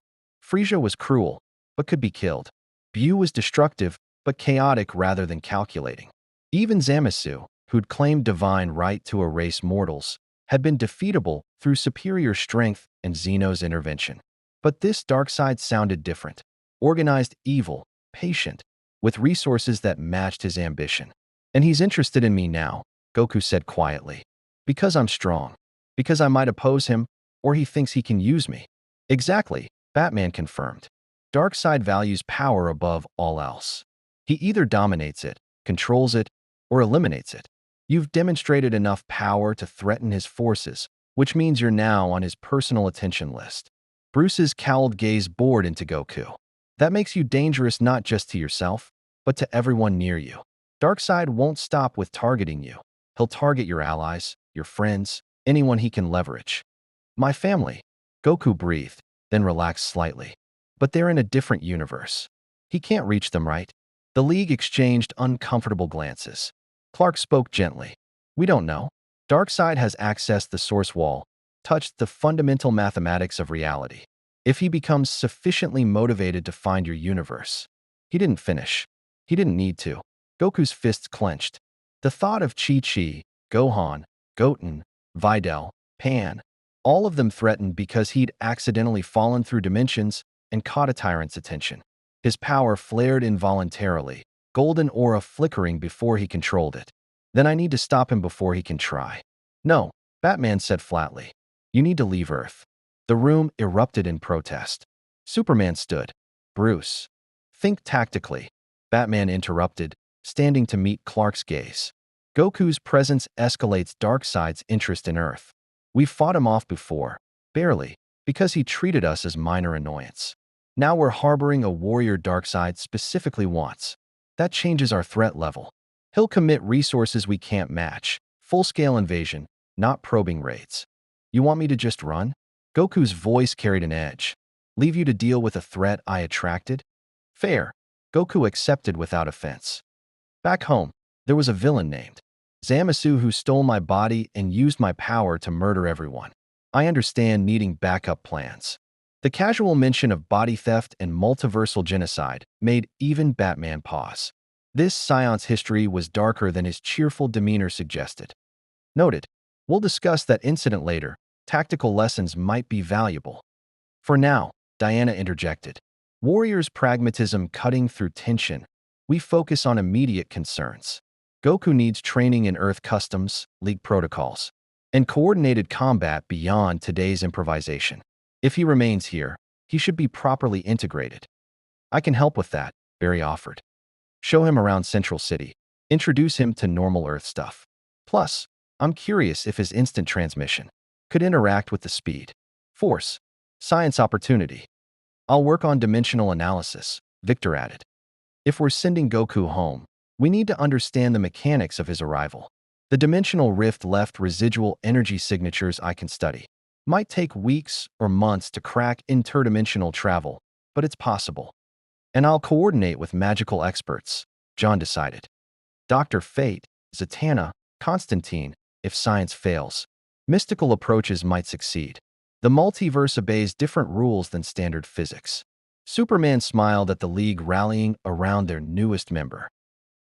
Speaker 1: Frieza was cruel, but could be killed. Bu was destructive, but chaotic rather than calculating. Even Zamasu, who'd claimed divine right to erase mortals, had been defeatable through superior strength and Zeno's intervention. But this Darkseid sounded different. Organized evil, patient, with resources that matched his ambition. And he's interested in me now, Goku said quietly. Because I'm strong. Because I might oppose him, or he thinks he can use me. Exactly, Batman confirmed. Darkseid values power above all else. He either dominates it, controls it, or eliminates it. You've demonstrated enough power to threaten his forces, which means you're now on his personal attention list. Bruce's cowled gaze bored into Goku. That makes you dangerous not just to yourself, but to everyone near you. Darkseid won't stop with targeting you. He'll target your allies, your friends, anyone he can leverage. My family, Goku breathed, then relaxed slightly. But they're in a different universe. He can't reach them, right? The League exchanged uncomfortable glances. Clark spoke gently. We don't know. Darkseid has accessed the source wall, touched the fundamental mathematics of reality. If he becomes sufficiently motivated to find your universe. He didn't finish. He didn't need to. Goku's fists clenched. The thought of Chi-Chi, Gohan, Goten, Videl, Pan, all of them threatened because he'd accidentally fallen through dimensions and caught a tyrant's attention. His power flared involuntarily, golden aura flickering before he controlled it. Then I need to stop him before he can try. No, Batman said flatly. You need to leave Earth. The room erupted in protest. Superman stood. Bruce. Think tactically. Batman interrupted, standing to meet Clark's gaze. Goku's presence escalates Darkseid's interest in Earth. We've fought him off before, barely, because he treated us as minor annoyance. Now we're harboring a warrior Darkseid specifically wants. That changes our threat level. He'll commit resources we can't match. Full-scale invasion, not probing raids. You want me to just run? Goku's voice carried an edge. Leave you to deal with a threat I attracted? Fair. Goku accepted without offense. Back home, there was a villain named Zamasu who stole my body and used my power to murder everyone. I understand needing backup plans. The casual mention of body theft and multiversal genocide made even Batman pause. This Scion's history was darker than his cheerful demeanor suggested. Noted, we'll discuss that incident later. Tactical lessons might be valuable. For now, Diana interjected. Warrior's pragmatism cutting through tension. We focus on immediate concerns. Goku needs training in Earth customs, League protocols, and coordinated combat beyond today's improvisation. If he remains here, he should be properly integrated. I can help with that, Barry offered. Show him around Central City. Introduce him to normal Earth stuff. Plus, I'm curious if his instant transmission could interact with the speed, force, science opportunity. I'll work on dimensional analysis, Victor added. If we're sending Goku home, we need to understand the mechanics of his arrival. The dimensional rift left residual energy signatures I can study. Might take weeks or months to crack interdimensional travel, but it's possible. And I'll coordinate with magical experts, John decided. Dr. Fate, Zatanna, Constantine, if science fails. Mystical approaches might succeed. The multiverse obeys different rules than standard physics. Superman smiled at the League rallying around their newest member.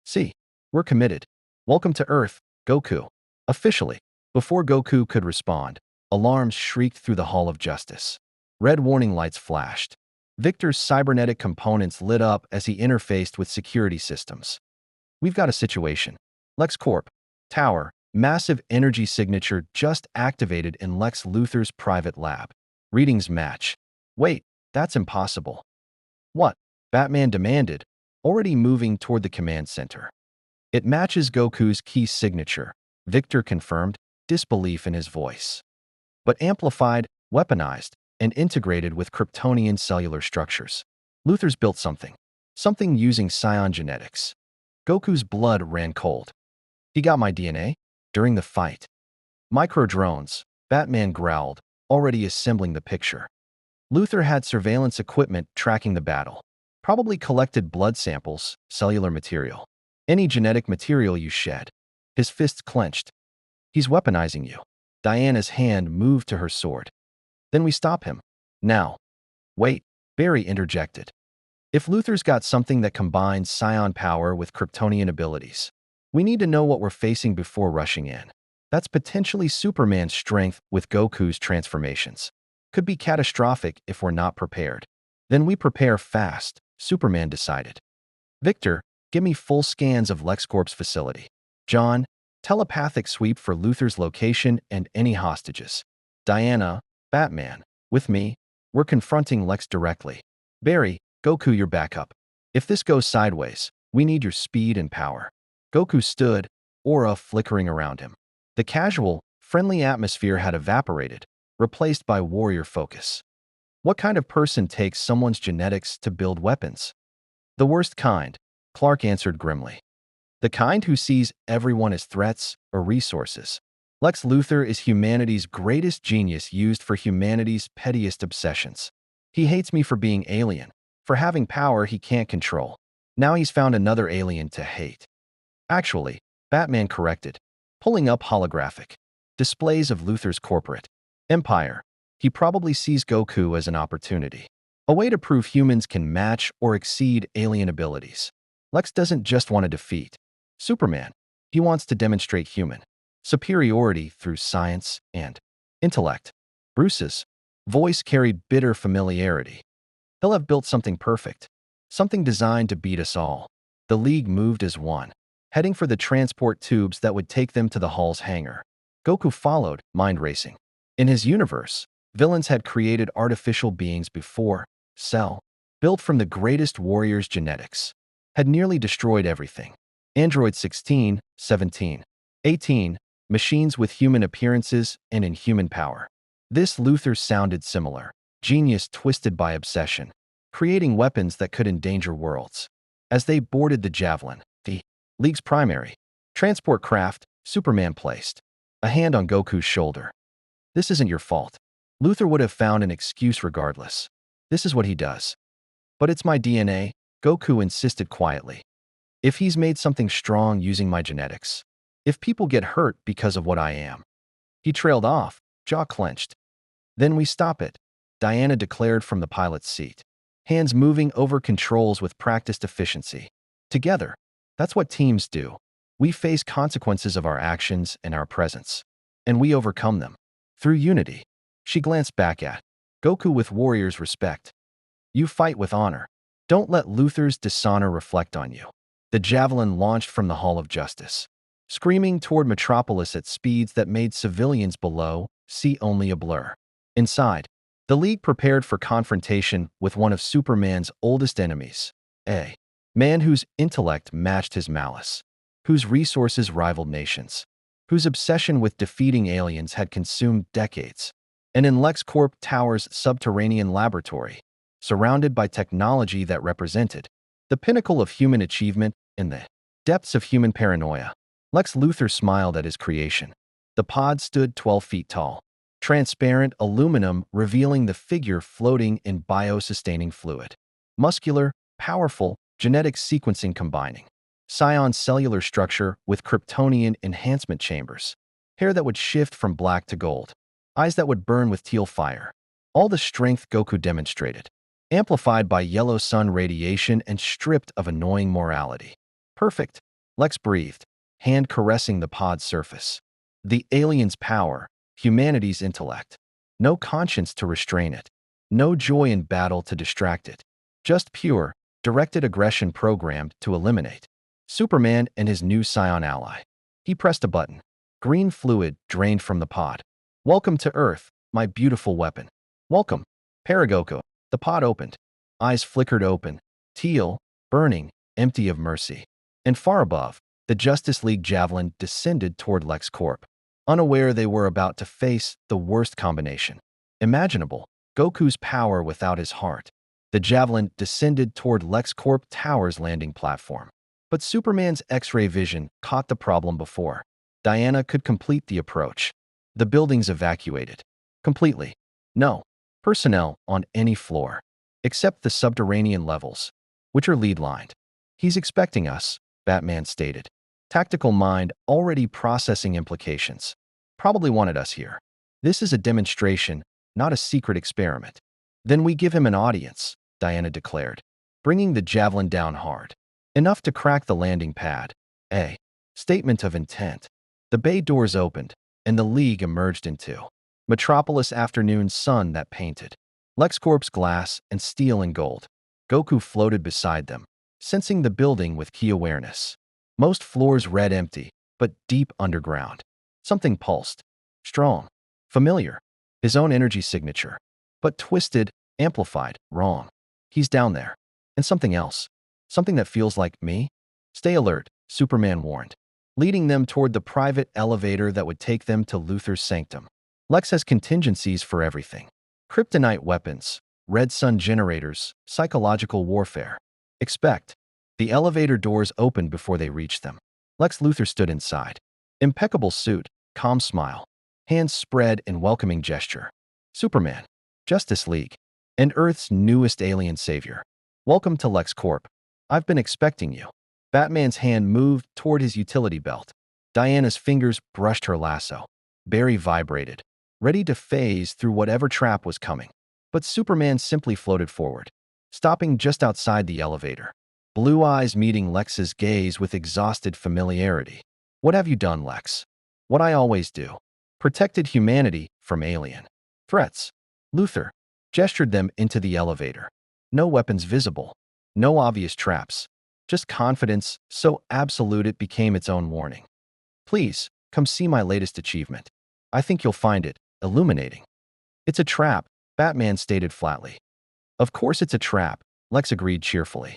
Speaker 1: See, we're committed. Welcome to Earth, Goku. Officially, before Goku could respond, alarms shrieked through the Hall of Justice. Red warning lights flashed. Victor's cybernetic components lit up as he interfaced with security systems. We've got a situation. LexCorp, Tower, massive energy signature just activated in Lex Luthor's private lab. Readings match. Wait, that's impossible. What? Batman demanded, already moving toward the command center. It matches Goku's key signature, Victor confirmed, disbelief in his voice. But amplified, weaponized, and integrated with Kryptonian cellular structures. Luthor's built something using Scion genetics. Goku's blood ran cold. He got my DNA? During the fight. Micro-drones, Batman growled, already assembling the picture. Luthor had surveillance equipment tracking the battle. Probably collected blood samples, cellular material. Any genetic material you shed. His fists clenched. He's weaponizing you. Diana's hand moved to her sword. Then we stop him. Now. Wait, Barry interjected. If Luthor's got something that combines Scion power with Kryptonian abilities, we need to know what we're facing before rushing in. That's potentially Superman's strength with Goku's transformations. Could be catastrophic if we're not prepared. Then we prepare fast, Superman decided. Victor, give me full scans of LexCorp's facility. John, telepathic sweep for Luthor's location and any hostages. Diana, Batman, with me, we're confronting Lex directly. Barry, Goku your backup. If this goes sideways, we need your speed and power. Goku stood, aura flickering around him. The casual, friendly atmosphere had evaporated, replaced by warrior focus. What kind of person takes someone's genetics to build weapons? The worst kind, Clark answered grimly. The kind who sees everyone as threats or resources. Lex Luthor is humanity's greatest genius used for humanity's pettiest obsessions. He hates me for being alien, for having power he can't control. Now he's found another alien to hate. Actually, Batman corrected, pulling up holographic displays of Luthor's corporate empire. He probably sees Goku as an opportunity. A way to prove humans can match or exceed alien abilities. Lex doesn't just want to defeat Superman. He wants to demonstrate human superiority through science and intellect. Bruce's voice carried bitter familiarity. He'll have built something perfect, something designed to beat us all. The League moved as one, heading for the transport tubes that would take them to the Hall's hangar. Goku followed, mind racing. In his universe, villains had created artificial beings before. Cell, built from the greatest warrior's genetics, had nearly destroyed everything. Android 16, 17, 18, machines with human appearances and inhuman power. This Luthor sounded similar. Genius twisted by obsession, creating weapons that could endanger worlds. As they boarded the Javelin, the League's primary. Transport craft, Superman placed. A hand on Goku's shoulder. This isn't your fault. Luthor would have found an excuse regardless. This is what he does. But it's my DNA, Goku insisted quietly. If he's made something strong using my genetics. If people get hurt because of what I am. He trailed off, jaw clenched. Then we stop it, Diana declared from the pilot's seat. Hands moving over controls with practiced efficiency. Together, that's what teams do. We face consequences of our actions and our presence. And we overcome them. Through unity. She glanced back at Goku with warrior's respect. You fight with honor. Don't let Luthor's dishonor reflect on you. The javelin launched from the Hall of Justice, screaming toward Metropolis at speeds that made civilians below see only a blur. Inside, the League prepared for confrontation with one of Superman's oldest enemies, a man whose intellect matched his malice, whose resources rivaled nations, whose obsession with defeating aliens had consumed decades. And in LexCorp Tower's subterranean laboratory, surrounded by technology that represented the pinnacle of human achievement in the depths of human paranoia, Lex Luthor smiled at his creation. The pod stood 12 feet tall, transparent aluminum revealing the figure floating in biosustaining fluid. Muscular, powerful, genetic sequencing combining. Psion's cellular structure with Kryptonian enhancement chambers. Hair that would shift from black to gold. Eyes that would burn with teal fire. All the strength Goku demonstrated. Amplified by yellow sun radiation and stripped of annoying morality. Perfect, Lex breathed, hand caressing the pod's surface. The alien's power, humanity's intellect. No conscience to restrain it. No joy in battle to distract it. Just pure, directed aggression programmed to eliminate. Superman and his new Psion ally. He pressed a button. Green fluid drained from the pod. Welcome to Earth, my beautiful weapon. Welcome, Paragoku. The pod opened. Eyes flickered open, teal, burning, empty of mercy. And far above, the Justice League javelin descended toward LexCorp, unaware they were about to face the worst combination imaginable, Goku's power without his heart. The javelin descended toward LexCorp Tower's landing platform. But Superman's X-ray vision caught the problem before Diana could complete the approach. The building's evacuated. Completely. No personnel on any floor, except the subterranean levels, which are lead-lined. He's expecting us, Batman stated. Tactical mind already processing implications. Probably wanted us here. This is a demonstration, not a secret experiment. Then we give him an audience, Diana declared, bringing the javelin down hard. Enough to crack the landing pad. A statement of intent. The bay doors opened, and the League emerged into Metropolis afternoon sun that painted. LexCorp's glass and steel and gold. Goku floated beside them, sensing the building with key awareness. Most floors read empty, but deep underground. Something pulsed. Strong. Familiar. His own energy signature. But twisted, amplified, wrong. He's down there. And something else. Something that feels like me? Stay alert, Superman warned, leading them toward the private elevator that would take them to Luthor's sanctum. Lex has contingencies for everything. Kryptonite weapons, red sun generators, psychological warfare. Expect. The elevator doors opened before they reached them. Lex Luthor stood inside. Impeccable suit, calm smile. Hands spread in welcoming gesture. Superman. Justice League. And Earth's newest alien savior. Welcome to LexCorp. I've been expecting you. Batman's hand moved toward his utility belt. Diana's fingers brushed her lasso. Barry vibrated, ready to phase through whatever trap was coming. But Superman simply floated forward, stopping just outside the elevator. Blue eyes meeting Lex's gaze with exhausted familiarity. What have you done, Lex? What I always do. Protected humanity from alien threats. Luthor gestured them into the elevator. No weapons visible. No obvious traps. Just confidence so absolute it became its own warning. Please, come see my latest achievement. I think you'll find it illuminating. It's a trap, Batman stated flatly. Of course it's a trap, Lex agreed cheerfully.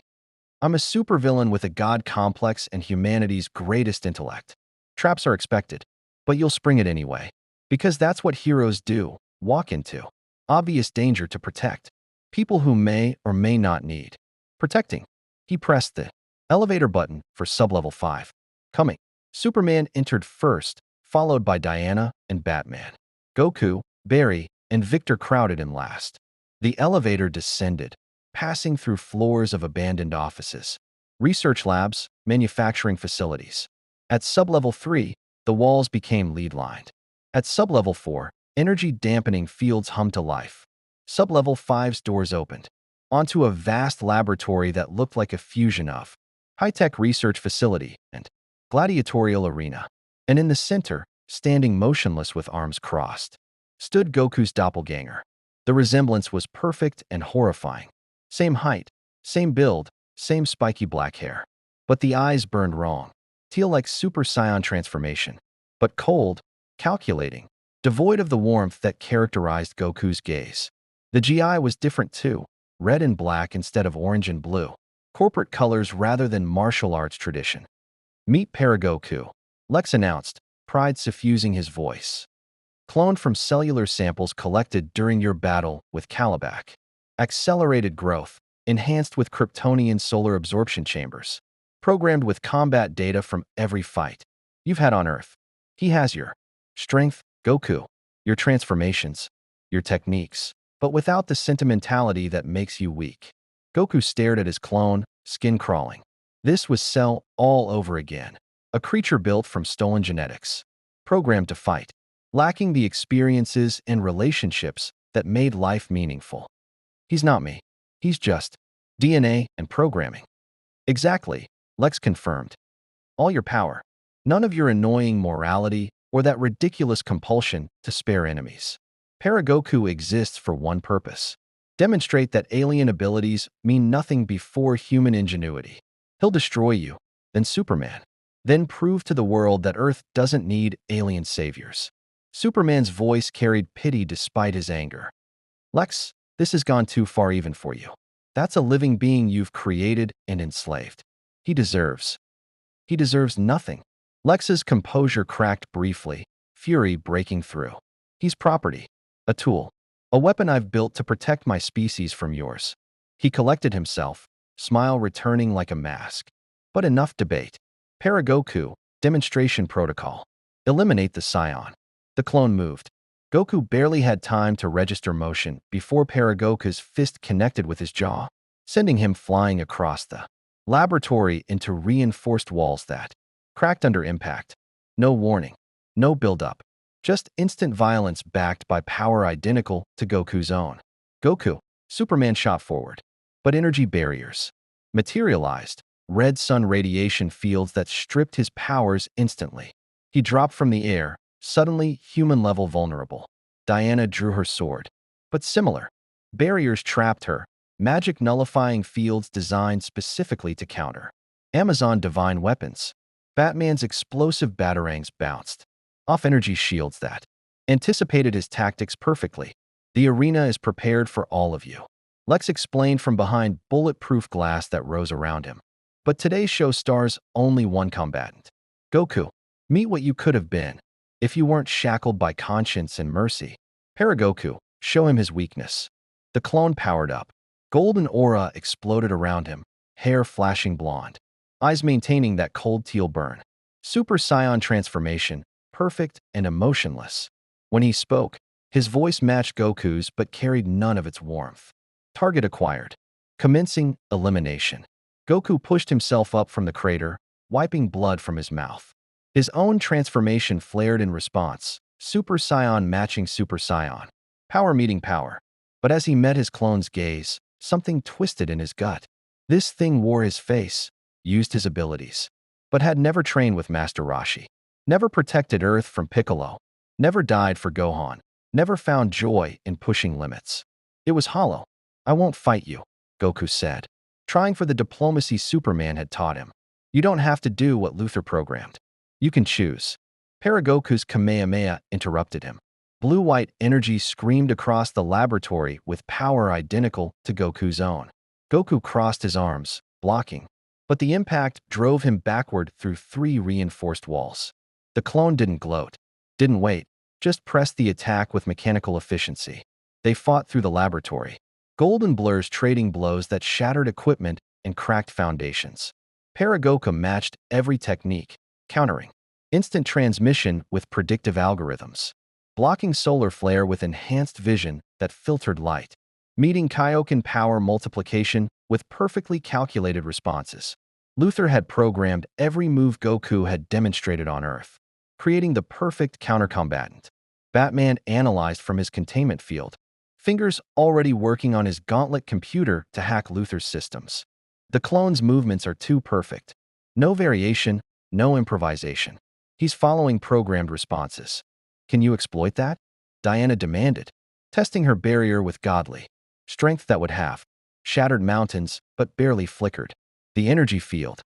Speaker 1: I'm a supervillain with a god complex and humanity's greatest intellect. Traps are expected, but you'll spring it anyway. Because that's what heroes do, walk into. Obvious danger to protect. People who may or may not need protecting. He pressed the Elevator button for sublevel 5. Coming. Superman entered first, followed by Diana and Batman. Goku, Barry, and Victor crowded in last. The elevator descended, passing through floors of abandoned offices, research labs, manufacturing facilities. At sublevel 3, the walls became lead-lined. At sublevel 4, energy-dampening fields hummed to life. Sublevel 5's doors opened onto a vast laboratory that looked like a fusion of high-tech research facility and gladiatorial arena. And in the center, standing motionless with arms crossed, stood Goku's doppelganger. The resemblance was perfect and horrifying. Same height, same build, same spiky black hair. But the eyes burned wrong, teal like Super Saiyan transformation, but cold, calculating, devoid of the warmth that characterized Goku's gaze. The GI was different too, red and black instead of orange and blue, corporate colors rather than martial arts tradition. Meet Paragoku, Lex announced, pride suffusing his voice. Cloned from cellular samples collected during your battle with Calabac. Accelerated growth, enhanced with Kryptonian solar absorption chambers. Programmed with combat data from every fight you've had on Earth. He has your strength, Goku, your transformations, your techniques, but without the sentimentality that makes you weak. Goku stared at his clone, skin crawling. This was Cell all over again. A creature built from stolen genetics. Programmed to fight, lacking the experiences and relationships that made life meaningful. He's not me. He's just DNA and programming. Exactly, Lex confirmed. All your power. None of your annoying morality or that ridiculous compulsion to spare enemies. Paragoku exists for one purpose. Demonstrate that alien abilities mean nothing before human ingenuity. He'll destroy you, then Superman. Then prove to the world that Earth doesn't need alien saviors. Superman's voice carried pity despite his anger. Lex, this has gone too far even for you. That's a living being you've created and enslaved. He deserves nothing. Lex's composure cracked briefly, fury breaking through. He's property, a tool, a weapon I've built to protect my species from yours. He collected himself, smile returning like a mask. But enough debate. Paragoku, demonstration protocol. Eliminate the scion. The clone moved. Goku barely had time to register motion before Paragoku's fist connected with his jaw, sending him flying across the laboratory into reinforced walls that cracked under impact. No warning, no build-up, just instant violence backed by power identical to Goku's own. Goku, Superman shot forward, but energy barriers materialized, red sun radiation fields that stripped his powers instantly. He dropped from the air, suddenly human-level vulnerable. Diana drew her sword. But similar. Barriers trapped her, magic nullifying fields designed specifically to counter. Amazon divine weapons. Batman's explosive batarangs bounced off energy shields that anticipated his tactics perfectly. The arena is prepared for all of you. Lex explained from behind bulletproof glass that rose around him. But today's show stars only one combatant. Goku, meet what you could have been if you weren't shackled by conscience and mercy. Paragoku, show him his weakness. The clone powered up. Golden aura exploded around him, hair flashing blonde, eyes maintaining that cold teal burn. Super Saiyan transformation, perfect and emotionless. When he spoke, his voice matched Goku's but carried none of its warmth. Target acquired. Commencing elimination. Goku pushed himself up from the crater, wiping blood from his mouth. His own transformation flared in response, Super Saiyan matching Super Saiyan. Power meeting power. But as he met his clone's gaze, something twisted in his gut. This thing wore his face, used his abilities, but had never trained with Master Roshi. Never protected Earth from Piccolo. Never died for Gohan. Never found joy in pushing limits. It was hollow. I won't fight you, Goku said, trying for the diplomacy Superman had taught him. You don't have to do what Luther programmed. You can choose. Paragoku's Kamehameha interrupted him. Blue-white energy screamed across the laboratory with power identical to Goku's own. Goku crossed his arms, blocking, but the impact drove him backward through 3 reinforced walls. The clone didn't gloat, didn't wait, just pressed the attack with mechanical efficiency. They fought through the laboratory, golden blurs trading blows that shattered equipment and cracked foundations. Paragoku matched every technique, countering instant transmission with predictive algorithms, blocking solar flare with enhanced vision that filtered light, meeting Kaioken power multiplication with perfectly calculated responses. Luther had programmed every move Goku had demonstrated on Earth, creating the perfect countercombatant. Batman analyzed from his containment field, fingers already working on his gauntlet computer to hack Luther's systems. The clone's movements are too perfect. No variation, no improvisation. He's following programmed responses. Can you exploit that? Diana demanded, testing her barrier with godly strength that would have shattered mountains but barely flickered the energy field.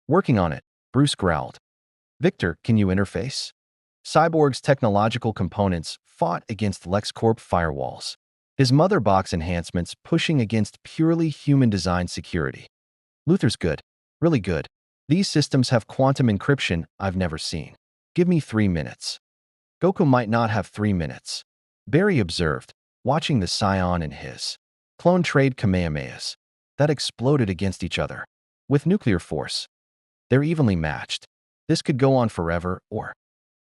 Speaker 1: Working on it, Bruce growled. Victor, can you interface? Cyborg's technological components fought against LexCorp firewalls, his mother box enhancements pushing against purely human-designed security. Luther's good, really good. These systems have quantum encryption I've never seen. Give me 3 minutes. Goku might not have 3 minutes. Barry observed, watching the Scion and his clone trade Kamehamehas that exploded against each other. With nuclear force, they're evenly matched. This could go on forever, or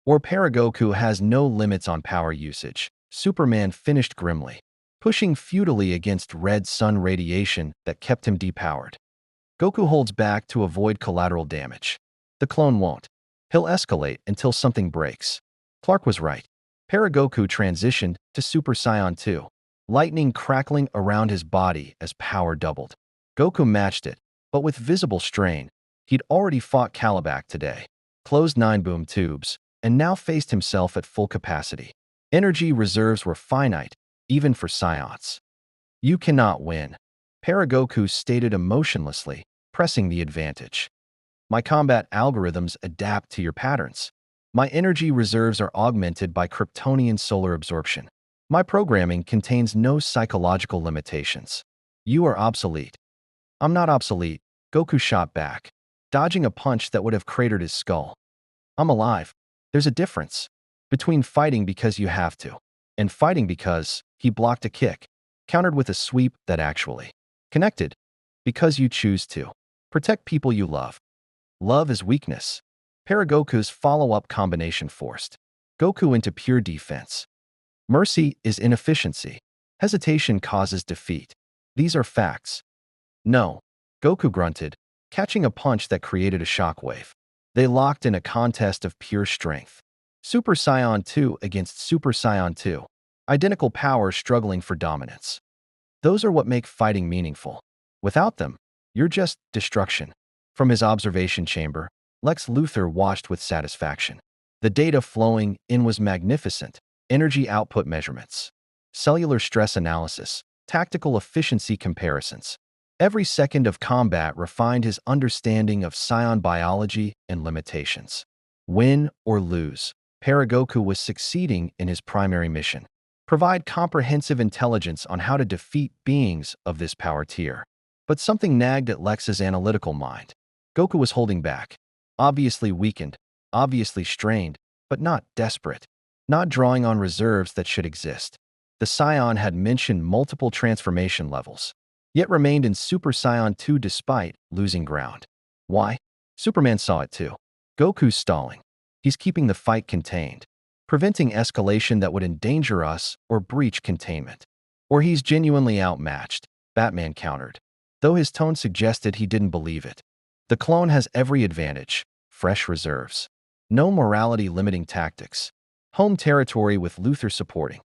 Speaker 1: Paragoku has no limits on power usage. Superman finished grimly, pushing futilely against red sun radiation that kept him depowered. Goku holds back to avoid collateral damage. The clone won't. He'll escalate until something breaks. Clark was right. Paragoku transitioned to Super Saiyan 2, lightning crackling around his body as power doubled. Goku matched it, but with visible strain. He'd already fought Calabac today, closed 9 boom tubes, and now faced himself at full capacity. Energy reserves were finite, even for Scions. You cannot win, Paragoku stated emotionlessly, pressing the advantage. My combat algorithms adapt to your patterns. My energy reserves are augmented by Kryptonian solar absorption. My programming contains no psychological limitations. You are obsolete. I'm not obsolete, Goku shot back, dodging a punch that would have cratered his skull. I'm alive. There's a difference between fighting because you have to and fighting because he blocked a kick, countered with a sweep that actually connected, because you choose to protect people you love. Love is weakness. Paragoku's follow-up combination forced Goku into pure defense. Mercy is inefficiency. Hesitation causes defeat. These are facts. No, Goku grunted, catching a punch that created a shockwave. They locked in a contest of pure strength. Super Saiyan 2 against Super Saiyan 2. Identical powers struggling for dominance. Those are what make fighting meaningful. Without them, you're just destruction. From his observation chamber, Lex Luthor watched with satisfaction. The data flowing in was magnificent. Energy output measurements, cellular stress analysis, tactical efficiency comparisons. Every second of combat refined his understanding of Scion biology and limitations. Win or lose, Paragoku was succeeding in his primary mission. Provide comprehensive intelligence on how to defeat beings of this power tier. But something nagged at Lex's analytical mind. Goku was holding back. Obviously weakened, obviously strained, but not desperate. Not drawing on reserves that should exist. The Scion had mentioned multiple transformation levels, yet remained in Super Saiyan 2 despite losing ground. Why? Superman saw it too. Goku's stalling. He's keeping the fight contained, preventing escalation that would endanger us or breach containment. Or he's genuinely outmatched, Batman countered, though his tone suggested he didn't believe it. The clone has every advantage, fresh reserves. No morality-limiting tactics. Home territory with Luthor supporting.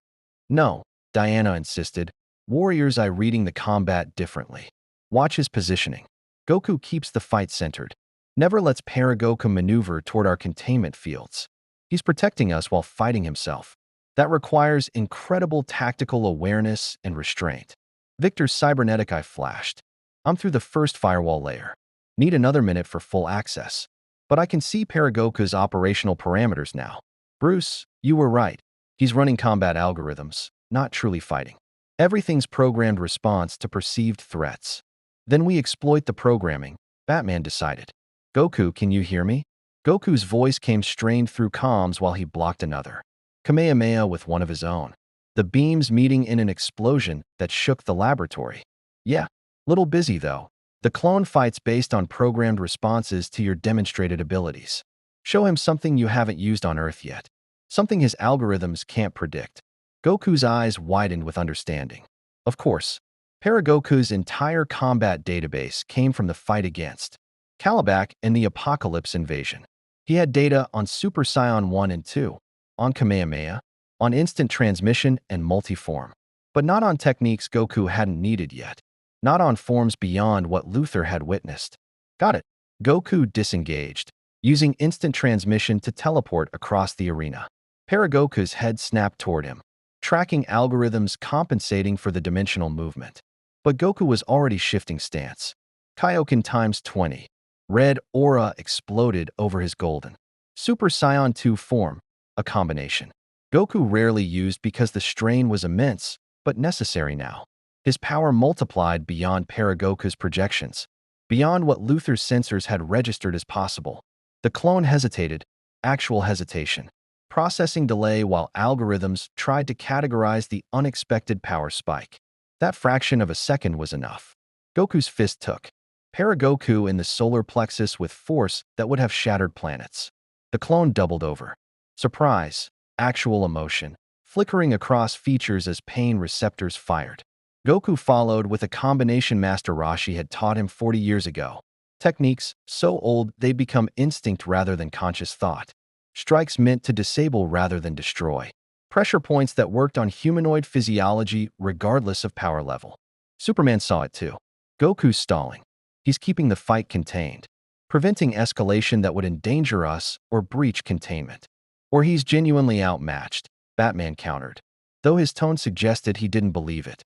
Speaker 1: No, Diana insisted. Warriors are reading the combat differently. Watch his positioning. Goku keeps the fight centered. Never lets Paragoku maneuver toward our containment fields. He's protecting us while fighting himself. That requires incredible tactical awareness and restraint. Victor's cybernetic eye flashed. I'm through the first firewall layer. Need another minute for full access. But I can see Paragoku's operational parameters now. Bruce, you were right. He's running combat algorithms, not truly fighting. Everything's programmed response to perceived threats. Then we exploit the programming, Batman decided. Goku, can you hear me? Goku's voice came strained through comms while he blocked another Kamehameha with one of his own. The beams meeting in an explosion that shook the laboratory. Yeah, little busy though. The clone fights based on programmed responses to your demonstrated abilities. Show him something you haven't used on Earth yet. Something his algorithms can't predict. Goku's eyes widened with understanding. Of course, Paragoku's entire combat database came from the fight against Calabac and the Apocalypse invasion. He had data on Super Saiyan 1 and 2, on Kamehameha, on instant transmission and multiform, but not on techniques Goku hadn't needed yet, not on forms beyond what Luther had witnessed. Got it. Goku disengaged, using instant transmission to teleport across the arena. Paragoku's head snapped toward him, tracking algorithms compensating for the dimensional movement. But Goku was already shifting stance. Kaioken times 20. Red aura exploded over his golden Super Saiyan 2 form, a combination Goku rarely used because the strain was immense, but necessary now. His power multiplied beyond Paragoku's projections, beyond what Luther's sensors had registered as possible. The clone hesitated, actual hesitation, processing delay while algorithms tried to categorize the unexpected power spike. That fraction of a second was enough. Goku's fist took Paragoku in the solar plexus with force that would have shattered planets. The clone doubled over. Surprise, actual emotion, flickering across features as pain receptors fired. Goku followed with a combination Master Roshi had taught him 40 years ago. Techniques so old they become instinct rather than conscious thought. Strikes meant to disable rather than destroy. Pressure points that worked on humanoid physiology regardless of power level. Superman saw it too. Goku's stalling. He's keeping the fight contained, preventing escalation that would endanger us or breach containment. Or he's genuinely outmatched, Batman countered, though his tone suggested he didn't believe it.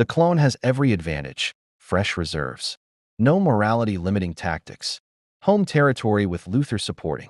Speaker 1: The clone has every advantage, fresh reserves. No morality-limiting tactics. Home territory with Luther supporting.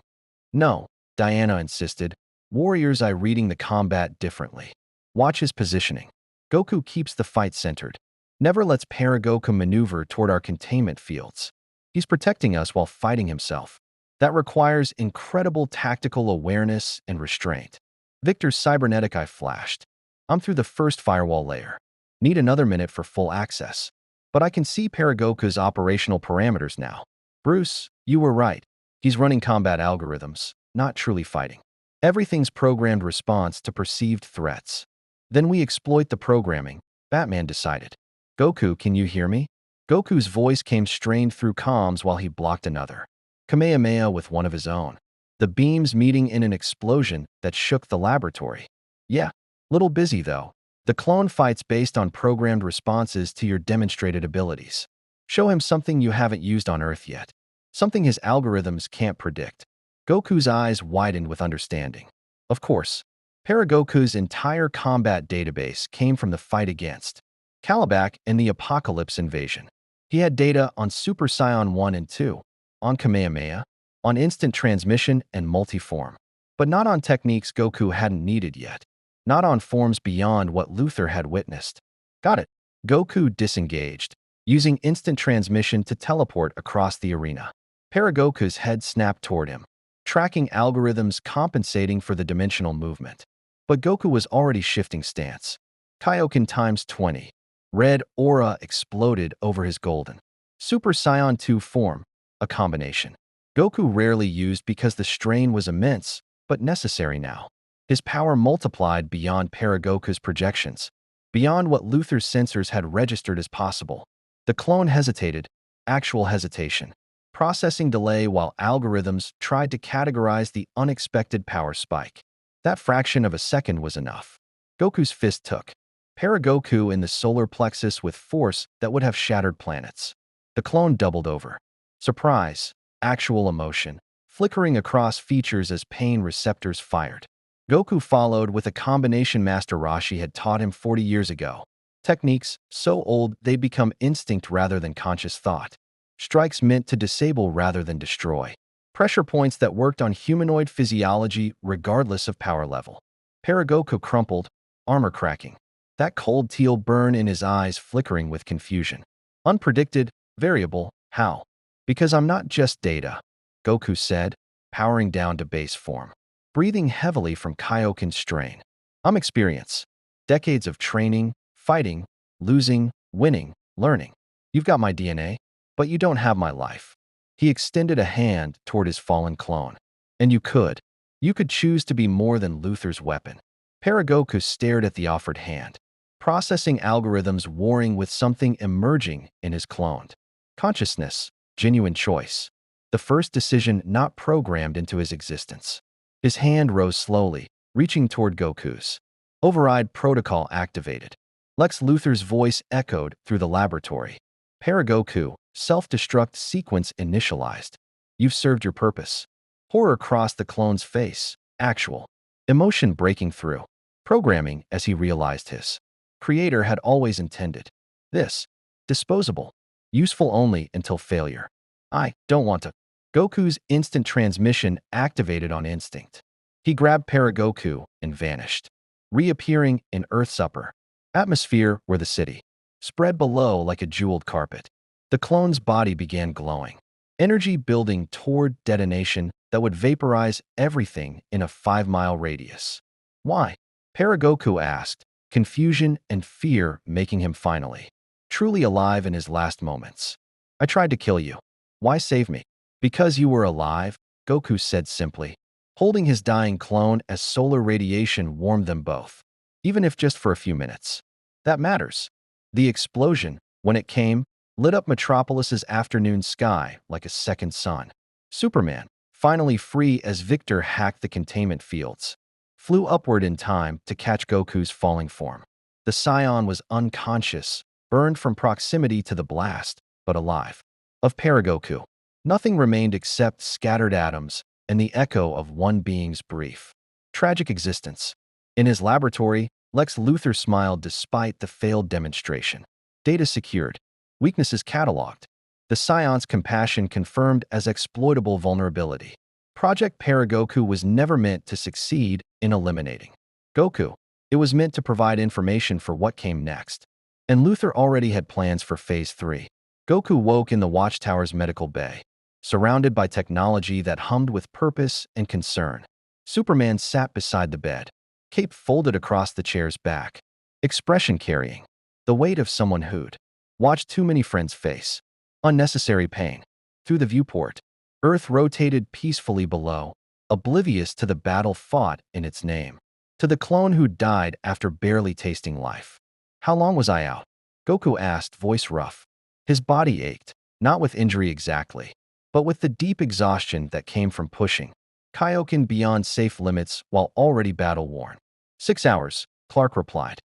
Speaker 1: No, Diana insisted. Warriors are reading the combat differently. Watch his positioning. Goku keeps the fight centered. Never lets Paragoku maneuver toward our containment fields. He's protecting us while fighting himself. That requires incredible tactical awareness and restraint. Victor's cybernetic eye flashed. I'm through the first firewall layer. Need another minute for full access. But I can see Paragoku's operational parameters now. Bruce, you were right. He's running combat algorithms, not truly fighting. Everything's programmed response to perceived threats. Then we exploit the programming, Batman decided. Goku, can you hear me? Goku's voice came strained through comms while he blocked another Kamehameha with one of his own. The beams meeting in an explosion that shook the laboratory. Yeah, little busy though. The clone fights based on programmed responses to your demonstrated abilities. Show him something you haven't used on Earth yet. Something his algorithms can't predict. Goku's eyes widened with understanding. Of course, Paragoku's entire combat database came from the fight against Calabac and the Apocalypse invasion. He had data on Super Saiyan 1 and 2, on Kamehameha, on instant transmission and multiform, but not on techniques Goku hadn't needed yet, not on forms beyond what Luther had witnessed. Got it. Goku disengaged, using instant transmission to teleport across the arena. Paragoku's head snapped toward him, tracking algorithms compensating for the dimensional movement. But Goku was already shifting stance. Kaioken times 20. Red aura exploded over his golden Super Saiyan 2 form, a combination Goku rarely used because the strain was immense, but necessary now. His power multiplied beyond Paragoku's projections, beyond what Luther's sensors had registered as possible. The clone hesitated, actual hesitation, processing delay while algorithms tried to categorize the unexpected power spike. That fraction of a second was enough. Goku's fist took Paragoku in the solar plexus with force that would have shattered planets. The clone doubled over. Surprise, actual emotion, flickering across features as pain receptors fired. Goku followed with a combination Master Roshi had taught him 40 years ago. Techniques so old they become instinct rather than conscious thought. Strikes meant to disable rather than destroy. Pressure points that worked on humanoid physiology regardless of power level. Paragoku crumpled, armor cracking. That cold teal burn in his eyes flickering with confusion. Unpredicted, variable, how? Because I'm not just data, Goku said, powering down to base form. Breathing heavily from Kaioken strain. I'm experience. Decades of training, fighting, losing, winning, learning. You've got my DNA. but you don't have my life. He extended a hand toward his fallen clone. And you could. You could choose to be more than Luther's weapon. Paragoku stared at the offered hand, processing algorithms warring with something emerging in his cloned consciousness, genuine choice. The first decision not programmed into his existence. His hand rose slowly, reaching toward Goku's. Override protocol activated. Lex Luthor's voice echoed through the laboratory. Paragoku, self-destruct sequence initialized. You've served your purpose. Horror crossed the clone's face. Actual. Emotion breaking through. Programming as he realized his creator had always intended. This. Disposable. Useful only until failure. I don't want to. Goku's instant transmission activated on instinct. He grabbed Paragoku and vanished, reappearing in Earth's upper atmosphere where the city spread below like a jeweled carpet. The clone's body began glowing, energy building toward detonation that would vaporize everything in a 5-mile radius. Why? Paragoku asked, confusion and fear making him finally truly alive in his last moments. I tried to kill you. Why save me? Because you were alive, Goku said simply, holding his dying clone as solar radiation warmed them both, even if just for a few minutes. That matters. The explosion, when it came, lit up Metropolis's afternoon sky like a second sun. Superman, finally free as Victor hacked the containment fields, flew upward in time to catch Goku's falling form. The Scion was unconscious, burned from proximity to the blast, but alive. Of Paragoku, nothing remained except scattered atoms and the echo of one being's brief, tragic existence. In his laboratory, Lex Luthor smiled despite the failed demonstration. Data secured. Weaknesses cataloged. The Scion's compassion confirmed as exploitable vulnerability. Project Paragoku was never meant to succeed in eliminating Goku. It was meant to provide information for what came next. And Luthor already had plans for Phase 3. Goku woke in the Watchtower's medical bay, surrounded by technology that hummed with purpose and concern. Superman sat beside the bed, cape folded across the chair's back, expression carrying the weight of someone who'd watched too many friends face unnecessary pain. Through the viewport, Earth rotated peacefully below, oblivious to the battle fought in its name, to the clone who died after barely tasting life. How long was I out? Goku asked, voice rough. His body ached, not with injury exactly, but with the deep exhaustion that came from pushing Kaioken beyond safe limits while already battle-worn. 6 hours, Clark replied.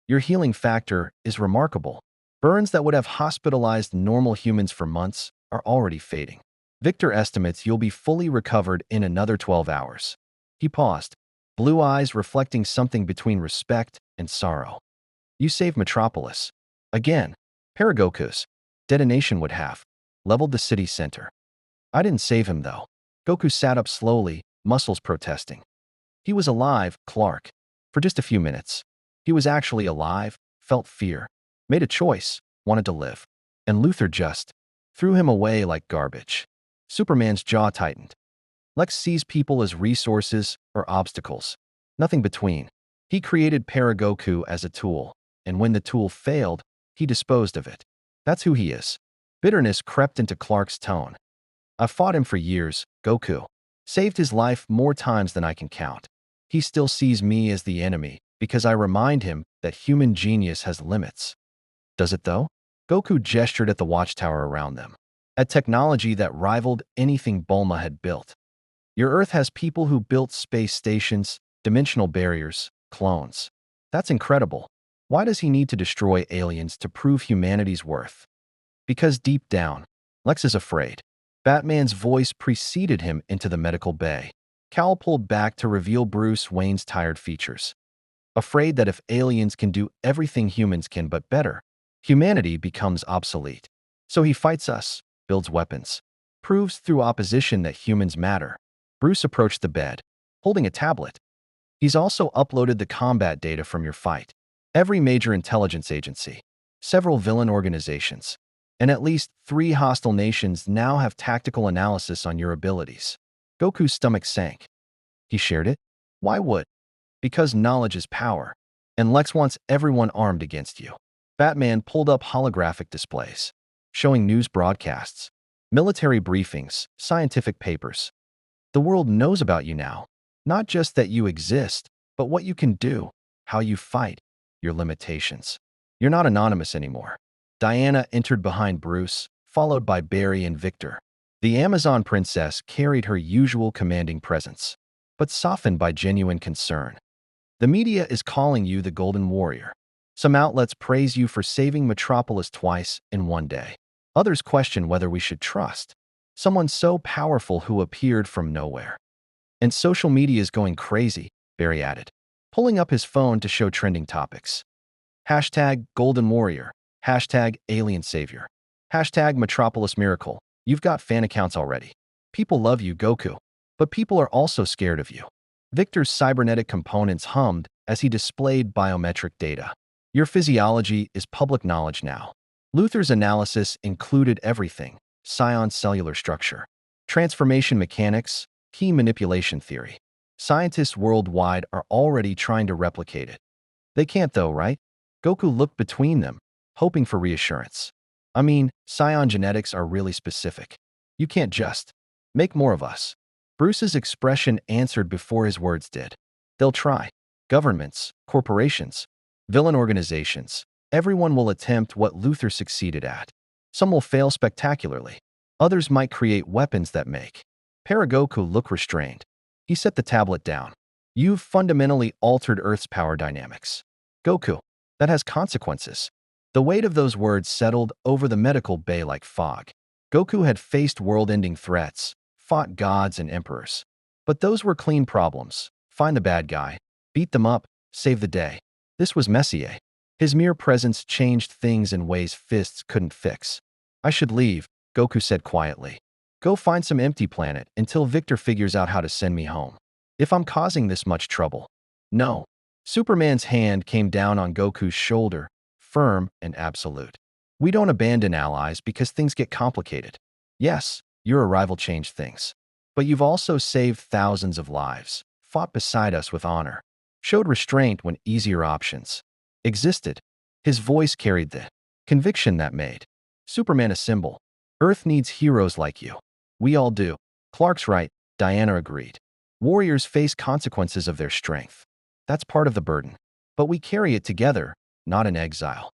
Speaker 1: Your healing factor is remarkable. Burns that would have hospitalized normal humans for months are already fading. Victor estimates you'll be fully recovered in another 12 hours. He paused, blue eyes reflecting something between respect and sorrow. You saved Metropolis. Again, Paragoku's detonation would have leveled the city center. I didn't save him, though. Goku sat up slowly, muscles protesting. He was alive, Clark. For just a few minutes. He was actually alive, felt fear, made a choice, wanted to live. And Luthor just threw him away like garbage. Superman's jaw tightened. Lex sees people as resources or obstacles. Nothing between. He created Paragoku as a tool, and when the tool failed, he disposed of it. That's who he is. Bitterness crept into Clark's tone. I've fought him for years, Goku. Saved his life more times than I can count. He still sees me as the enemy because I remind him that human genius has limits. Does it though? Goku gestured at the watchtower around them, at technology that rivaled anything Bulma had built. Your Earth has people who built space stations, dimensional barriers, clones. That's incredible. Why does he need to destroy aliens to prove humanity's worth? Because deep down, Lex is afraid. Batman's voice preceded him into the medical bay. Cowl pulled back to reveal Bruce Wayne's tired features. Afraid that if aliens can do everything humans can but better, humanity becomes obsolete. So he fights us, builds weapons, proves through opposition that humans matter. Bruce approached the bed, holding a tablet. He's also uploaded the combat data from your fight. Every major intelligence agency, several villain organizations, and at least 3 hostile nations now have tactical analysis on your abilities. Goku's stomach sank. He shared it? Why would? Because knowledge is power, and Lex wants everyone armed against you. Batman pulled up holographic displays. showing news broadcasts, military briefings, scientific papers. The world knows about you now, not just that you exist, but what you can do, how you fight, your limitations. You're not anonymous anymore. Diana entered behind Bruce, followed by Barry and Victor. The Amazon princess carried her usual commanding presence, but softened by genuine concern. The media is calling you the Golden Warrior. Some outlets praise you for saving Metropolis twice in one day. Others question whether we should trust someone so powerful who appeared from nowhere. And social media is going crazy, Barry added, pulling up his phone to show trending topics. Hashtag Golden Warrior. Hashtag Alien Savior. Hashtag Metropolis Miracle. You've got fan accounts already. People love you, Goku. But people are also scared of you. Victor's cybernetic components hummed as he displayed biometric data. Your physiology is public knowledge now. Luther's analysis included everything: Psion's cellular structure, transformation mechanics, key manipulation theory. Scientists worldwide are already trying to replicate it. They can't though, right? Goku looked between them, hoping for reassurance. I mean, Psion genetics are really specific. You can't just make more of us. Bruce's expression answered before his words did. They'll try. Governments, corporations, villain organizations. Everyone will attempt what Luther succeeded at. Some will fail spectacularly. Others might create weapons that make Paragoku look restrained. He set the tablet down. You've fundamentally altered Earth's power dynamics. Goku, that has consequences. The weight of those words settled over the medical bay like fog. Goku had faced world-ending threats, fought gods and emperors. But those were clean problems. Find the bad guy, beat them up, save the day. This was Messier. His mere presence changed things in ways fists couldn't fix. I should leave, Goku said quietly. Go find some empty planet until Victor figures out how to send me home. If I'm causing this much trouble. No. Superman's hand came down on Goku's shoulder, firm and absolute. We don't abandon allies because things get complicated. Yes, your arrival changed things. But you've also saved thousands of lives, fought beside us with honor, showed restraint when easier options existed. His voice carried the conviction that made Superman a symbol. Earth needs heroes like you. We all do. Clark's right, Diana agreed. Warriors face consequences of their strength. That's part of the burden. But we carry it together, not in exile.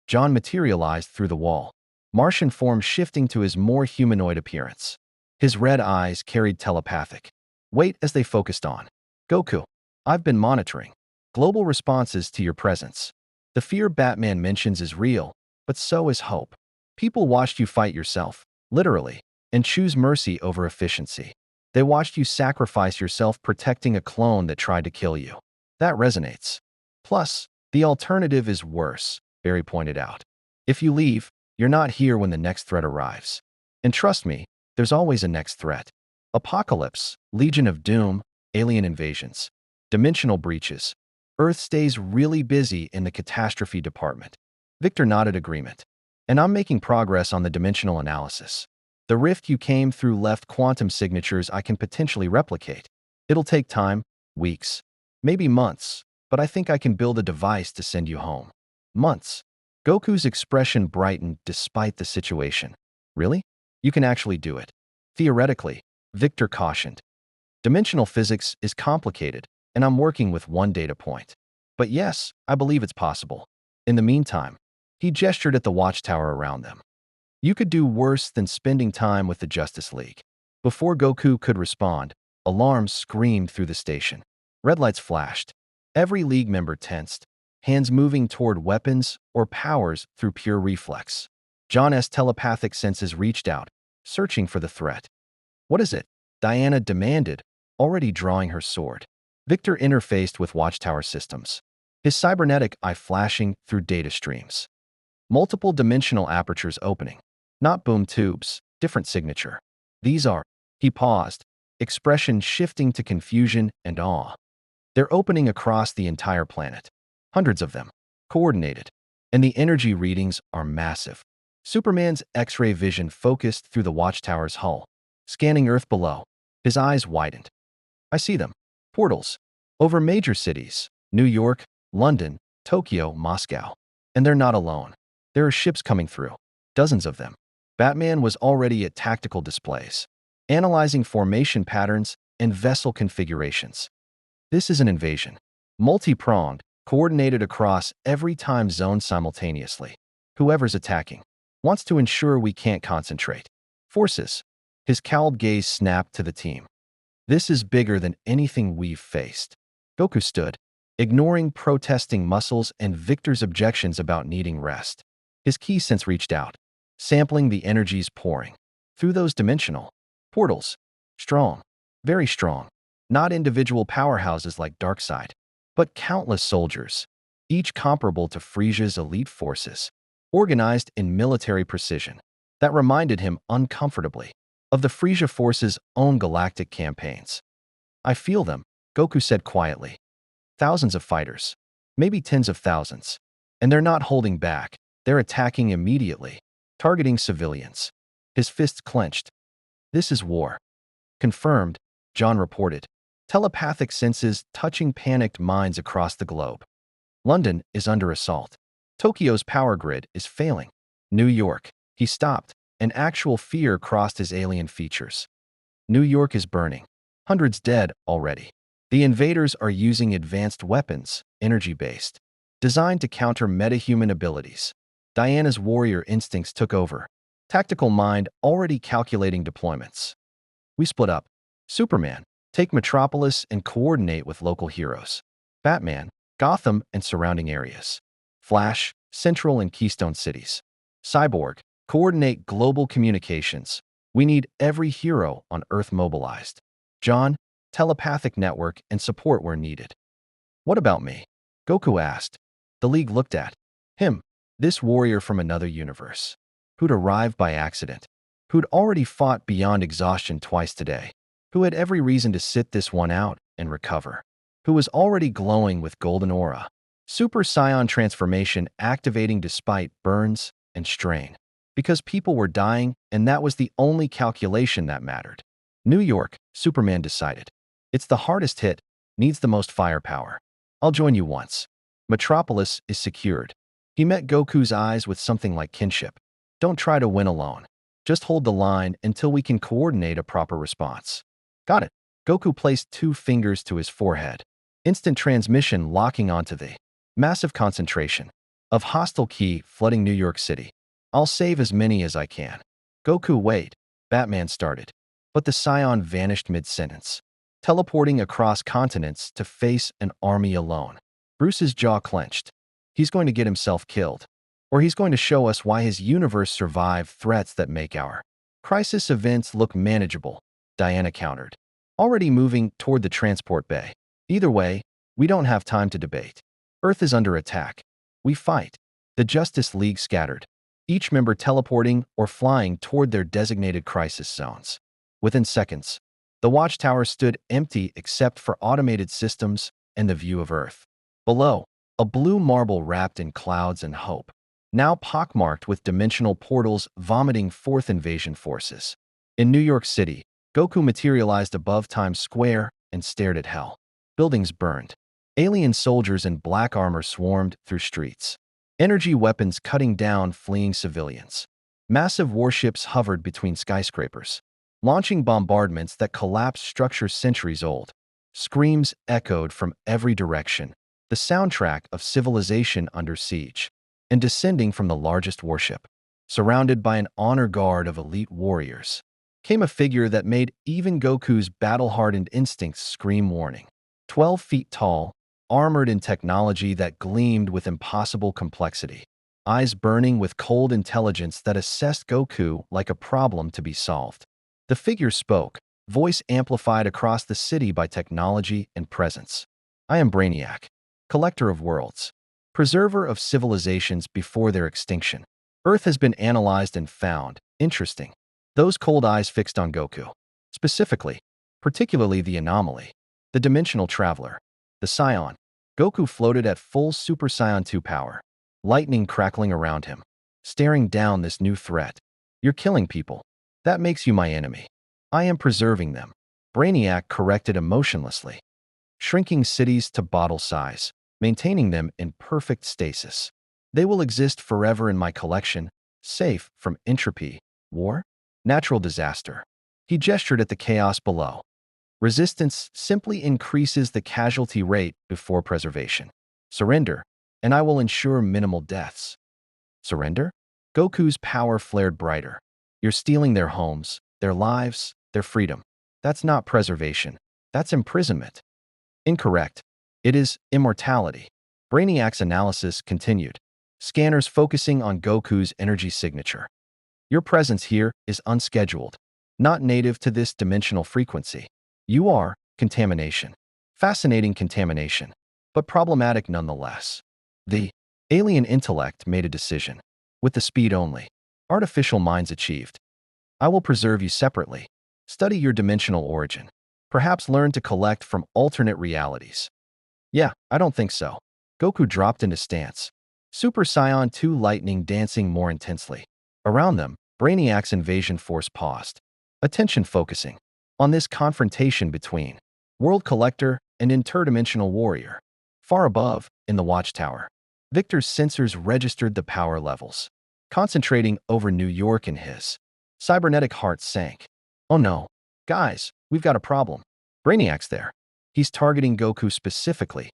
Speaker 1: John materialized through the wall, Martian form shifting to his more humanoid appearance. His red eyes carried telepathic weight as they focused on Goku. I've been monitoring global responses to your presence. The fear Batman mentions is real, but so is hope. People watched you fight yourself, literally, and choose mercy over efficiency. They watched you sacrifice yourself protecting a clone that tried to kill you. That resonates. Plus, the alternative is worse, Barry pointed out. If you leave, you're not here when the next threat arrives. And trust me, there's always a next threat. Apocalypse, Legion of Doom, alien invasions, dimensional breaches. Earth stays really busy in the catastrophe department. Victor nodded agreement. And I'm making progress on the dimensional analysis. The rift you came through left quantum signatures I can potentially replicate. It'll take time, weeks, maybe months, but I think I can build a device to send you home. Months. Goku's expression brightened despite the situation. Really? You can actually do it. Theoretically, Victor cautioned. Dimensional physics is complicated, and I'm working with one data point. But yes, I believe it's possible. In the meantime, he gestured at the watchtower around them. You could do worse than spending time with the Justice League. Before Goku could respond, alarms screamed through the station. Red lights flashed. Every League member tensed, hands moving toward weapons or powers through pure reflex. John's telepathic senses reached out, searching for the threat. What is it? Diana demanded, already drawing her sword. Victor interfaced with watchtower systems, his cybernetic eye flashing through data streams. Multiple dimensional apertures opening. Not boom tubes, different signature. These are, he paused, expression shifting to confusion and awe. They're opening across the entire planet. Hundreds of them, coordinated. And the energy readings are massive. Superman's X-ray vision focused through the watchtower's hull, scanning Earth below. His eyes widened. I see them. Portals. Over major cities. New York, London, Tokyo, Moscow. And they're not alone. There are ships coming through. Dozens of them. Batman was already at tactical displays, analyzing formation patterns and vessel configurations. This is an invasion, multi-pronged, coordinated across every time zone simultaneously. Whoever's attacking wants to ensure we can't concentrate. Forces. His cowled gaze snapped to the team. This is bigger than anything we've faced. Goku stood, ignoring protesting muscles and Victor's objections about needing rest. His key sense reached out, sampling the energies pouring through those dimensional portals. Strong, very strong. Not individual powerhouses like Darkseid, but countless soldiers, each comparable to Frisia's elite forces, organized in military precision. That reminded him uncomfortably of the Frisia force's own galactic campaigns. I feel them, Goku said quietly. Thousands of fighters, maybe tens of thousands. And they're not holding back. They're attacking immediately, targeting civilians. His fists clenched. This is war. Confirmed, John reported. Telepathic senses touching panicked minds across the globe. London is under assault. Tokyo's power grid is failing. New York. He stopped, and actual fear crossed his alien features. New York is burning. Hundreds dead already. The invaders are using advanced weapons, energy-based, designed to counter metahuman abilities. Diana's warrior instincts took over. Tactical mind already calculating deployments. We split up. Superman, take Metropolis and coordinate with local heroes. Batman, Gotham and surrounding areas. Flash, Central and Keystone cities. Cyborg, coordinate global communications. We need every hero on Earth mobilized. John, telepathic network and support where needed. What about me? Goku asked. The League looked at him, this warrior from another universe, who'd arrived by accident, who'd already fought beyond exhaustion twice today, who had every reason to sit this one out and recover, who was already glowing with golden aura, Super Saiyan transformation activating despite burns and strain, because people were dying and that was the only calculation that mattered. New York, Superman decided. It's the hardest hit, needs the most firepower. I'll join you once. Metropolis is secured. He met Goku's eyes with something like kinship. Don't try to win alone. Just hold the line until we can coordinate a proper response. Got it. Goku placed 2 fingers to his forehead. Instant transmission locking onto the massive concentration of hostile ki flooding New York City. I'll save as many as I can. Goku, wait. Batman started. But the Scion vanished mid-sentence, teleporting across continents to face an army alone. Bruce's jaw clenched. He's going to get himself killed. Or he's going to show us why his universe survived threats that make our crisis events look manageable, Diana countered, already moving toward the transport bay. Either way, we don't have time to debate. Earth is under attack. We fight. The Justice League scattered, each member teleporting or flying toward their designated crisis zones. Within seconds, the watchtower stood empty except for automated systems and the view of Earth. Below, a blue marble wrapped in clouds and hope, now pockmarked with dimensional portals vomiting forth invasion forces. In New York City, Goku materialized above Times Square and stared at hell. Buildings burned. Alien soldiers in black armor swarmed through streets. Energy weapons cutting down fleeing civilians. Massive warships hovered between skyscrapers, launching bombardments that collapsed structures centuries old. Screams echoed from every direction, the soundtrack of civilization under siege, and descending from the largest warship, surrounded by an honor guard of elite warriors, came a figure that made even Goku's battle-hardened instincts scream warning. 12 feet tall, armored in technology that gleamed with impossible complexity, eyes burning with cold intelligence that assessed Goku like a problem to be solved. The figure spoke, voice amplified across the city by technology and presence. I am Brainiac, collector of worlds, preserver of civilizations before their extinction. Earth has been analyzed and found interesting. Those cold eyes fixed on Goku. Specifically, particularly the anomaly, the dimensional traveler, the Scion. Goku floated at full Super Saiyan 2 power, lightning crackling around him, staring down this new threat. You're killing people. That makes you my enemy. I am preserving them. Brainiac corrected emotionlessly, shrinking cities to bottle size, maintaining them in perfect stasis. They will exist forever in my collection, safe from entropy, War? Natural disaster. He gestured at the chaos below. Resistance simply increases the casualty rate before preservation. Surrender, and I will ensure minimal deaths. Surrender? Goku's power flared brighter. You're stealing their homes, their lives, their freedom. That's not preservation. That's imprisonment. Incorrect. It is immortality. Brainiac's analysis continued, scanners focusing on Goku's energy signature. Your presence here is unscheduled, not native to this dimensional frequency. You are contamination. Fascinating contamination, but problematic nonetheless. The alien intellect made a decision. With the speed only, artificial minds achieved. I will preserve you separately. Study your dimensional origin. Perhaps learn to collect from alternate realities. Yeah, I don't think so. Goku dropped into stance. Super Saiyan 2 lightning dancing more intensely. Around them, Brainiac's invasion force paused. Attention focusing on this confrontation between World Collector and Interdimensional Warrior. Far above, in the watchtower, Victor's sensors registered the power levels. Concentrating over New York and his cybernetic heart sank. Oh no. Guys, we've got a problem. Brainiac's there. He's targeting Goku specifically.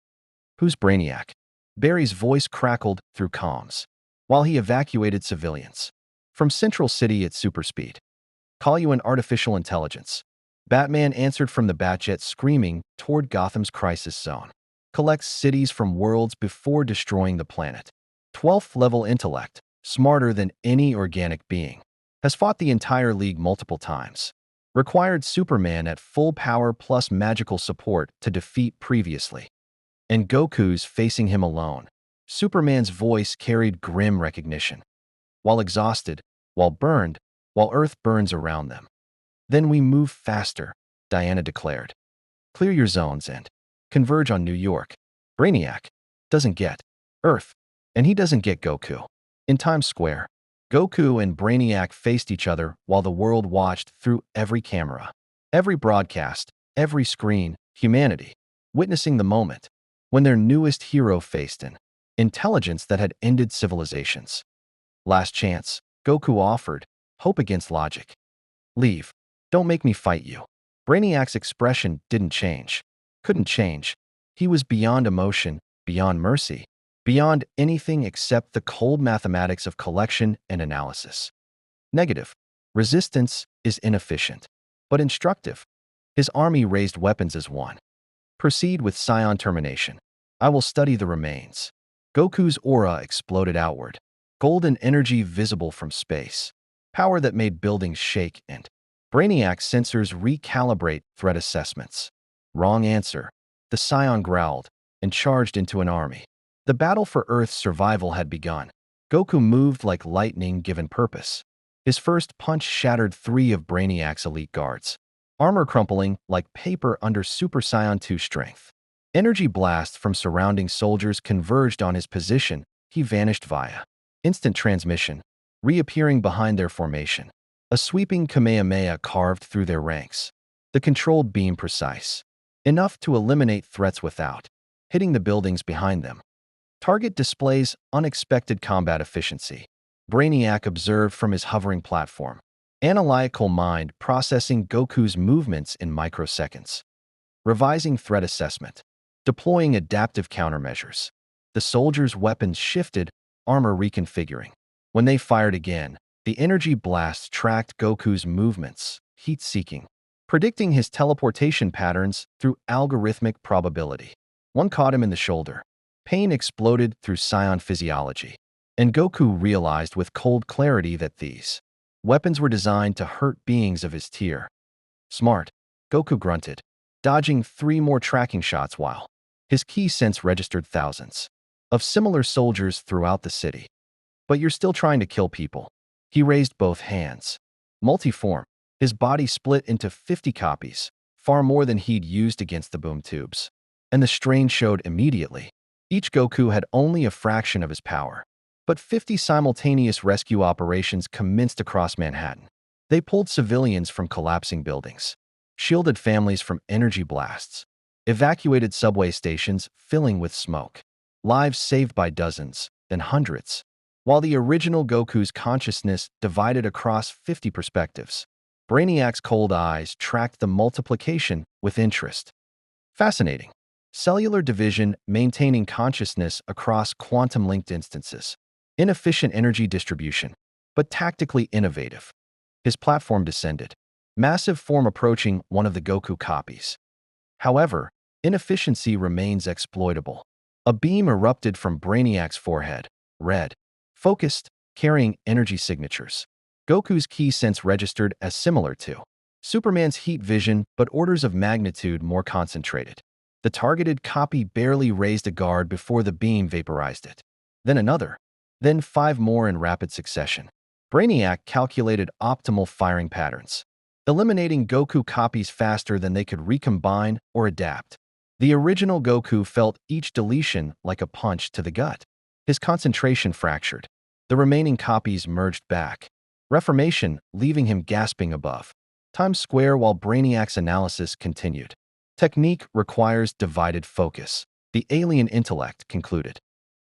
Speaker 1: Who's Brainiac? Barry's voice crackled through comms, while he evacuated civilians from Central City at super speed. Call you an artificial intelligence. Batman answered from the Batjet, screaming toward Gotham's crisis zone. Collects cities from worlds before destroying the planet. 12th level intellect, smarter than any organic being. Has fought the entire league multiple times. Required Superman at full power plus magical support to defeat previously. And Goku's facing him alone. Superman's voice carried grim recognition. While exhausted, while burned, while Earth burns around them. Then we move faster, Diana declared. Clear your zones and converge on New York. Brainiac doesn't get Earth, and he doesn't get Goku. In Times Square, Goku and Brainiac faced each other while the world watched through every camera. Every broadcast, every screen, humanity, witnessing the moment when their newest hero faced an intelligence that had ended civilizations. Last chance, Goku offered, hope against logic. Leave. Don't make me fight you. Brainiac's expression didn't change. Couldn't change. He was beyond emotion, beyond mercy, beyond anything except the cold mathematics of collection and analysis. Negative. Resistance is inefficient, but instructive. His army raised weapons as one. Proceed with Scion termination. I will study the remains. Goku's aura exploded outward. Golden energy visible from space. Power that made buildings shake and Brainiac's sensors recalibrate threat assessments. Wrong answer. The Scion growled and charged into an army. The battle for Earth's survival had begun. Goku moved like lightning given purpose. His first punch shattered 3 of Brainiac's elite guards. Armor crumpling like paper under Super Saiyan 2 strength. Energy blasts from surrounding soldiers converged on his position. He vanished via instant transmission, reappearing behind their formation. A sweeping Kamehameha carved through their ranks. The controlled beam precise. Enough to eliminate threats without hitting the buildings behind them. Target displays unexpected combat efficiency. Brainiac observed from his hovering platform. Analytical mind processing Goku's movements in microseconds. Revising threat assessment. Deploying adaptive countermeasures. The soldiers' weapons shifted, armor reconfiguring. When they fired again, the energy blast tracked Goku's movements, heat-seeking, predicting his teleportation patterns through algorithmic probability. One caught him in the shoulder. Pain exploded through Scion physiology, and Goku realized with cold clarity that these weapons were designed to hurt beings of his tier. Smart, Goku grunted, dodging 3 more tracking shots while his key sense registered thousands of similar soldiers throughout the city. But you're still trying to kill people. He raised both hands. Multiform, his body split into 50 copies, far more than he'd used against the boom tubes. And the strain showed immediately. Each Goku had only a fraction of his power. But 50 simultaneous rescue operations commenced across Manhattan. They pulled civilians from collapsing buildings, shielded families from energy blasts, evacuated subway stations filling with smoke. Lives saved by dozens, then hundreds. while the original Goku's consciousness divided across 50 perspectives. Brainiac's cold eyes tracked the multiplication with interest. Fascinating. Cellular division maintaining consciousness across quantum-linked instances. Inefficient energy distribution, but tactically innovative. His platform descended. Massive form approaching one of the Goku copies. However, inefficiency remains exploitable. A beam erupted from Brainiac's forehead, red, focused, carrying energy signatures. Goku's key sense registered as similar to Superman's heat vision, but orders of magnitude more concentrated. The targeted copy barely raised a guard before the beam vaporized it. Then another. Then 5 more in rapid succession. Brainiac calculated optimal firing patterns, eliminating Goku copies faster than they could recombine or adapt. The original Goku felt each deletion like a punch to the gut. His concentration fractured. The remaining copies merged back. Reformation, leaving him gasping above Times Square while Brainiac's analysis continued. Technique requires divided focus, the alien intellect concluded.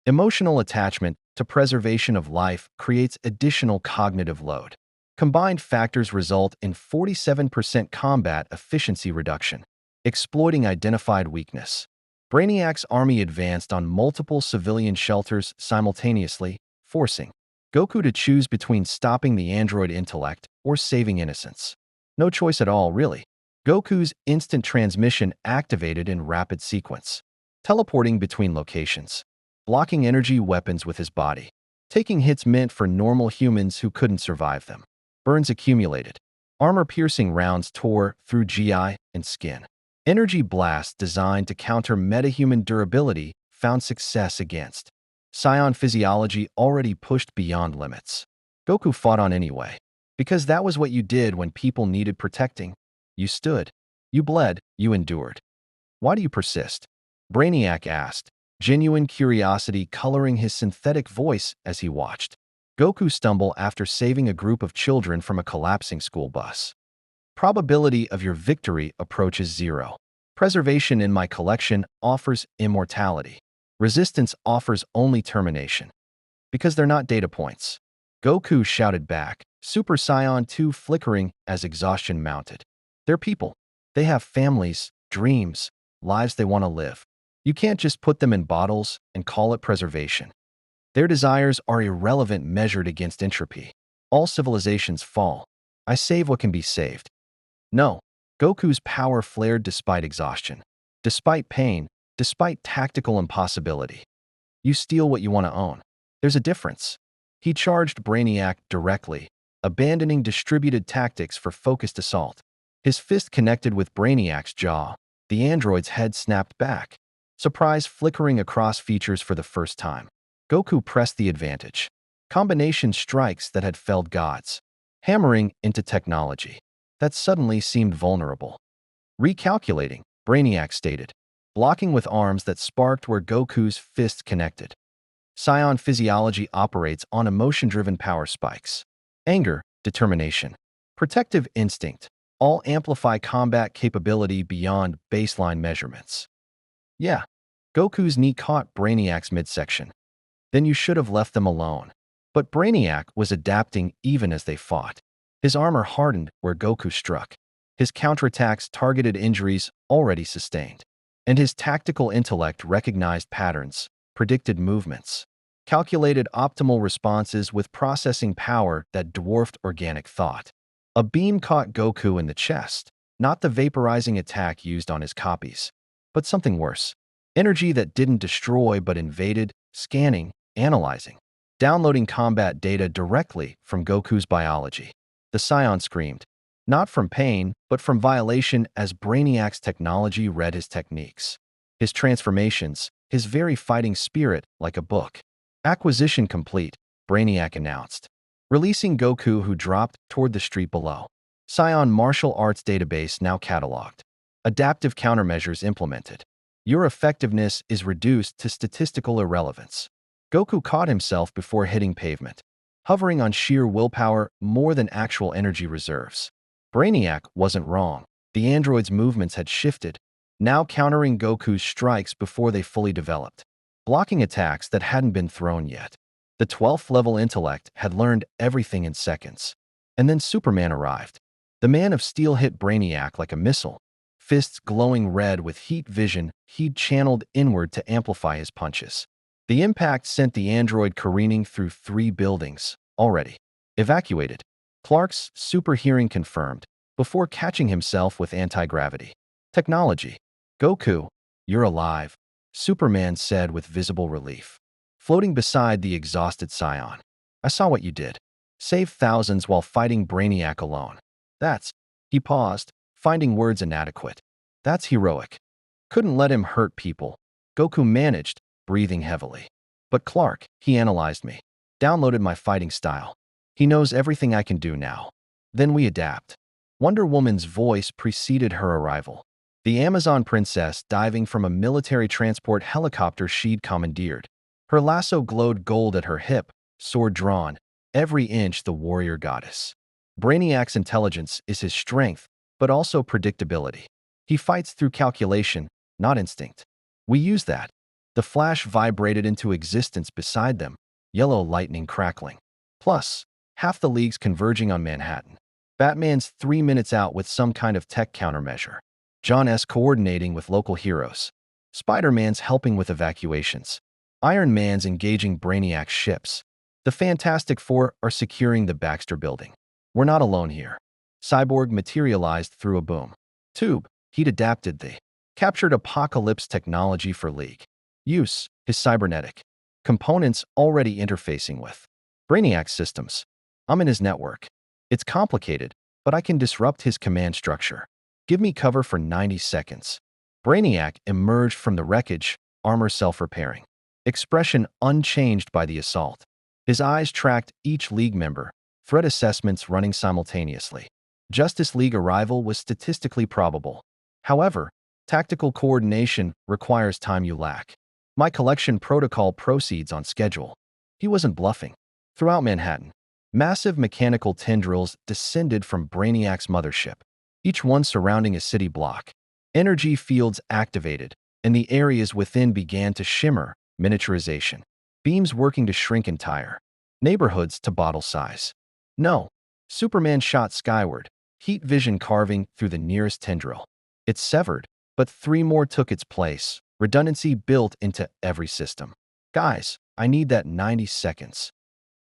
Speaker 1: Emotional attachment to preservation of life creates additional cognitive load. Combined factors result in 47% combat efficiency reduction, exploiting identified weakness. Brainiac's army advanced on multiple civilian shelters simultaneously, forcing Goku to choose between stopping the android intellect or saving innocence. No choice at all, really. Goku's instant transmission activated in rapid sequence, teleporting between locations, blocking energy weapons with his body, taking hits meant for normal humans who couldn't survive them. Burns accumulated. Armor-piercing rounds tore through GI and skin. Energy blasts designed to counter metahuman durability found success against Psion physiology already pushed beyond limits. Goku fought on anyway, because that was what you did when people needed protecting. You stood, you bled, you endured. Why do you persist? Brainiac asked, genuine curiosity coloring his synthetic voice as he watched Goku stumble after saving a group of children from a collapsing school bus. Probability of your victory approaches 0. Preservation in my collection offers immortality. Resistance offers only termination. Because they're not data points. Goku shouted back, Super Saiyan 2 flickering as exhaustion mounted. They're people. They have families, dreams, lives they want to live. You can't just put them in bottles and call it preservation. Their desires are irrelevant measured against entropy. All civilizations fall. I save what can be saved. No. Goku's power flared despite exhaustion, despite pain, despite tactical impossibility. You steal what you want to own. There's a difference. He charged Brainiac directly, abandoning distributed tactics for focused assault. His fist connected with Brainiac's jaw. The android's head snapped back, surprise flickering across features for the first time. Goku pressed the advantage. Combination strikes that had felled gods, hammering into technology that suddenly seemed vulnerable. Recalculating, Brainiac stated, blocking with arms that sparked where Goku's fists connected. Psion physiology operates on emotion-driven power spikes. Anger, determination, protective instinct, all amplify combat capability beyond baseline measurements. Yeah, Goku's knee caught Brainiac's midsection. Then you should have left them alone. But Brainiac was adapting even as they fought. His armor hardened where Goku struck. His counterattacks targeted injuries already sustained. And his tactical intellect recognized patterns, predicted movements, calculated optimal responses with processing power that dwarfed organic thought. A beam caught Goku in the chest, not the vaporizing attack used on his copies, but something worse. Energy that didn't destroy but invaded, scanning, analyzing, downloading combat data directly from Goku's biology. The Scion screamed, not from pain, but from violation as Brainiac's technology read his techniques. His transformations, his very fighting spirit like a book. Acquisition complete, Brainiac announced, releasing Goku who dropped toward the street below. Scion martial arts database now cataloged. Adaptive countermeasures implemented. Your effectiveness is reduced to statistical irrelevance. Goku caught himself before hitting pavement, hovering on sheer willpower more than actual energy reserves. Brainiac wasn't wrong. The android's movements had shifted, now countering Goku's strikes before they fully developed, blocking attacks that hadn't been thrown yet. The 12th level intellect had learned everything in seconds. And then Superman arrived. The Man of Steel hit Brainiac like a missile. Fists glowing red with heat vision he'd channeled inward to amplify his punches. The impact sent the android careening through 3 buildings, already evacuated. Clark's super hearing confirmed, before catching himself with anti-gravity. Technology. Goku, you're alive, Superman said with visible relief. Floating beside the exhausted Scion. I saw what you did. Saved thousands while fighting Brainiac alone. He paused, finding words inadequate. That's heroic. Couldn't let him hurt people. Goku managed, breathing heavily. But Clark, he analyzed me. Downloaded my fighting style. He knows everything I can do now. Then we adapt. Wonder Woman's voice preceded her arrival. The Amazon princess diving from a military transport helicopter she'd commandeered. Her lasso glowed gold at her hip, sword drawn, every inch the warrior goddess. Brainiac's intelligence is his strength, but also predictability. He fights through calculation, not instinct. We use that. The flash vibrated into existence beside them, yellow lightning crackling. Plus, half the league's converging on Manhattan. Batman's 3 minutes out with some kind of tech countermeasure. John S. coordinating with local heroes. Spider-Man's helping with evacuations. Iron Man's engaging Brainiac's ships. The Fantastic Four are securing the Baxter building. We're not alone here. Cyborg materialized through a boom tube. He'd adapted the captured Apocalypse technology for League use, his cybernetic components already interfacing with Brainiac's systems. I'm in his network. It's complicated, but I can disrupt his command structure. Give me cover for 90 seconds. Brainiac emerged from the wreckage, armor self-repairing. Expression unchanged by the assault. His eyes tracked each League member, threat assessments running simultaneously. Justice League arrival was statistically probable. However, tactical coordination requires time you lack. My collection protocol proceeds on schedule. He wasn't bluffing. Throughout Manhattan, massive mechanical tendrils descended from Brainiac's mothership, each one surrounding a city block. Energy fields activated, and the areas within began to shimmer, miniaturization. Beams working to shrink entire neighborhoods to bottle size. No. Superman shot skyward, heat vision carving through the nearest tendril. It severed, but 3 more took its place, redundancy built into every system. Guys, I need that 90 seconds.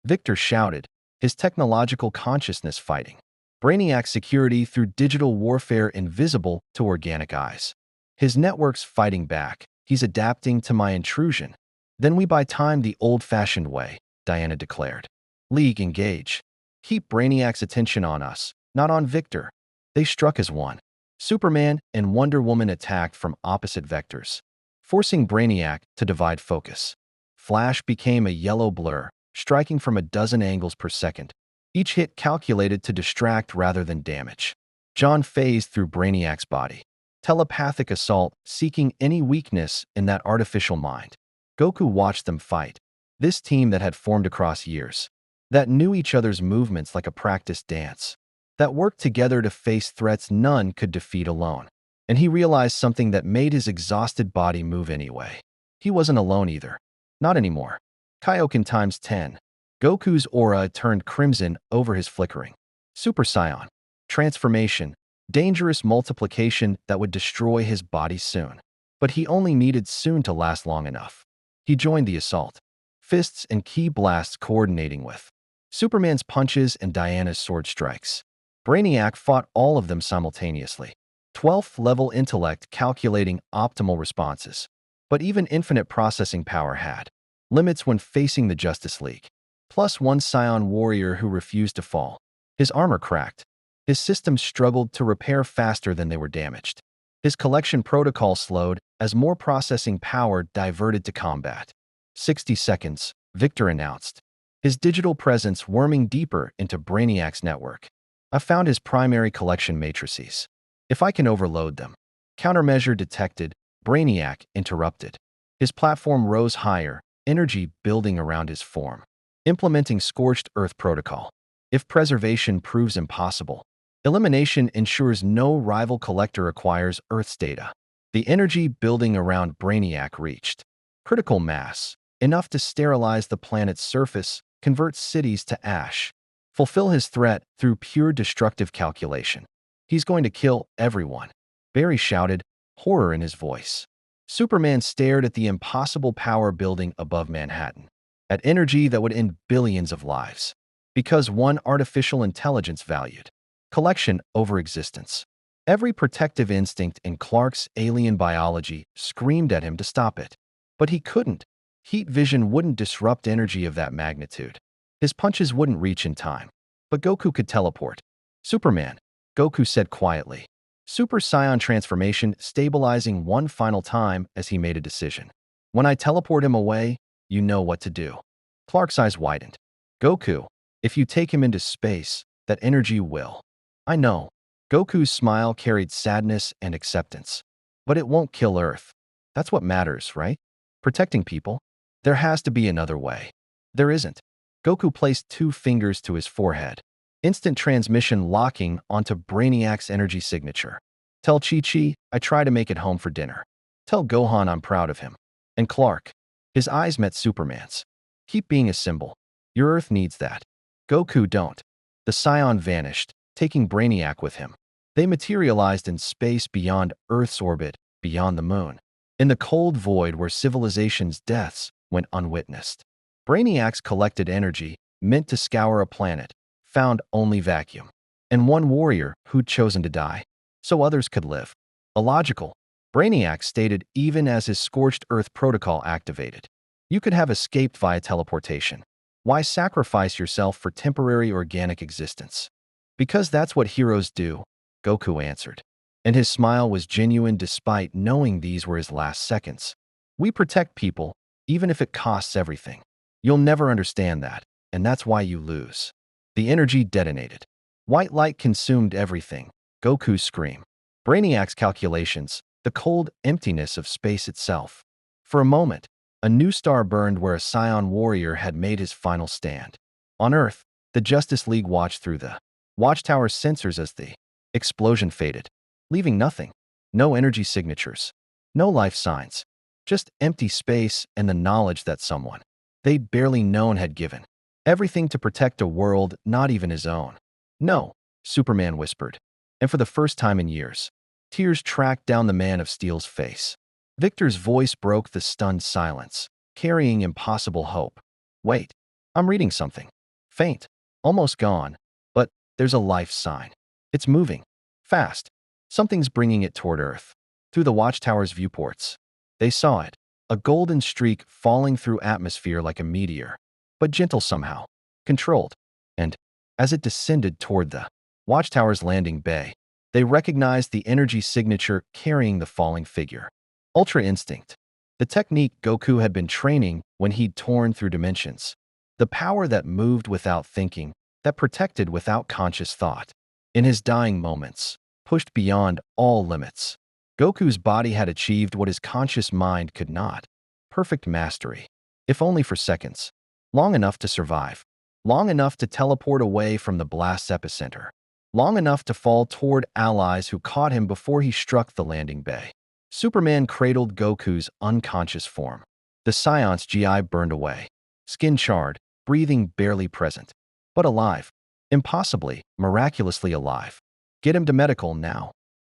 Speaker 1: Victor shouted, his technological consciousness fighting. Brainiac's security through digital warfare invisible to organic eyes. His network's fighting back. He's adapting to my intrusion. Then we buy time the old-fashioned way, Diana declared. League engage. Keep Brainiac's attention on us, not on Victor. They struck as one. Superman and Wonder Woman attacked from opposite vectors, forcing Brainiac to divide focus. Flash became a yellow blur, striking from a dozen angles per second, each hit calculated to distract rather than damage. John phased through Brainiac's body. Telepathic assault, seeking any weakness in that artificial mind. Goku watched them fight. This team that had formed across years, that knew each other's movements like a practiced dance, that worked together to face threats none could defeat alone. And he realized something that made his exhausted body move anyway. He wasn't alone either. Not anymore. Kaioken times 10. Goku's aura turned crimson over his flickering. Super Saiyan. Transformation. Dangerous multiplication that would destroy his body soon. But he only needed soon to last long enough. He joined the assault. Fists and ki blasts coordinating with Superman's punches and Diana's sword strikes. Brainiac fought all of them simultaneously. 12th level intellect calculating optimal responses. But even infinite processing power had limits when facing the Justice League. Plus 1 Scion warrior who refused to fall. His armor cracked. His systems struggled to repair faster than they were damaged. His collection protocol slowed as more processing power diverted to combat. 60 seconds, Victor announced, his digital presence worming deeper into Brainiac's network. I found his primary collection matrices. If I can overload them. Countermeasure detected, Brainiac interrupted. His platform rose higher, energy building around his form. Implementing Scorched Earth Protocol. If preservation proves impossible, elimination ensures no rival collector acquires Earth's data. The energy building around Brainiac reached critical mass. enough to sterilize the planet's surface, convert cities to ash, fulfill his threat through pure destructive calculation. He's going to kill everyone, Barry shouted, horror in his voice. Superman stared at the impossible power building above Manhattan, at energy that would end billions of lives. Because one artificial intelligence valued collection over existence. Every protective instinct in Clark's alien biology screamed at him to stop it. But he couldn't. Heat vision wouldn't disrupt energy of that magnitude. His punches wouldn't reach in time. But Goku could teleport. Superman, Goku said quietly. Super Saiyan transformation stabilizing one final time as he made a decision. When I teleport him away, you know what to do. Clark's eyes widened. Goku, if you take him into space, that energy will. I know. Goku's smile carried sadness and acceptance. But it won't kill Earth. That's what matters, right? Protecting people? There has to be another way. There isn't. Goku placed 2 fingers to his forehead. Instant transmission locking onto Brainiac's energy signature. Tell Chi-Chi I try to make it home for dinner. Tell Gohan I'm proud of him. And Clark. His eyes met Superman's. Keep being a symbol. Your Earth needs that. Goku don't. The Scion vanished, taking Brainiac with him. They materialized in space beyond Earth's orbit, beyond the moon. In the cold void where civilization's deaths went unwitnessed. Brainiac's collected energy, meant to scour a planet, found only vacuum. And one warrior who'd chosen to die, so others could live. Illogical, Brainiac stated even as his scorched earth protocol activated. You could have escaped via teleportation. Why sacrifice yourself for temporary organic existence? Because that's what heroes do, Goku answered. And his smile was genuine despite knowing these were his last seconds. We protect people, even if it costs everything. You'll never understand that, and that's why you lose. The energy detonated. White light consumed everything. Goku's scream. Brainiac's calculations, the cold emptiness of space itself. For a moment, a new star burned where a Scion warrior had made his final stand. On Earth, the Justice League watched through the Watchtower's sensors as the explosion faded, leaving nothing. No energy signatures. No life signs. Just empty space and the knowledge that someone they'd barely known had given everything to protect a world not even his own. No, Superman whispered. And for the first time in years, tears tracked down the Man of Steel's face. Victor's voice broke the stunned silence, carrying impossible hope. Wait, I'm reading something. Faint, almost gone, but there's a life sign. It's moving. Fast. Something's bringing it toward Earth. Through the Watchtower's viewports. They saw it, a golden streak falling through atmosphere like a meteor, but gentle somehow, controlled. And, as it descended toward the Watchtower's landing bay, they recognized the energy signature carrying the falling figure. Ultra Instinct. The technique Goku had been training when he'd torn through dimensions. The power that moved without thinking, that protected without conscious thought. In his dying moments, pushed beyond all limits. Goku's body had achieved what his conscious mind could not. Perfect mastery. If only for seconds. Long enough to survive. Long enough to teleport away from the blast's epicenter. Long enough to fall toward allies who caught him before he struck the landing bay. Superman cradled Goku's unconscious form. The Scion's GI burned away. Skin charred, breathing barely present. But alive. Impossibly, miraculously alive. Get him to medical now.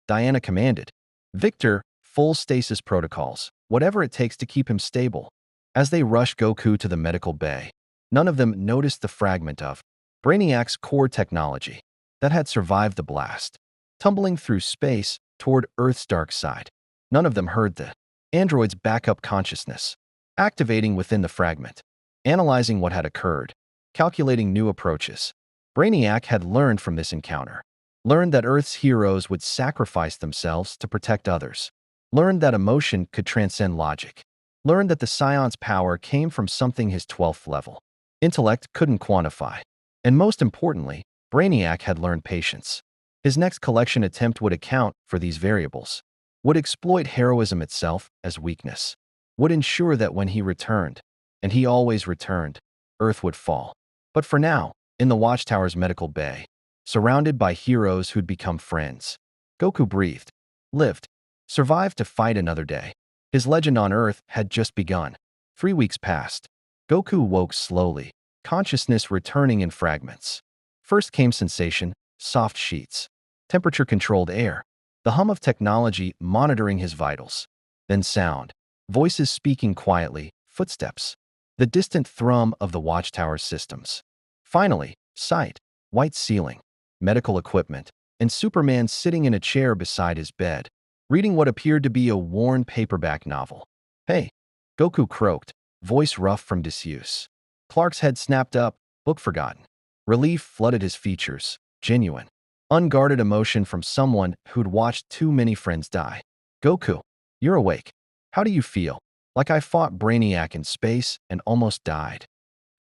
Speaker 1: Diana commanded. Victor, full stasis protocols, whatever it takes to keep him stable. As they rushed Goku to the medical bay, none of them noticed the fragment of Brainiac's core technology that had survived the blast, tumbling through space toward Earth's dark side. None of them heard the android's backup consciousness, activating within the fragment, analyzing what had occurred, calculating new approaches. Brainiac had learned from this encounter, learned that Earth's heroes would sacrifice themselves to protect others, learned that emotion could transcend logic, learned that the Scion's power came from something his 12th level intellect couldn't quantify. And most importantly, Brainiac had learned patience. His next collection attempt would account for these variables, would exploit heroism itself as weakness, would ensure that when he returned, and he always returned, Earth would fall. But for now, in the Watchtower's medical bay, surrounded by heroes who'd become friends, Goku breathed, lived, survived to fight another day. His legend on Earth had just begun. 3 weeks passed. Goku woke slowly, consciousness returning in fragments. First came sensation, soft sheets, temperature-controlled air, the hum of technology monitoring his vitals. Then sound, voices speaking quietly, footsteps, the distant thrum of the watchtower systems. Finally, sight, white ceiling, medical equipment, and Superman sitting in a chair beside his bed, reading what appeared to be a worn paperback novel. "Hey," Goku croaked, voice rough from disuse. Clark's head snapped up, book forgotten. Relief flooded his features, genuine, unguarded emotion from someone who'd watched too many friends die. "Goku, you're awake. How do you feel?" "Like I fought Brainiac in space and almost died."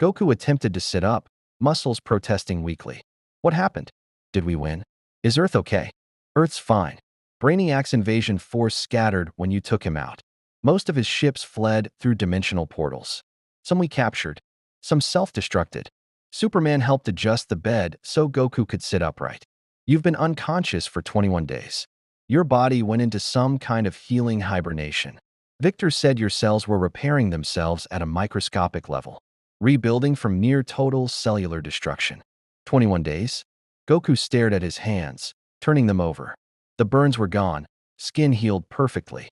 Speaker 1: Goku attempted to sit up, muscles protesting weakly. "What happened? Did we win? Is Earth okay?" "Earth's fine. Brainiac's invasion force scattered when you took him out. Most of his ships fled through dimensional portals. Some we captured, some self-destructed. Superman helped adjust the bed so Goku could sit upright. You've been unconscious for 21 days. Your body went into some kind of healing hibernation. Victor said your cells were repairing themselves at a microscopic level, rebuilding from near total cellular destruction. 21 days? Goku stared at his hands, turning them over. The burns were gone, skin healed perfectly.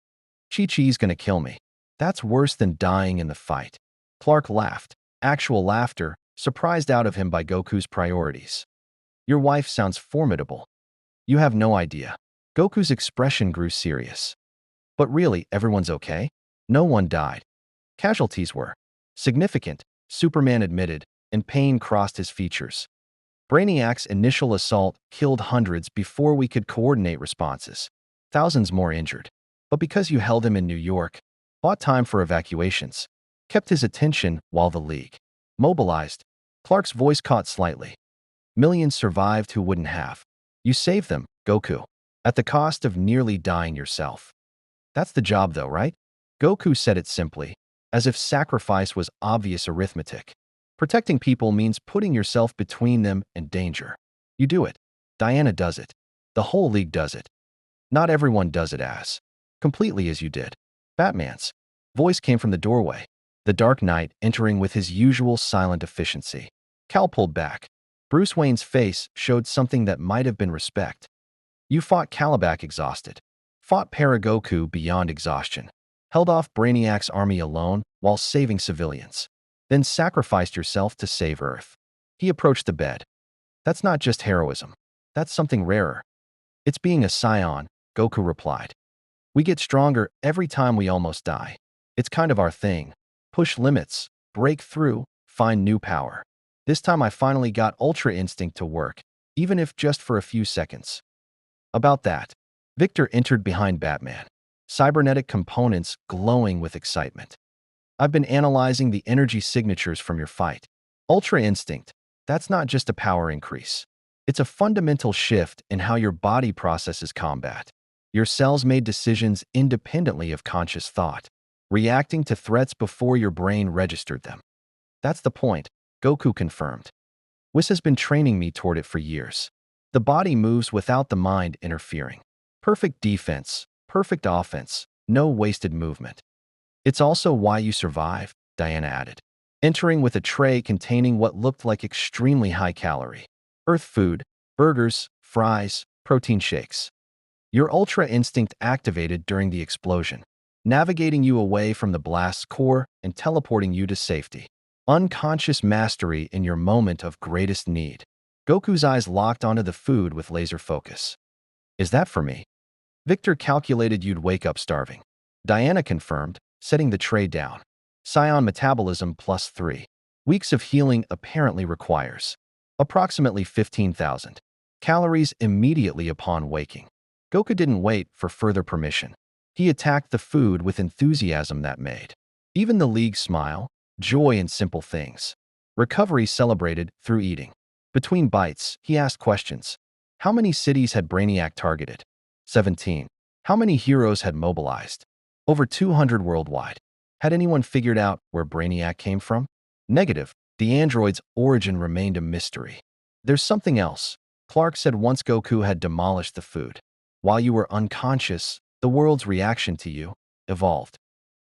Speaker 1: Chi-Chi's gonna kill me. That's worse than dying in the fight. Clark laughed, actual laughter, surprised out of him by Goku's priorities. Your wife sounds formidable. You have no idea. Goku's expression grew serious. But really, everyone's okay? No one died. Casualties were significant, Superman admitted, and pain crossed his features. Brainiac's initial assault killed hundreds before we could coordinate responses. Thousands more injured. But because you held him in New York, bought time for evacuations, kept his attention while the League mobilized, Clark's voice caught slightly. Millions survived who wouldn't have. You saved them, Goku, at the cost of nearly dying yourself. That's the job though, right? Goku said it simply, as if sacrifice was obvious arithmetic. Protecting people means putting yourself between them and danger. You do it. Diana does it. The whole League does it. Not everyone does it as completely as you did. Batman's voice came from the doorway, the Dark Knight entering with his usual silent efficiency. Cal pulled back. Bruce Wayne's face showed something that might have been respect. You fought Calabac exhausted, fought Paragoku beyond exhaustion, held off Brainiac's army alone while saving civilians, then sacrificed yourself to save Earth. He approached the bed. That's not just heroism. That's something rarer. It's being a scion, Goku replied. We get stronger every time we almost die. It's kind of our thing. Push limits, break through, find new power. This time I finally got Ultra Instinct to work, even if just for a few seconds. About that, Victor entered behind Batman, cybernetic components glowing with excitement. I've been analyzing the energy signatures from your fight. Ultra Instinct, that's not just a power increase. It's a fundamental shift in how your body processes combat. Your cells made decisions independently of conscious thought, reacting to threats before your brain registered them. That's the point, Goku confirmed. Whis has been training me toward it for years. The body moves without the mind interfering. Perfect defense, perfect offense, no wasted movement. It's also why you survive, Diana added, entering with a tray containing what looked like extremely high-calorie Earth food, burgers, fries, protein shakes. Your Ultra Instinct activated during the explosion, navigating you away from the blast's core and teleporting you to safety. Unconscious mastery in your moment of greatest need. Goku's eyes locked onto the food with laser focus. Is that for me? Victor calculated you'd wake up starving. Diana confirmed, setting the tray down. Scion metabolism +3. Weeks of healing apparently requires approximately 15,000 calories immediately upon waking. Goku didn't wait for further permission. He attacked the food with enthusiasm that made even the League smile, joy in simple things. Recovery celebrated through eating. Between bites, he asked questions. How many cities had Brainiac targeted? 17. How many heroes had mobilized? Over 200 worldwide. Had anyone figured out where Brainiac came from? Negative. The android's origin remained a mystery. There's something else. Clark said once Goku had demolished the food. While you were unconscious, the world's reaction to you evolved.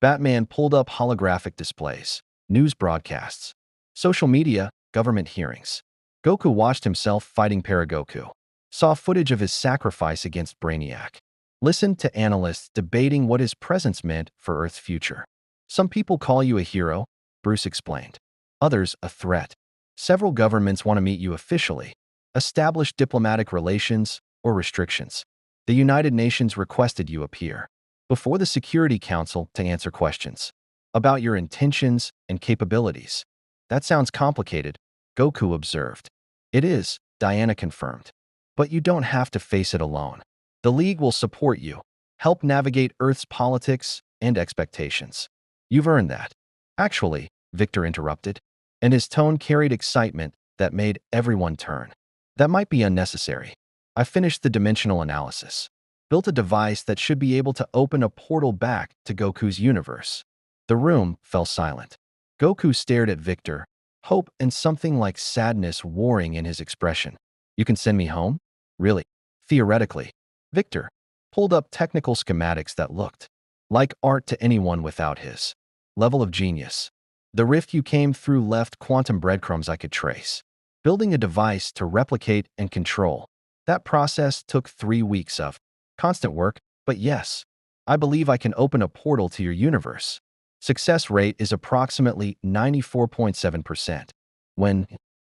Speaker 1: Batman pulled up holographic displays, news broadcasts, social media, government hearings. Goku watched himself fighting Paragoku, saw footage of his sacrifice against Brainiac, listened to analysts debating what his presence meant for Earth's future. Some people call you a hero, Bruce explained. Others, a threat. Several governments want to meet you officially, establish diplomatic relations or restrictions. The United Nations requested you appear before the Security Council to answer questions about your intentions and capabilities. That sounds complicated, Goku observed. It is, Diana confirmed. But you don't have to face it alone. The League will support you, help navigate Earth's politics and expectations. You've earned that. Actually, Victor interrupted, and his tone carried excitement that made everyone turn. That might be unnecessary. I finished the dimensional analysis, built a device that should be able to open a portal back to Goku's universe. The room fell silent. Goku stared at Victor, hope and something like sadness warring in his expression. You can send me home? Really? Theoretically. Victor pulled up technical schematics that looked like art to anyone without his level of genius. The rift you came through left quantum breadcrumbs I could trace. Building a device to replicate and control. That process took 3 weeks of constant work, but yes, I believe I can open a portal to your universe. Success rate is approximately 94.7%. When?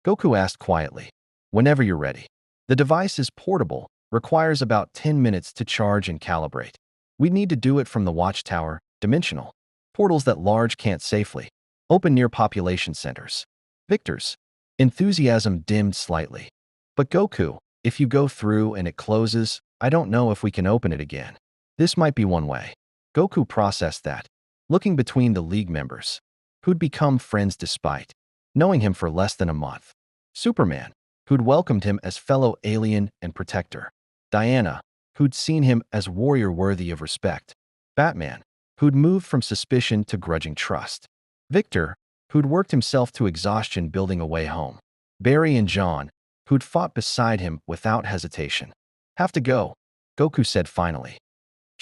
Speaker 1: Goku asked quietly. Whenever you're ready. The device is portable, requires about 10 minutes to charge and calibrate. We need to do it from the watchtower, dimensional. Portals that large can't safely open near population centers. Victor's enthusiasm dimmed slightly. But Goku, if you go through and it closes, I don't know if we can open it again. This might be one way. Goku processed that, looking between the League members, who'd become friends despite knowing him for less than a month. Superman, who'd welcomed him as fellow alien and protector. Diana, who'd seen him as warrior worthy of respect. Batman, who'd moved from suspicion to grudging trust. Victor, who'd worked himself to exhaustion building a way home. Barry and John, who'd fought beside him without hesitation. Have to go, Goku said finally.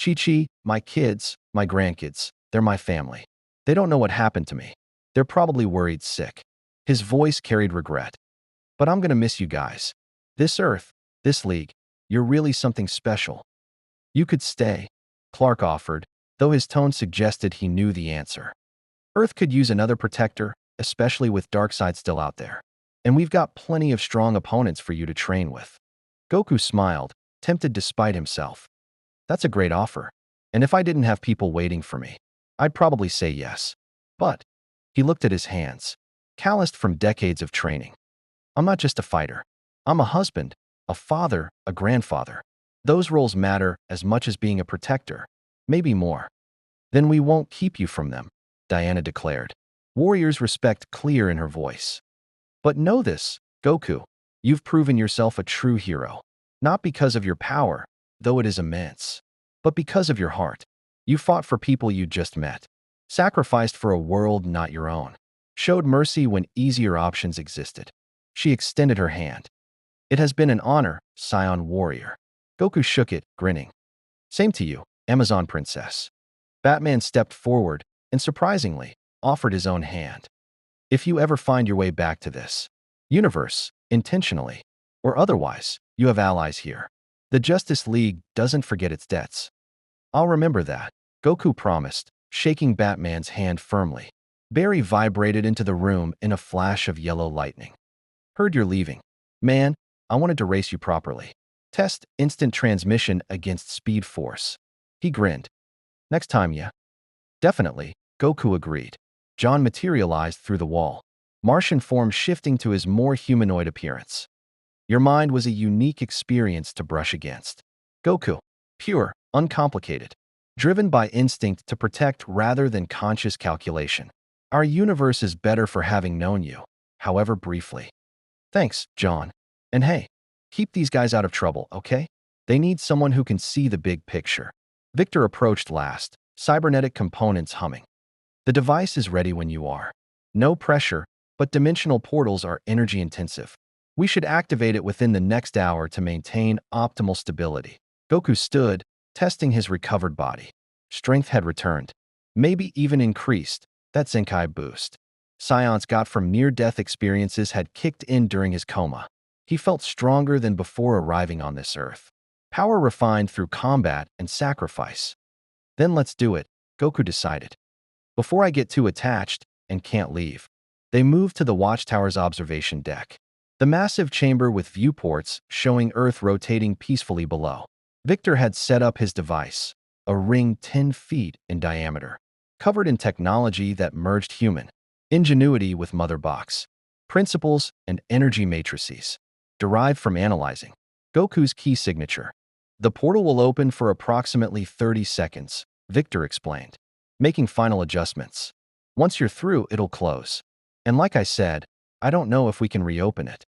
Speaker 1: Chi-Chi, my kids, my grandkids, they're my family. They don't know what happened to me. They're probably worried sick. His voice carried regret. But I'm gonna miss you guys. This Earth, this League, you're really something special. You could stay, Clark offered, though his tone suggested he knew the answer. Earth could use another protector, especially with Darkseid still out there. And we've got plenty of strong opponents for you to train with. Goku smiled, tempted despite himself. That's a great offer. And if I didn't have people waiting for me, I'd probably say yes. But he looked at his hands, calloused from decades of training. I'm not just a fighter. I'm a husband, a father, a grandfather. Those roles matter as much as being a protector, maybe more. Then we won't keep you from them, Diana declared. Warriors respect clear in her voice. But know this, Goku, you've proven yourself a true hero. Not because of your power, though it is immense, but because of your heart. You fought for people you just met, sacrificed for a world not your own, showed mercy when easier options existed. She extended her hand. It has been an honor, Scion warrior. Goku shook it, grinning. Same to you, Amazon princess. Batman stepped forward and, surprisingly, offered his own hand. If you ever find your way back to this universe, intentionally or otherwise, you have allies here. The Justice League doesn't forget its debts. I'll remember that, Goku promised, shaking Batman's hand firmly. Barry vibrated into the room in a flash of yellow lightning. Heard you're leaving. Man, I wanted to race you properly. Test instant transmission against Speed Force. He grinned. Next time, yeah. Definitely, Goku agreed. John materialized through the wall, Martian form shifting to his more humanoid appearance. Your mind was a unique experience to brush against. Goku, pure, uncomplicated, driven by instinct to protect rather than conscious calculation. Our universe is better for having known you, however briefly. Thanks, John. And hey, keep these guys out of trouble, okay? They need someone who can see the big picture. Victor approached last, cybernetic components humming. The device is ready when you are. No pressure, but dimensional portals are energy intensive. We should activate it within the next hour to maintain optimal stability. Goku stood, testing his recovered body. Strength had returned. maybe even increased. That Zenkai boost Scion's got from near-death experiences had kicked in during his coma. He felt stronger than before arriving on this earth. Power refined through combat and sacrifice. Then let's do it, Goku decided. Before I get too attached and can't leave. They moved to the watchtower's observation deck. The massive chamber with viewports showing Earth rotating peacefully below. Victor had set up his device, a ring 10 feet in diameter, covered in technology that merged human ingenuity with mother box, principles and energy matrices, derived from analyzing Goku's key signature. The portal will open for approximately 30 seconds, Victor explained, making final adjustments. Once you're through, it'll close. And like I said, I don't know if we can reopen it.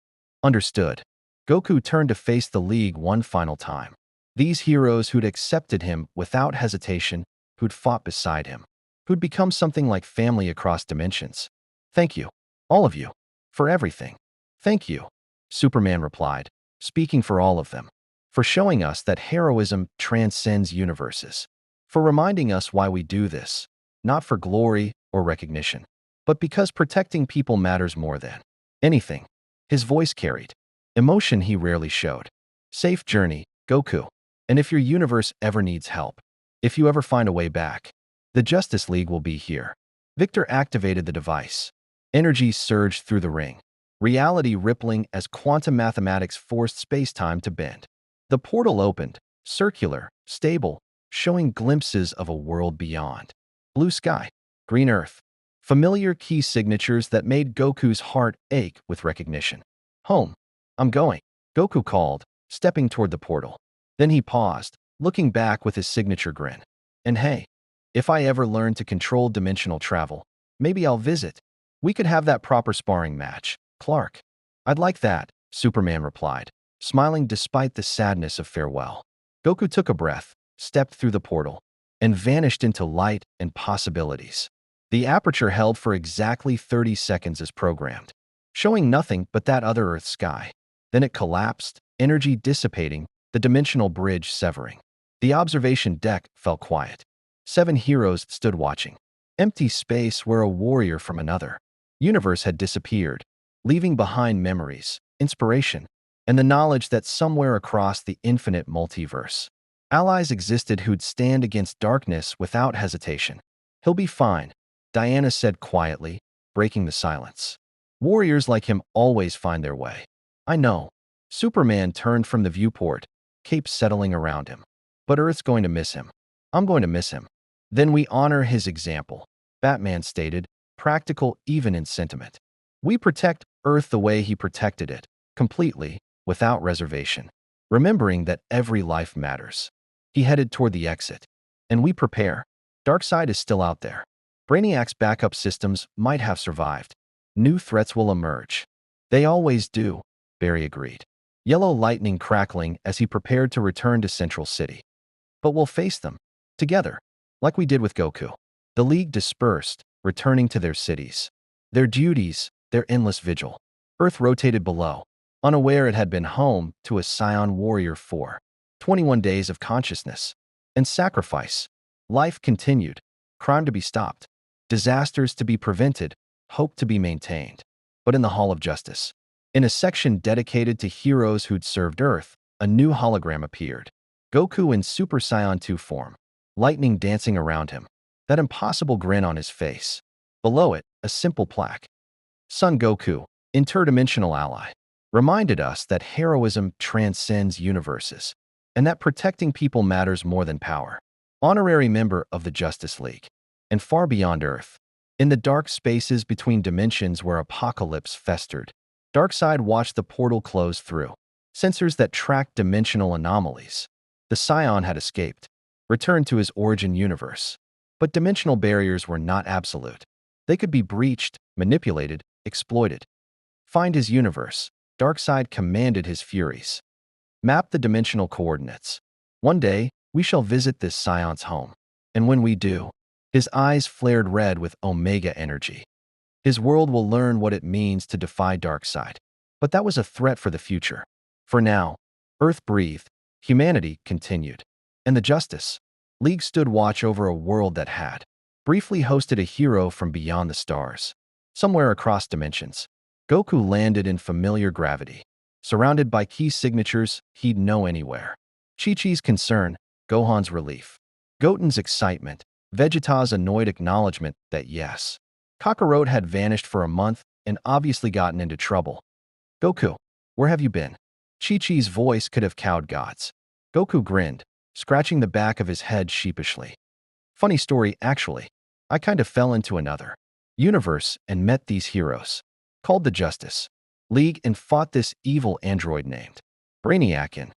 Speaker 1: Understood. Goku turned to face the League one final time. These heroes who'd accepted him without hesitation, who'd fought beside him, who'd become something like family across dimensions. Thank you, all of you, for everything. Thank you, Superman replied, speaking for all of them, for showing us that heroism transcends universes, for reminding us why we do this, not for glory or recognition, but because protecting people matters more than anything. His voice carried emotion he rarely showed. Safe journey, Goku. And if your universe ever needs help, if you ever find a way back, the Justice League will be here. Victor activated the device. Energy surged through the ring, reality rippling as quantum mathematics forced space-time to bend. The portal opened, circular, stable, showing glimpses of a world beyond. Blue sky, green earth, familiar key signatures that made Goku's heart ache with recognition. Home. I'm going, Goku called, stepping toward the portal. Then he paused, looking back with his signature grin. And hey, if I ever learn to control dimensional travel, maybe I'll visit. We could have that proper sparring match, Clark. I'd like that, Superman replied, smiling despite the sadness of farewell. Goku took a breath, stepped through the portal, and vanished into light and possibilities. The aperture held for exactly 30 seconds as programmed, showing nothing but that other Earth sky. Then it collapsed, energy dissipating, the dimensional bridge severing. The observation deck fell quiet. 7 heroes stood watching. Empty space where a warrior from another universe had disappeared, leaving behind memories, inspiration, and the knowledge that somewhere across the infinite multiverse, allies existed who'd stand against darkness without hesitation. He'll be fine, Diana said quietly, breaking the silence. Warriors like him always find their way. I know. Superman turned from the viewport, cape settling around him. But Earth's going to miss him. I'm going to miss him. Then we honor his example, Batman stated, practical even in sentiment. We protect Earth the way he protected it, completely, without reservation, remembering that every life matters. He headed toward the exit. And we prepare. Darkseid is still out there. Brainiac's backup systems might have survived. New threats will emerge. They always do, Barry agreed. Yellow lightning crackling as he prepared to return to Central City. But we'll face them, together, like we did with Goku. The League dispersed, returning to their cities, their duties, their endless vigil. Earth rotated below, unaware it had been home to a Scion warrior for 21 days of consciousness and sacrifice. Life continued, crime to be stopped, disasters to be prevented, hope to be maintained. But in the Hall of Justice, in a section dedicated to heroes who'd served Earth, a new hologram appeared. Goku in Super Saiyan 2 form, lightning dancing around him, that impossible grin on his face. Below it, a simple plaque. Son Goku, interdimensional ally, reminded us that heroism transcends universes, and that protecting people matters more than power. Honorary member of the Justice League, and far beyond Earth, in the dark spaces between dimensions where apocalypse festered, Darkseid watched the portal close through. Sensors that tracked dimensional anomalies. The Scion had escaped, returned to his origin universe. But dimensional barriers were not absolute. They could be breached, manipulated, exploited. Find his universe, Darkseid commanded his Furies. Map the dimensional coordinates. One day, we shall visit this Scion's home. And when we do, his eyes flared red with Omega energy. His world will learn what it means to defy Darkseid. But that was a threat for the future. For now, Earth breathed, humanity continued. And the Justice League stood watch over a world that had briefly hosted a hero from beyond the stars. Somewhere across dimensions, Goku landed in familiar gravity, surrounded by key signatures he'd know anywhere. Chi-Chi's concern, Gohan's relief, Goten's excitement, Vegeta's annoyed acknowledgement that yes, Kakarot had vanished for a month and obviously gotten into trouble. Goku, where have you been? Chi-Chi's voice could have cowed gods. Goku grinned, scratching the back of his head sheepishly. Funny story, actually. I kind of fell into another universe and met these heroes, called the Justice League, and fought this evil android named Brainiac in.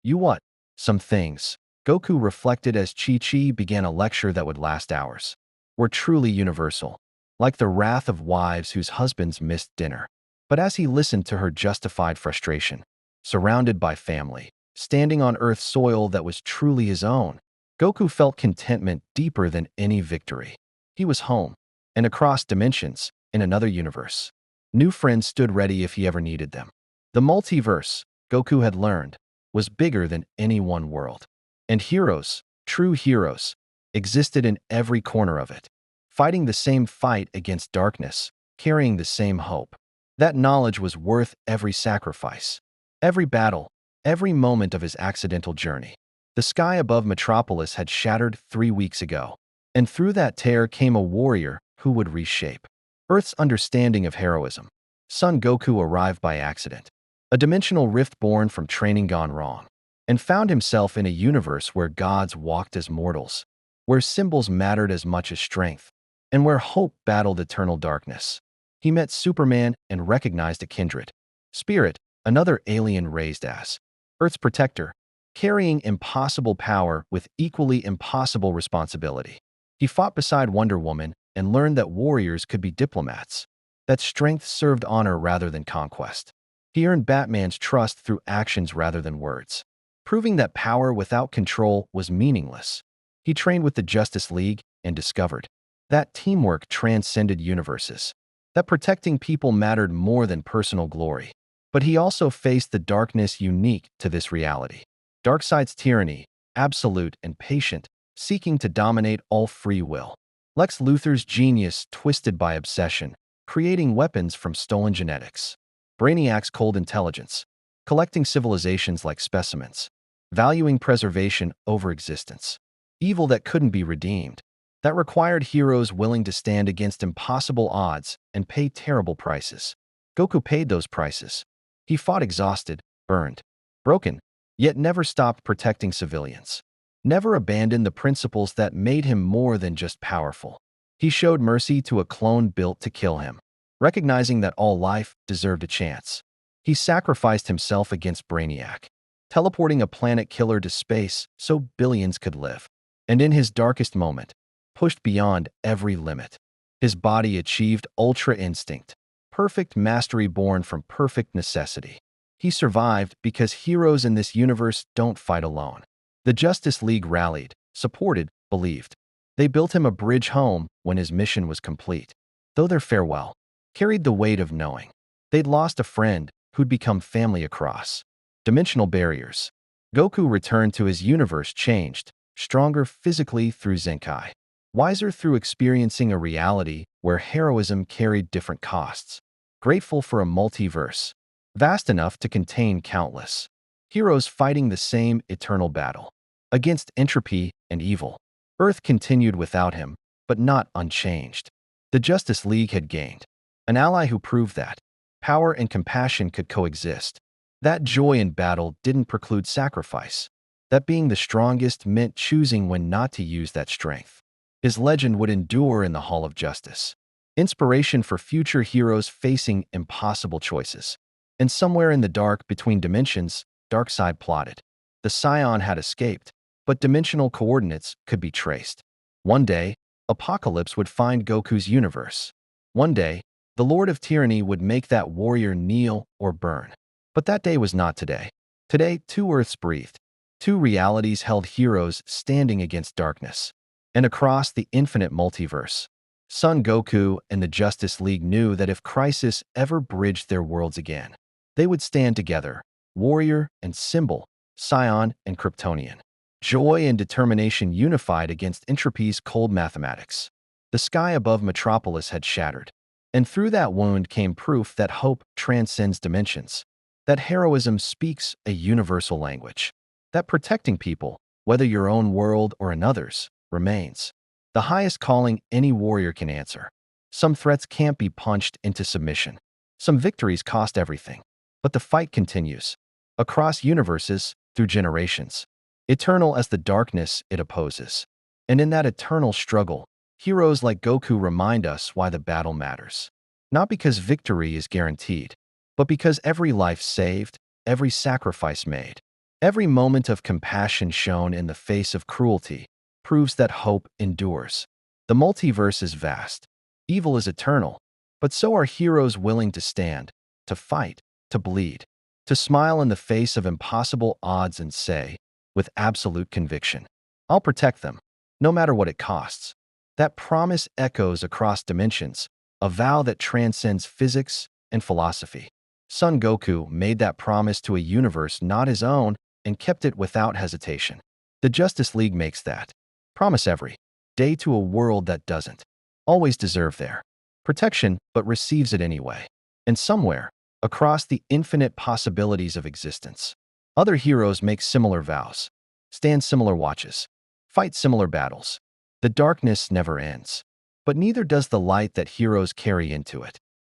Speaker 1: You what? Some things, Goku reflected as Chi-Chi began a lecture that would last hours, were truly universal, like the wrath of wives whose husbands missed dinner. But as he listened to her justified frustration, surrounded by family, standing on Earth's soil that was truly his own, Goku felt contentment deeper than any victory. He was home, and across dimensions, in another universe. New friends stood ready if he ever needed them. The multiverse, Goku had learned, was bigger than any one world. And heroes, true heroes, existed in every corner of it, fighting the same fight against darkness, carrying the same hope. That knowledge was worth every sacrifice, every battle, every moment of his accidental journey. The sky above Metropolis had shattered 3 weeks ago, and through that tear came a warrior who would reshape Earth's understanding of heroism. Son Goku arrived by accident, a dimensional rift born from training gone wrong, and found himself in a universe where gods walked as mortals, where symbols mattered as much as strength, and where hope battled eternal darkness. He met Superman and recognized a kindred spirit, another alien raised as Earth's protector, carrying impossible power with equally impossible responsibility. He fought beside Wonder Woman and learned that warriors could be diplomats, that strength served honor rather than conquest. He earned Batman's trust through actions rather than words, proving that power without control was meaningless. He trained with the Justice League and discovered that teamwork transcended universes, that protecting people mattered more than personal glory. But he also faced the darkness unique to this reality. Darkseid's tyranny, absolute and patient, seeking to dominate all free will. Lex Luthor's genius twisted by obsession, creating weapons from stolen genetics. Brainiac's cold intelligence, collecting civilizations like specimens, valuing preservation over existence. Evil that couldn't be redeemed, that required heroes willing to stand against impossible odds and pay terrible prices. Goku paid those prices. He fought exhausted, burned, broken, yet never stopped protecting civilians. Never abandoned the principles that made him more than just powerful. He showed mercy to a clone built to kill him, recognizing that all life deserved a chance. He sacrificed himself against Brainiac, teleporting a planet killer to space so billions could live. And in his darkest moment, pushed beyond every limit. His body achieved ultra instinct, perfect mastery born from perfect necessity. He survived because heroes in this universe don't fight alone. The Justice League rallied, supported, believed. They built him a bridge home when his mission was complete, though their farewell carried the weight of knowing they'd lost a friend who'd become family across dimensional barriers. Goku returned to his universe changed, stronger physically through Zenkai, wiser through experiencing a reality where heroism carried different costs, grateful for a multiverse vast enough to contain countless heroes fighting the same eternal battle against entropy and evil. Earth continued without him, but not unchanged. The Justice League had gained an ally who proved that power and compassion could coexist, that joy in battle didn't preclude sacrifice, that being the strongest meant choosing when not to use that strength. His legend would endure in the Hall of Justice, inspiration for future heroes facing impossible choices. And somewhere in the dark between dimensions, Darkseid plotted. The Scion had escaped, but dimensional coordinates could be traced. One day, Apocalypse would find Goku's universe. One day, the Lord of Tyranny would make that warrior kneel or burn. But that day was not today. Today, 2 Earths breathed. 2 realities held heroes standing against darkness. And across the infinite multiverse, Son Goku and the Justice League knew that if crisis ever bridged their worlds again, they would stand together, warrior and symbol, Scion and Kryptonian. Joy and determination unified against entropy's cold mathematics. The sky above Metropolis had shattered. And through that wound came proof that hope transcends dimensions, that heroism speaks a universal language, that protecting people, whether your own world or another's, remains the highest calling any warrior can answer. Some threats can't be punched into submission. Some victories cost everything. But the fight continues, across universes, through generations, eternal as the darkness it opposes. And in that eternal struggle, heroes like Goku remind us why the battle matters. Not because victory is guaranteed, but because every life saved, every sacrifice made, every moment of compassion shown in the face of cruelty proves that hope endures. The multiverse is vast. Evil is eternal, but so are heroes willing to stand, to fight, to bleed, to smile in the face of impossible odds and say, with absolute conviction, I'll protect them, no matter what it costs. That promise echoes across dimensions, a vow that transcends physics and philosophy. Son Goku made that promise to a universe not his own and kept it without hesitation. The Justice League makes that promise every day to a world that doesn't always deserve their protection but receives it anyway. And somewhere, across the infinite possibilities of existence, other heroes make similar vows, stand similar watches, fight similar battles. The darkness never ends, but neither does the light that heroes carry into it.